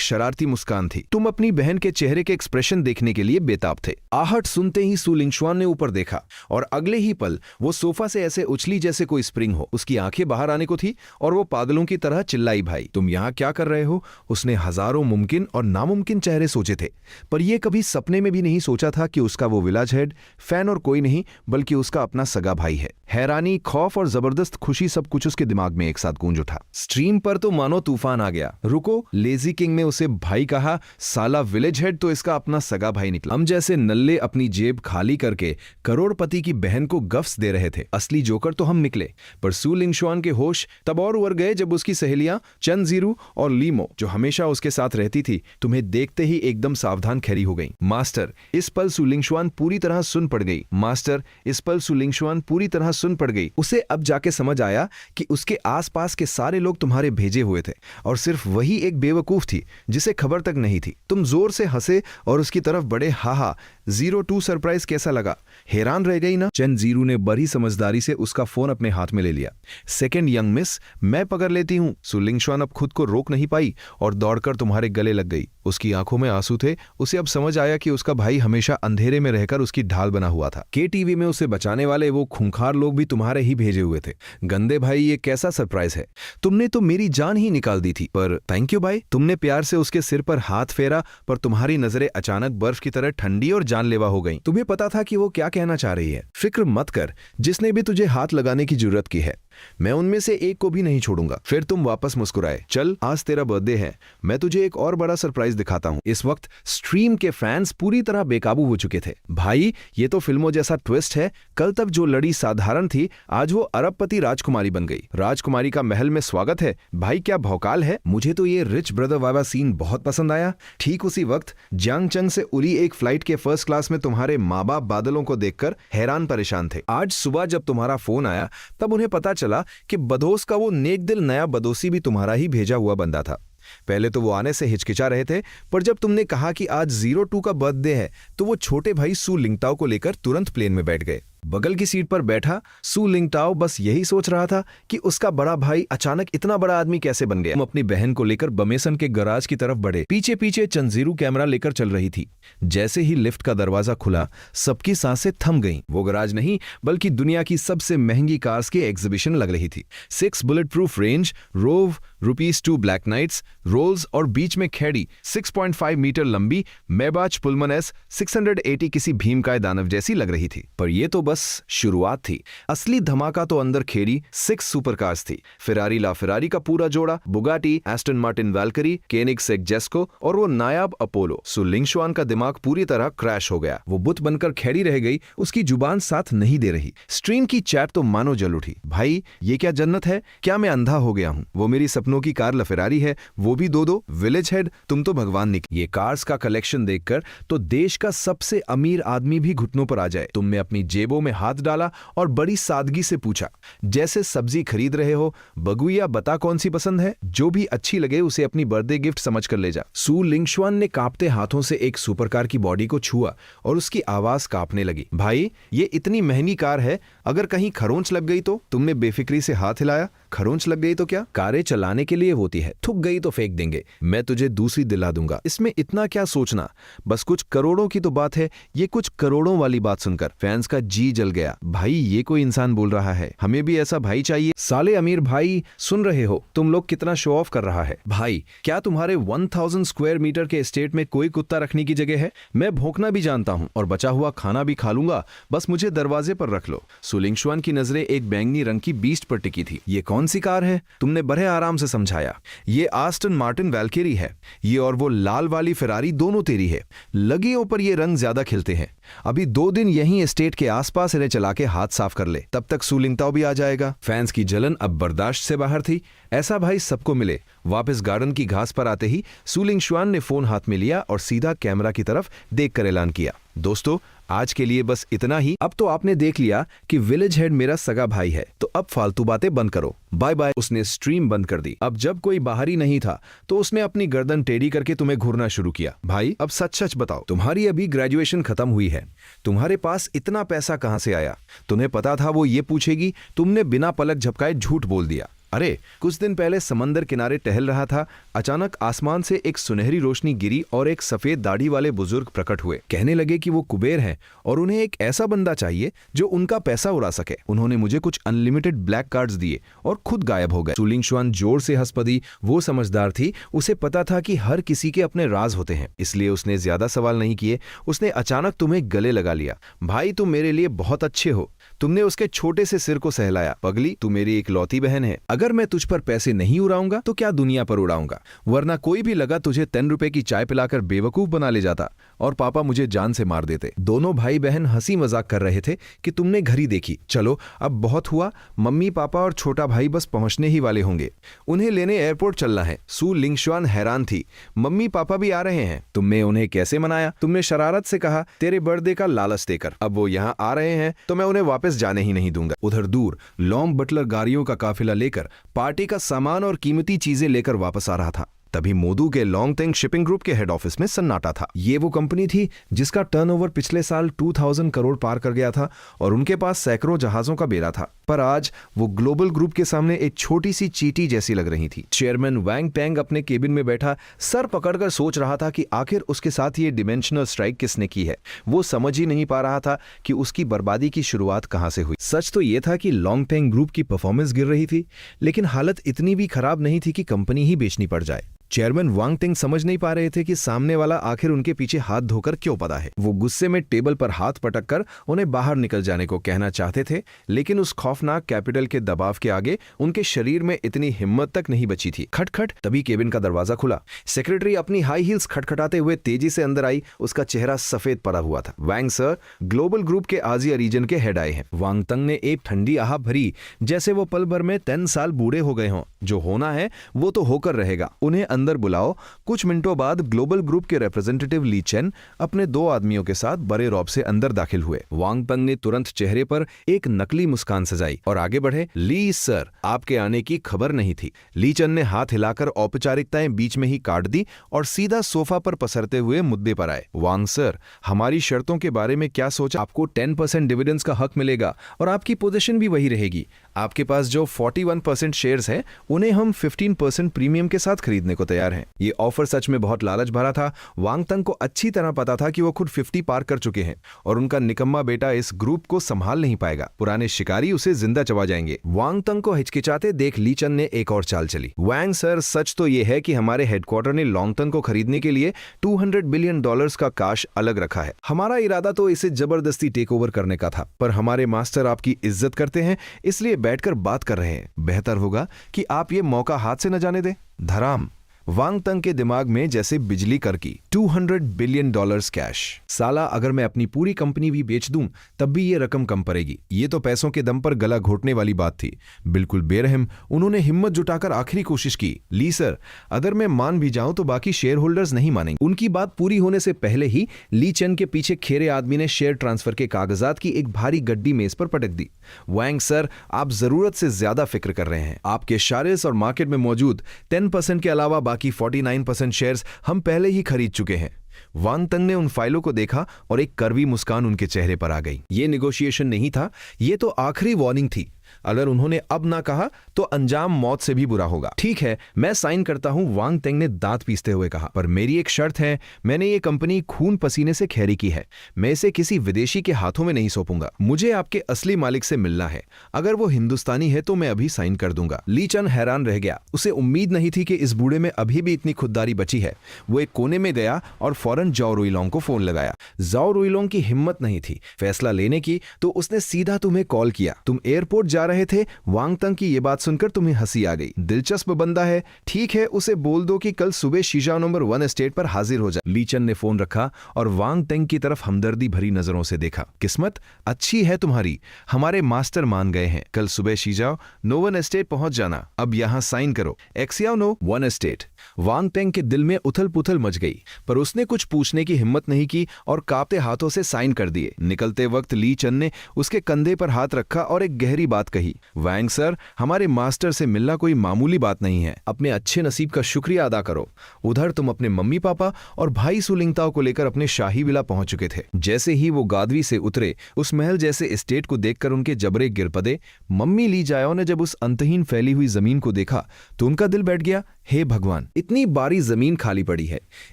Speaker 1: शरारती मुस्कान थी। तुम अपनी बहन के चेहरे के एक्सप्रेशन देखने के लिए बेताब थे। आहट सुनते ही सु लिंगशुआन ने ऊपर देखा और अगले ही पल वो सोफा से ऐसे उछली जैसे कोई स्प्रिंग हो। उसकी आंखें बाहर आने को थी और वो पागलों की तरह चिल्लाई, भाई तुम यहाँ क्या कर रहे हो? उसने हजारों मुमकिन और नामुमकिन चेहरे सोचे थे, पर यह कभी सपने में भी नहीं सोचा था कि उसका वो विलेज हेड फैन और कोई नहीं बल्कि उसका अपना सगा भाई है। हैरानी, खौफ और जबरदस्त खुशी सब कुछ उसके दिमाग में एक साथ गूंज उठा। स्ट्रीम पर तो मानो तूफान आ गया। रुको, लेजी किंग ने उसे भाई कहा। साला विलेज हेड तो इसका अपना सगा भाई निकला। हम जैसे नल्ले अपनी जेब खाली करके करोड़पति की बहन को गफ्स दे रहे थे। असली जोकर तो हम निकले। पर सु लिंगशुआन के होश तब और उड़ गए जब उसकी सहेलियां चनजीरू और लीमो, जो हमेशा उसके साथ रहती थी, तुम्हें देखते ही एकदम सावधान खड़ी हो गई। मास्टर, इस पल सु लिंगशुआन पूरी तरह सुन पड़ गई। मास्टर, इस पल सु लिंगशुआन पूरी तरह सुन पड़ गई। उसे अब जाके समझ आया कि उसके आसपास के सारे लोग तुम्हारे भेजे हुए थे और सिर्फ वही एक बेवकूफ थी जिसे खबर तक नहीं थी। तुम जोर से हंसे और उसकी तरफ बड़े। हा 02 सरप्राइज कैसा लगा? हैरान रह गई ना? चनजीरू ने बड़ी समझदारी से उसका फोन अपने हाथ में ले लिया। सेकंड यंग मिस, मैं पकड़ लेती हूँ। सु लिंगशुआन अब खुद को रोक नहीं पाई और दौड़कर तुम्हारे गले लग गई। उसकी आंखों में आंसू थे। उसे अब समझ आया कि उसका भाई हमेशा अंधेरे में रहकर उसकी ढाल बना हुआ था। KTV में उसे बचाने वाले वो खूंखार लोग भी तुम्हारे ही भेजे हुए थे। गंदे भाई, ये कैसा सरप्राइज है? तुमने तो मेरी जान ही निकाल दी थी। पर थैंक यू भाई। तुमने प्यार से उसके सिर पर हाथ फेरा, पर तुम्हारी नजरें अचानक बर्फ की तरह ठंडी और जानलेवा हो गईं। तुम्हें पता था कि वो क्या कहना चाह रही है। फिक्र मत कर, जिसने भी तुझे हाथ लगाने की जरूरत की है, मैं उनमें से एक को भी नहीं छोड़ूंगा। फिर तुम वापस मुस्कुराए। चल, आज तेरा बर्थडे है, मैं तुझे एक और बड़ा सरप्राइज दिखाता हूँ। इस वक्त स्ट्रीम के फैंस पूरी तरह बेकाबू हो चुके थे। भाई, ये तो फिल्मों जैसा ट्विस्ट है। कल तक जो लड़ी साधारण थी, आज वो अरबपति राजकुमारी बन गई। राजकुमारी का महल में स्वागत है। भाई, क्या भौकाल है? मुझे तो ये रिच ब्रदर वाला सीन बहुत पसंद आया। ठीक उसी वक्त जियांगचंग से उड़ी एक फ्लाइट के फर्स्ट क्लास में तुम्हारे माँ बाप बादलों को देखकर हैरान परेशान थे। आज सुबह जब तुम्हारा फोन आया तब उन्हें पता चला कि बदोस का वो नेक दिल नया बदोसी भी तुम्हारा ही भेजा हुआ बंदा था। पहले तो वो आने से हिचकिचा रहे थे, पर जब तुमने कहा कि आज 02 का बर्थडे है तो वो छोटे भाई सु लिंगताओ को लेकर तुरंत प्लेन में बैठ गए। बगल की सीट पर बैठा सु लिंगताओ बस यही सोच रहा था कि उसका बड़ा भाई अचानक इतना बड़ा आदमी कैसे बन गया। तुम अपनी बहन को लेकर बमेसन के गराज की तरफ बढ़े। पीछे पीछे चनजीरू कैमरा लेकर चल रही थी। जैसे ही लिफ्ट का दरवाजा खुला, सबकी सांसें थम गईं। वो गराज नहीं बल्कि दुनिया की सबसे महंगी कार्स की एग्जीबिशन लग रही थी। 6 bulletproof Range Rover, ₹2 black knights, Rolls और बीच में खैड़ी 6.5 मीटर लंबी मेबाच पुलमन S 680 किसी भीमकाय दानव जैसी लग रही थी। पर यह तो बस शुरुआत थी। असली धमाका तो अंदर खेड़ी 6 सुपरकार्स थी। फेरारी ला फेरारी का पूरा जोड़ा, बुगाटी, एस्टन मार्टिन वैल्करी, केनिगसेग जेस्को और वो नायाब अपोलो। सु लिंगशुआन का दिमाग पूरी तरह क्रैश हो गया। वो बुत बनकर खड़ी रह गई। उसकी जुबान साथ नहीं दे रही। स्ट्रीम की चैट तो मानो जल उठी। भाई, ये क्या जन्नत है? क्या मैं अंधा हो गया हूँ? वो मेरी सपनों की कार लफेरारी है, वो भी 2-2। विलेज हेड, तुम तो भगवान निकले। ये कार्स का कलेक्शन देखकर तो देश का सबसे अमीर आदमी भी घुटनों पर आ जाए। तुम में अपनी जेबों जेबों में हाथ डाला और बड़ी सादगी से पूछा, जैसे सब्जी खरीद रहे हो, बगुइया बता कौन सी पसंद है, जो भी अच्छी लगे उसे अपनी बर्थडे गिफ्ट समझ कर ले जा। सू लिंगशुआन ने कांपते हाथों से एक सुपरकार की बॉडी को छुआ और उसकी आवाज कांपने लगी। भाई, ये इतनी महंगी कार है, अगर कहीं खरोंच लग गई तो? तुमने बेफिक्री से हाथ हिलाया। खरोंच लग गई तो क्या? कारें चलाने के लिए होती है, थूक गई तो फेंक देंगे, मैं तुझे दूसरी दिला दूंगा, इसमें इतना क्या सोचना, बस कुछ करोड़ों की तो बात है। ये कुछ करोड़ों वाली बात सुनकर फैंस का जी जल गया। भाई, ये कोई इंसान बोल रहा है, हमें भी ऐसा भाई चाहिए। साले अमीर भाई, सुन रहे हो तुम लोग कितना शो ऑफ कर रहा है? भाई, क्या तुम्हारे 1000 स्क्वायर मीटर के एस्टेट में कोई कुत्ता रखने की जगह है? मैं भौंकना भी जानता हूँ और बचा हुआ खाना भी खा लूंगा, बस मुझे दरवाजे पर रख लो। सू लिंगशुआन की नजरें एक बैंगनी रंग की बीस्ट पर टिकी थी। ये कौन सी कार है? तुमने बड़े आराम से समझाया। ये आस्टन मार्टिन वैल्केरी है। ये और वो लाल वाली फेरारी दोनों तेरी है। लगियों पर ये रंग ज्यादा खिलते हैं। अभी 2 दिन यहीं एस्टेट के आसपास इन्हें चला के हाथ साफ कर ले, तब तक सू लिंगताओ भी आ जाएगा। फैंस की जलन अब बर्दाश्त से बाहर थी। ऐसा भाई सबको मिले। वापस गार्डन की घास पर आते ही सू लिंगशुआन ने फोन हाथ में लिया और सीधा कैमरा की तरफ देखकर ऐलान किया, दोस्तों, आज के लिए बस इतना ही। अब तो आपने देख लिया कि विलेज हेड मेरा सगा भाई है, तो अब फालतू बातें बंद करो, बाय बाय। उसने स्ट्रीम बंद कर दी। अब जब कोई बाहरी नहीं था तो उसने अपनी गर्दन टेढ़ी करके तुम्हें घूरना शुरू किया। भाई, अब सच सच बताओ, तुम्हारी अभी ग्रेजुएशन खत्म हुई है, तुम्हारे पास इतना पैसा कहां से आया? तुम्हें पता था वो ये पूछेगी, तुमने बिना पलक झपकाए झूठ बोल दिया। अरे, कुछ दिन पहले समंदर किनारे टहल रहा था, अचानक आसमान से एक सुनहरी रोशनी गिरी और एक सफेद दाढ़ी वाले बुजुर्ग प्रकट हुए। कहने लगे कि वो कुबेर हैं और उन्हें एक ऐसा बंदा चाहिए जो उनका पैसा उड़ा सके। उन्होंने मुझे कुछ अनलिमिटेड ब्लैक कार्ड्स दिए और खुद गायब हो गए। सू लिंगशुआन जोर से हंस पड़ी। वो समझदार थी, उसे पता था कि हर किसी के अपने राज होते हैं, इसलिए उसने ज्यादा सवाल नहीं किए। उसने अचानक तुम्हें गले लगा लिया। भाई, तुम मेरे लिए बहुत अच्छे हो। तुमने उसके छोटे से सिर को सहलाया। पगली, तू मेरी इकलौती बहन है। अगर मैं तुझ पर पैसे नहीं उड़ाऊंगा तो क्या दुनिया पर उड़ाऊंगा, वरना कोई भी लगा तुझे 10 रुपए की चाय पिलाकर बेवकूफ बना ले जाता और पापा मुझे जान से मार देते। दोनों भाई बहन हंसी मजाक कर रहे थे कि तुमने घड़ी देखी। चलो, अब बहुत हुआ, मम्मी पापा और छोटा भाई बस पहुंचने ही वाले होंगे, उन्हें लेने एयरपोर्ट चलना है। सू लिंगशुआन हैरान थी। मम्मी पापा भी आ रहे हैं? तुमने उन्हें कैसे मनाया? तुमने शरारत से कहा तेरे बर्थडे का लालच देकर। अब वो यहाँ आ रहे हैं तो मैं उन्हें वापस जाने ही नहीं दूंगा। उधर दूर लॉन्ग बटलर गाड़ियों का काफिला लेकर पार्टी का सामान और कीमती चीजें लेकर वापस आ रहा था। तभी मोदू के लॉन्गटेंग शिपिंग ग्रुप के हेड ऑफिस में सन्नाटा था। ये वो कंपनी थी जिसका टर्नओवर पिछले साल 2000 करोड़ पार कर गया था और उनके पास सैकड़ों जहाजों का बेड़ा था, पर आज वो ग्लोबल ग्रुप के सामने एक छोटी सी चींटी जैसी लग रही थी। चेयरमैन वैंग टैंग अपने केबिन में बैठा सर पकड़कर सोच रहा था कि आखिर उसके साथ ये डिमेंशनल स्ट्राइक किसने की है। वो समझ ही नहीं पा रहा था कि उसकी बर्बादी की शुरुआत कहां से हुई। सच तो ये था कि लॉन्गटेंग ग्रुप की परफॉर्मेंस गिर रही थी, लेकिन हालत इतनी भी खराब नहीं थी कि कंपनी ही बेचनी पड़ जाए। चेयरमैन वांग टिंग समझ नहीं पा रहे थे कि सामने वाला आखिर उनके पीछे हाथ धोकर क्यों पड़ा है। वो गुस्से में टेबल पर हाथ पटक कर उन्हें बाहर निकल जाने को कहना चाहते थे, लेकिन उस खौफनाक कैपिटल के दबाव के आगे उनके शरीर में इतनी हिम्मत तक नहीं बची थी। खटखट, तभी केबिन का दरवाजा खुला। सेक्रेटरी अपनी हाई हील्स खटखटाते हुए तेजी से अंदर आई। उसका चेहरा सफेद पड़ा हुआ था। वैंग सर, ग्लोबल ग्रुप के आजिया रीजन के हेड आए हैं। वांग तंग ने एक ठंडी आह भरी, जैसे वो पल भर में 10 साल बूढ़े हो गए हों। जो होना है वो तो होकर रहेगा, उन्हें अंदर बुलाओ। कुछ मिनटों बाद ग्लोबल ग्रुप के रिप्रेजेंटेटिव ली चेन अपने 2 आदमियों के साथ बड़े रौब से अंदर दाखिल हुए। वांग तंग ने तुरंत चेहरे पर एक नकली मुस्कान सजाई और आगे बढ़े। ली सर, आपके आने की खबर नहीं थी। ली चेन ने हाथ हिलाकर औपचारिकताएं बीच में ही काट दी और सीधा सोफा पर पसरते हुए मुद्दे पर आए। वांग सर, हमारी शर्तों के बारे में क्या सोचा? आपको 10% डिविडेंड्स का हक मिलेगा और आपकी पोजीशन भी वही रहेगी। आपके पास जो 41% शेयर्स हैं, उन्हें हम 15% प्रीमियम के साथ खरीदने को तैयार हैं। ये ऑफर सच में बहुत लालच भरा था। वांग तंग को अच्छी तरह पता था कि वो खुद 50 पार कर चुके हैं और उनका निकम्मा बेटा इस ग्रुप को संभाल नहीं पाएगा। पुराने शिकारी उसे जिंदा चबा जाएंगे। वांग तंग को हिचकिचाते देख ली चन ने एक और चाल चली। वांग सर, सच तो ये है कि हमारे हेडक्वार्टर ने लॉन्गटन को खरीदने के लिए $200 बिलियन का काश अलग रखा है। हमारा इरादा तो इसे जबरदस्ती टेक ओवर करने का था, पर हमारे मास्टर आपकी इज्जत करते हैं, इसलिए बैठकर बात कर रहे हैं। बेहतर होगा कि आप ये मौका हाथ से न जाने दें। धराम, वांग तंग के दिमाग में जैसे बिजली करकी। $200 बिलियन कैश। साला अगर मैं अपनी पूरी कंपनी भी बेच दूं तब भी ये रकम कम पड़ेगी। ये तो पैसों के दम पर गला घोटने वाली बात थी। बिल्कुल बेरहम उन्होंने हिम्मत जुटाकर आखिरी कोशिश की। ली सर, अगर मैं मान भी जाऊं तो बाकी शेयर होल्डर्स नहीं मानेंगे। उनकी बात पूरी होने से पहले ही ली चेन के पीछे खेरे आदमी ने शेयर ट्रांसफर के कागजात की एक भारी गड्डी मेज पर पटक दी। वांग सर, आप जरूरत से ज्यादा फिक्र कर रहे हैं। आपके शेयर्स और मार्केट में मौजूद 10% के अलावा बाकी 49% शेयर्स हम पहले ही खरीद चुके हैं। वांग तंग ने उन फाइलों को देखा और एक कड़वी मुस्कान उनके चेहरे पर आ गई। ये नेगोशिएशन नहीं था, ये तो आखिरी वार्निंग थी। अगर उन्होंने अब ना कहा तो अंजाम मौत से भी बुरा होगा। ठीक है, मैं साइन करता हूं, वांग तेंग ने दांत पीसते हुए कहा, पर मेरी एक शर्त है। मैंने ये कंपनी खून पसीने से खैरी की है। मैं इसे किसी विदेशी के हाथों में नहीं सौंपूंगा। मुझे आपके असली मालिक से मिलना है। अगर वो हिंदुस्तानी है तो मैं अभी साइन कर दूंगा। ली चन हैरान रह गया। उसे उम्मीद नहीं थी कि इस बूढ़े में अभी भी इतनी खुददारी बची है। वो एक कोने में गया और फौरन जाओ रुइलोंग को फोन लगाया। जाओ रुइलोंग की हिम्मत नहीं थी फैसला लेने की, तो उसने सीधा तुम्हें कॉल किया। तुम एयरपोर्ट जा रहे थे। वांग तंग की ये बात सुनकर तुम्हें हंसी आ गई। दिलचस्प बंदा है। ठीक है, उसे बोल दो कि कल सुबह शीजा नंबर 1 एस्टेट पर हाजिर हो जाए। ली चन ने फोन रखा और वांग तेंग की तरफ हमदर्दी भरी नजरों से देखा। किस्मत अच्छी है तुम्हारी, हमारे मास्टर मान गए हैं। कल सुबह शीजाओ नोवन एस्टेट पहुंच जाना। अब यहां साइन करो। एक्सियाओ नो 1 एस्टेट। वांग तेंग के दिल में उथल पुथल मच गई, पर उसने कुछ पूछने की हिम्मत नहीं की और कांपते हाथों से साइन कर दिए। निकलते वक्त ली चन ने उसके कंधे पर हाथ रखा और एक गहरी बात कही। वांग सर, हमारे मास्टर से मिलना कोई मामूली बात नहीं है। अपने अच्छे नसीब का शुक्रिया अदा करो। उधर तुम अपने मम्मी पापा और भाई सुलिंगताओ को लेकर अपने शाही विला पहुंच चुके थे। जैसे ही वो गादवी से उतरे, उस महल जैसे एस्टेट को देखकर उनके जबरे गिर पड़े। मम्मी ली जाओ ने जब उस अंतहीन फैली हुई जमीन को देखा तो उनका दिल बैठ गया। हे भगवान, इतनी बारी जमीन खाली पड़ी है,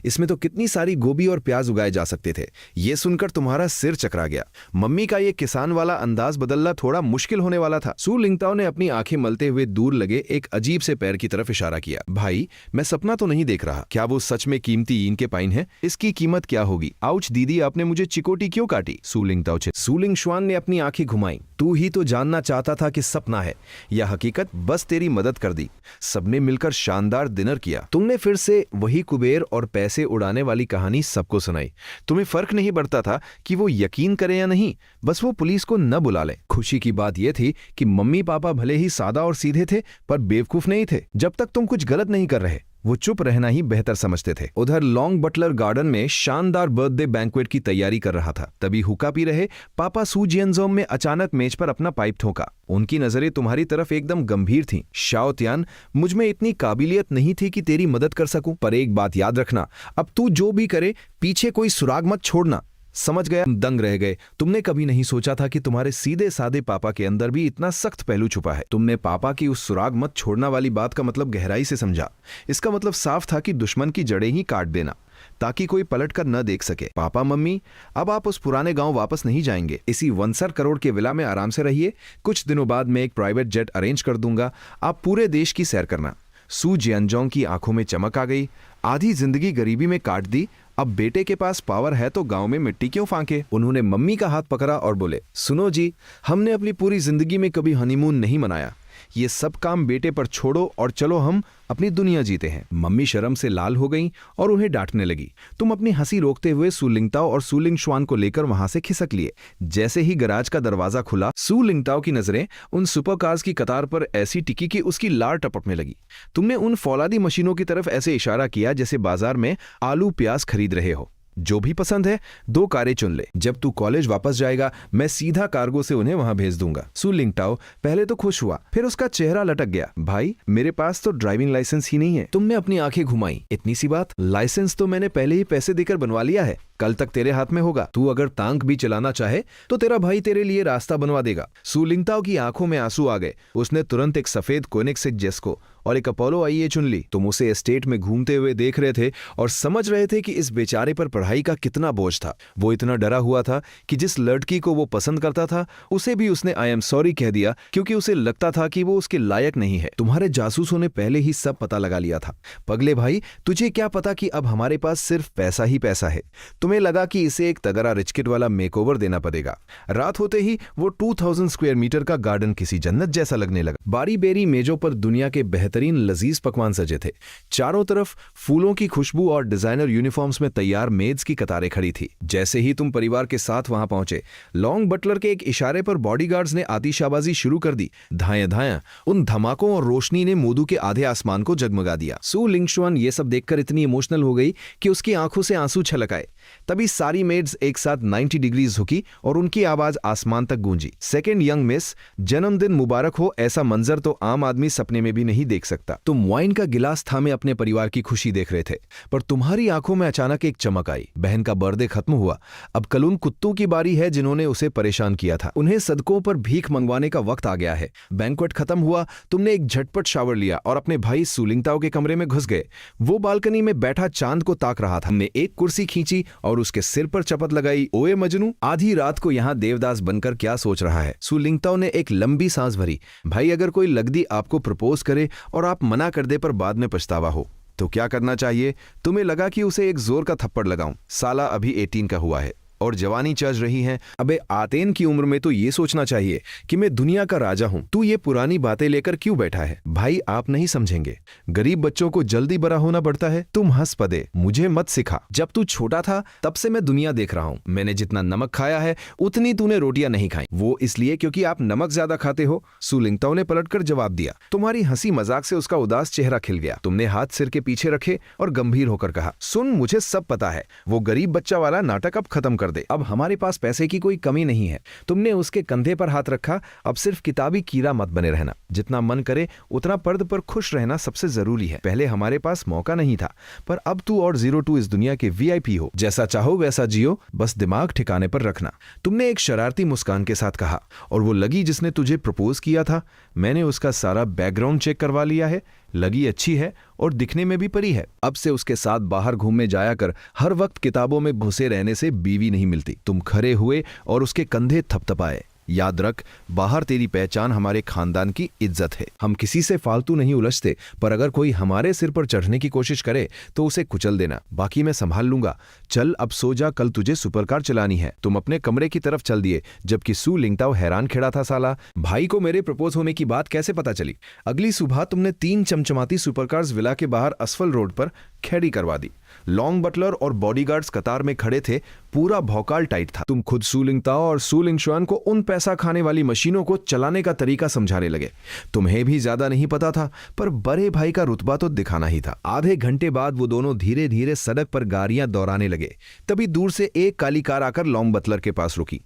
Speaker 1: इसमें तो कितनी सारी गोभी और प्याज उगाए जा सकते थे। ये सुनकर तुम्हारा सिर चकरा गया। मम्मी का ये किसान वाला अंदाज बदलना थोड़ा मुश्किल होने वाला था। सु लिंगताओ ने अपनी आंखें मलते हुए दूर लगे एक अजीब से पैर की तरफ इशारा किया। भाई, मैं सपना तो नहीं देख रहा। क्या वो सच में कीमती ईन के पाइन है? इसकी कीमत क्या होगी? आउच दीदी, आपने मुझे चिकोटी क्यों काटी? सु लिंगताओ छे। सु लिंगशुआन ने अपनी आंखें घुमाई। तू ही तो जानना चाहता था कि सपना है या हकीकत। बस तेरी मदद कर दी। सबने मिलकर शानदार डिनर किया। तुमने फिर से वही कुबेर और पैसे उड़ाने वाली कहानी सबको सुनाई। तुम्हें फर्क नहीं पड़ता था कि वो यकीन करे या नहीं, बस वो पुलिस को न बुला ले। खुशी की बात यह थी कि मम्मी पापा भले ही सादा और सीधे थे, पर बेवकूफ नहीं थे। जब तक तुम कुछ गलत नहीं कर रहे, वो चुप रहना ही बेहतर समझते थे। उधर लॉन्ग बटलर गार्डन में शानदार बर्थडे बैंक्वेट की तैयारी कर रहा था। तभी हुक्का पी रहे पापा सू जियनजोंग में अचानक मेज पर अपना पाइप ठोका। उनकी नजरें तुम्हारी तरफ एकदम गंभीर थीं। शाओ तियान, मुझ में इतनी काबिलियत नहीं थी कि तेरी मदद कर सकूं, पर एक बात याद रखना, अब तू जो भी करे पीछे कोई सुराग मत छोड़ना। समझ गया? दंग रह गए। तुमने कभी नहीं सोचा था कि तुम्हारे सीधे सादे पापा के अंदर भी इतना सख्त पहलू छुपा है। तुमने पापा की उस सुराग मत छोड़ना वाली बात का मतलब गहराई से समझा। इसका मतलब साफ था कि दुश्मन की जड़ें ही काट देना ताकि कोई पलट कर न देख सके। पापा मम्मी, अब आप उस पुराने गांव वापस नहीं जाएंगे। इसी 1 करोड़ के विला में आराम से रहिए। कुछ दिनों बाद मैं एक प्राइवेट जेट अरेंज कर दूंगा। आप पूरे देश की सैर करना। सू जियनजोंग की आंखों में चमक आ गई। आधी जिंदगी गरीबी में काट दी, अब बेटे के पास पावर है तो गांव में मिट्टी क्यों फांके। उन्होंने मम्मी का हाथ पकड़ा और बोले, सुनो जी, हमने अपनी पूरी जिंदगी में कभी हनीमून नहीं मनाया। ये सब काम बेटे पर छोड़ो और चलो हम अपनी दुनिया जीते हैं। मम्मी शर्म से लाल हो गईं और उन्हें डांटने लगी। तुम अपनी हंसी रोकते हुए सु लिंगताओ और सु लिंगशुआन को लेकर वहां से खिसक लिए। जैसे ही गैराज का दरवाजा खुला, सु लिंगताओ की नजरें उन सुपरकार्स की कतार पर ऐसी टिकी कि उसकी लार टपकने लगी। तुमने उन फौलादी मशीनों की तरफ ऐसे इशारा किया जैसे बाजार में आलू प्याज खरीद रहे हो। जो भी पसंद है 2 कारें चुन ले। जब तू कॉलेज वापस जाएगा मैं सीधा कार्गो से उन्हें वहां भेज दूंगा। सु लिंगताओ पहले तो खुश हुआ, फिर उसका चेहरा लटक गया। भाई, मेरे पास तो ड्राइविंग लाइसेंस ही नहीं है। तुमने अपनी आंखें घुमाई। इतनी सी बात? लाइसेंस तो मैंने पहले ही पैसे देकर बनवा लिया है, कल तक तेरे हाथ में होगा। तू अगर तांक भी चलाना चाहे तो तेरा भाई तेरे लिए रास्ता बनवा देगा। सु लिंगताओ की आंखों में आंसू आ गए। उसने तुरंत एक सफेद कोनिग्सेक जेस्को और एक अपोलो आईए चुन ली। तुम उसे एस्टेट में घूमते हुए देख रहे थे और समझ रहे थे कि इस बेचारे पर पढ़ाई का कितना बोझ था। वो इतना डरा हुआ था कि जिस लड़की को वो पसंद करता था उसे भी उसने आई एम सॉरी कह दिया, क्योंकि उसे लगता था कि वो उसके लायक नहीं है। तुम्हारे जासूसों ने पहले ही सब पता लगा लिया था। पगले भाई, तुझे क्या पता कि अब हमारे पास सिर्फ पैसा ही पैसा है। तुम्हें लगा कि इसे एक तगड़ा रिच किड वाला मेकओवर देना पड़ेगा। रात होते ही वो 2000 स्क्वायर मीटर का गार्डन किसी जन्नत जैसा लगने लगा। बारी बेरी मेजों पर दुनिया के बेहतरीन लजीज पकवान सजे थे। चारों तरफ फूलों की खुशबू और डिजाइनर यूनिफॉर्म्स में तैयार मेड्स की कतारें खड़ी थी। जैसे ही तुम परिवार के साथ वहां पहुंचे, लॉन्ग बटलर के एक इशारे पर बॉडीगार्ड्स ने आतिशबाजी शुरू कर दी। धाएं धाएं उन धमाकों और रोशनी ने मोदू के आधे आसमान को जगमगा दिया। सू लिंगशुआन ये सब देखकर इतनी इमोशनल हो गई कि उसकी आंखों से आंसू छलक आए। तभी सारी मेड्स एक साथ 90 डिग्री झुकी और उनकी आवाज आसमान तक गूंजी। सेकेंड यंग मिस, जन्मदिन मुबारक हो। ऐसा मंजर तो आम आदमी सपने में भी नहीं देख सकता। तुम वाइन का गिलास थामे अपने परिवार की खुशी देख रहे थे, पर तुम्हारी आंखों में अचानक एक चमक आई। बहन का बर्थडे खत्म हुआ, अब कल उन कुत्तों की बारी है जिन्होंने उसे परेशान किया था। उन्हें सदकों पर भीख मंगवाने का वक्त आ गया है। बैंक्वेट खत्म हुआ, तुमने एक झटपट शावर लिया और अपने भाई सू लिंगताओ के कमरे में घुस गए। वो बालकनी में बैठा चांद को ताक रहा था। हमने एक कुर्सी खींची और उसके सिर पर चपत लगाई। ओए मजनू, आधी रात को यहाँ देवदास बनकर क्या सोच रहा है? सू लिंगताओ ने एक लंबी सांस भरी। भाई, अगर कोई लगदी आपको प्रपोज करे और आप मना कर दे पर बाद में पछतावा हो तो क्या करना चाहिए? तुम्हें लगा कि उसे एक जोर का थप्पड़ लगाऊं। साला अभी 18 का हुआ है और जवानी चढ़ रही है। अबे आतेन की उम्र में तो ये सोचना चाहिए कि मैं दुनिया का राजा हूं। तू ये पुरानी बातें लेकर क्यों बैठा है? भाई, आप नहीं समझेंगे, गरीब बच्चों को जल्दी बड़ा होना पड़ता है। तुम हंस पदे, मुझे मत सिखा। जब तू छोटा था तब से मैं दुनिया देख रहा हूं। मैंने जितना नमक खाया है उतनी तूने रोटियां नहीं खाई। वो इसलिए क्योंकि आप नमक ज्यादा खाते हो, सू लिंगताओ ने पलटकर जवाब दिया। तुम्हारी हंसी मजाक से उसका उदास चेहरा खिल गया। तुमने हाथ सिर के पीछे रखे और गंभीर होकर कहा, सुन, मुझे सब पता है। वो गरीब बच्चा वाला नाटक अब खत्म कर दे। अब हमारे पास पैसे की कोई कमी नहीं है। तुमने उसके कंधे पर हाथ रखा। अब सिर्फ किताबी कीड़ा मत बने रहना। जितना मन करे उतना पर्द पर खुश रहना सबसे जरूरी है। पहले हमारे पास मौका नहीं था, पर अब तू और 02 इस दुनिया के VIP हो। जैसा चाहो वैसा जियो, बस दिमाग ठिकाने पर रखना। तुमने एक शरारती मुस्कान के साथ कहा। और वो लगी जिसने तुझे प्रपोज किया था, मैंने उसका सारा बैकग्राउंड चेक करवा लिया है। लगी अच्छी है और दिखने में भी परी है। अब से उसके साथ बाहर घूमने जाया कर। हर वक्त किताबों में घुसे रहने से बीवी नहीं मिलती। तुम खड़े हुए और उसके कंधे थपथपाए। याद रख, बाहर तेरी पहचान हमारे खानदान की इज्जत है। हम किसी से फालतू नहीं उलझते, पर अगर कोई हमारे सिर पर चढ़ने की कोशिश करे तो उसे कुचल देना। बाकी मैं संभाल लूंगा। चल अब सो जा, कल तुझे सुपरकार चलानी है। तुम अपने कमरे की तरफ चल दिए, जबकि सू लिंगताओ हैरान खड़ा था। साला, भाई को मेरे प्रपोज होने की बात कैसे पता चली? अगली सुबह तुमने 3 चमचमाती सुपरकार्स विला के बाहर असफल रोड पर खड़ी करवा दी। लॉन्ग बटलर और बॉडीगार्ड्स कतार में खड़े थे। पूरा भौकाल टाइट था। तुम खुद सू लिंगताओ और सू लिंगशुआन को उन पैसा खाने वाली मशीनों को चलाने का तरीका समझाने लगे। तुम्हें भी ज्यादा नहीं पता था, पर बड़े भाई का रुतबा तो दिखाना ही था। आधे घंटे बाद वो दोनों धीरे धीरे सड़क पर गाड़ियां दौड़ाने लगे। तभी दूर से एक काली कार आकर लॉन्ग बटलर के पास रुकी।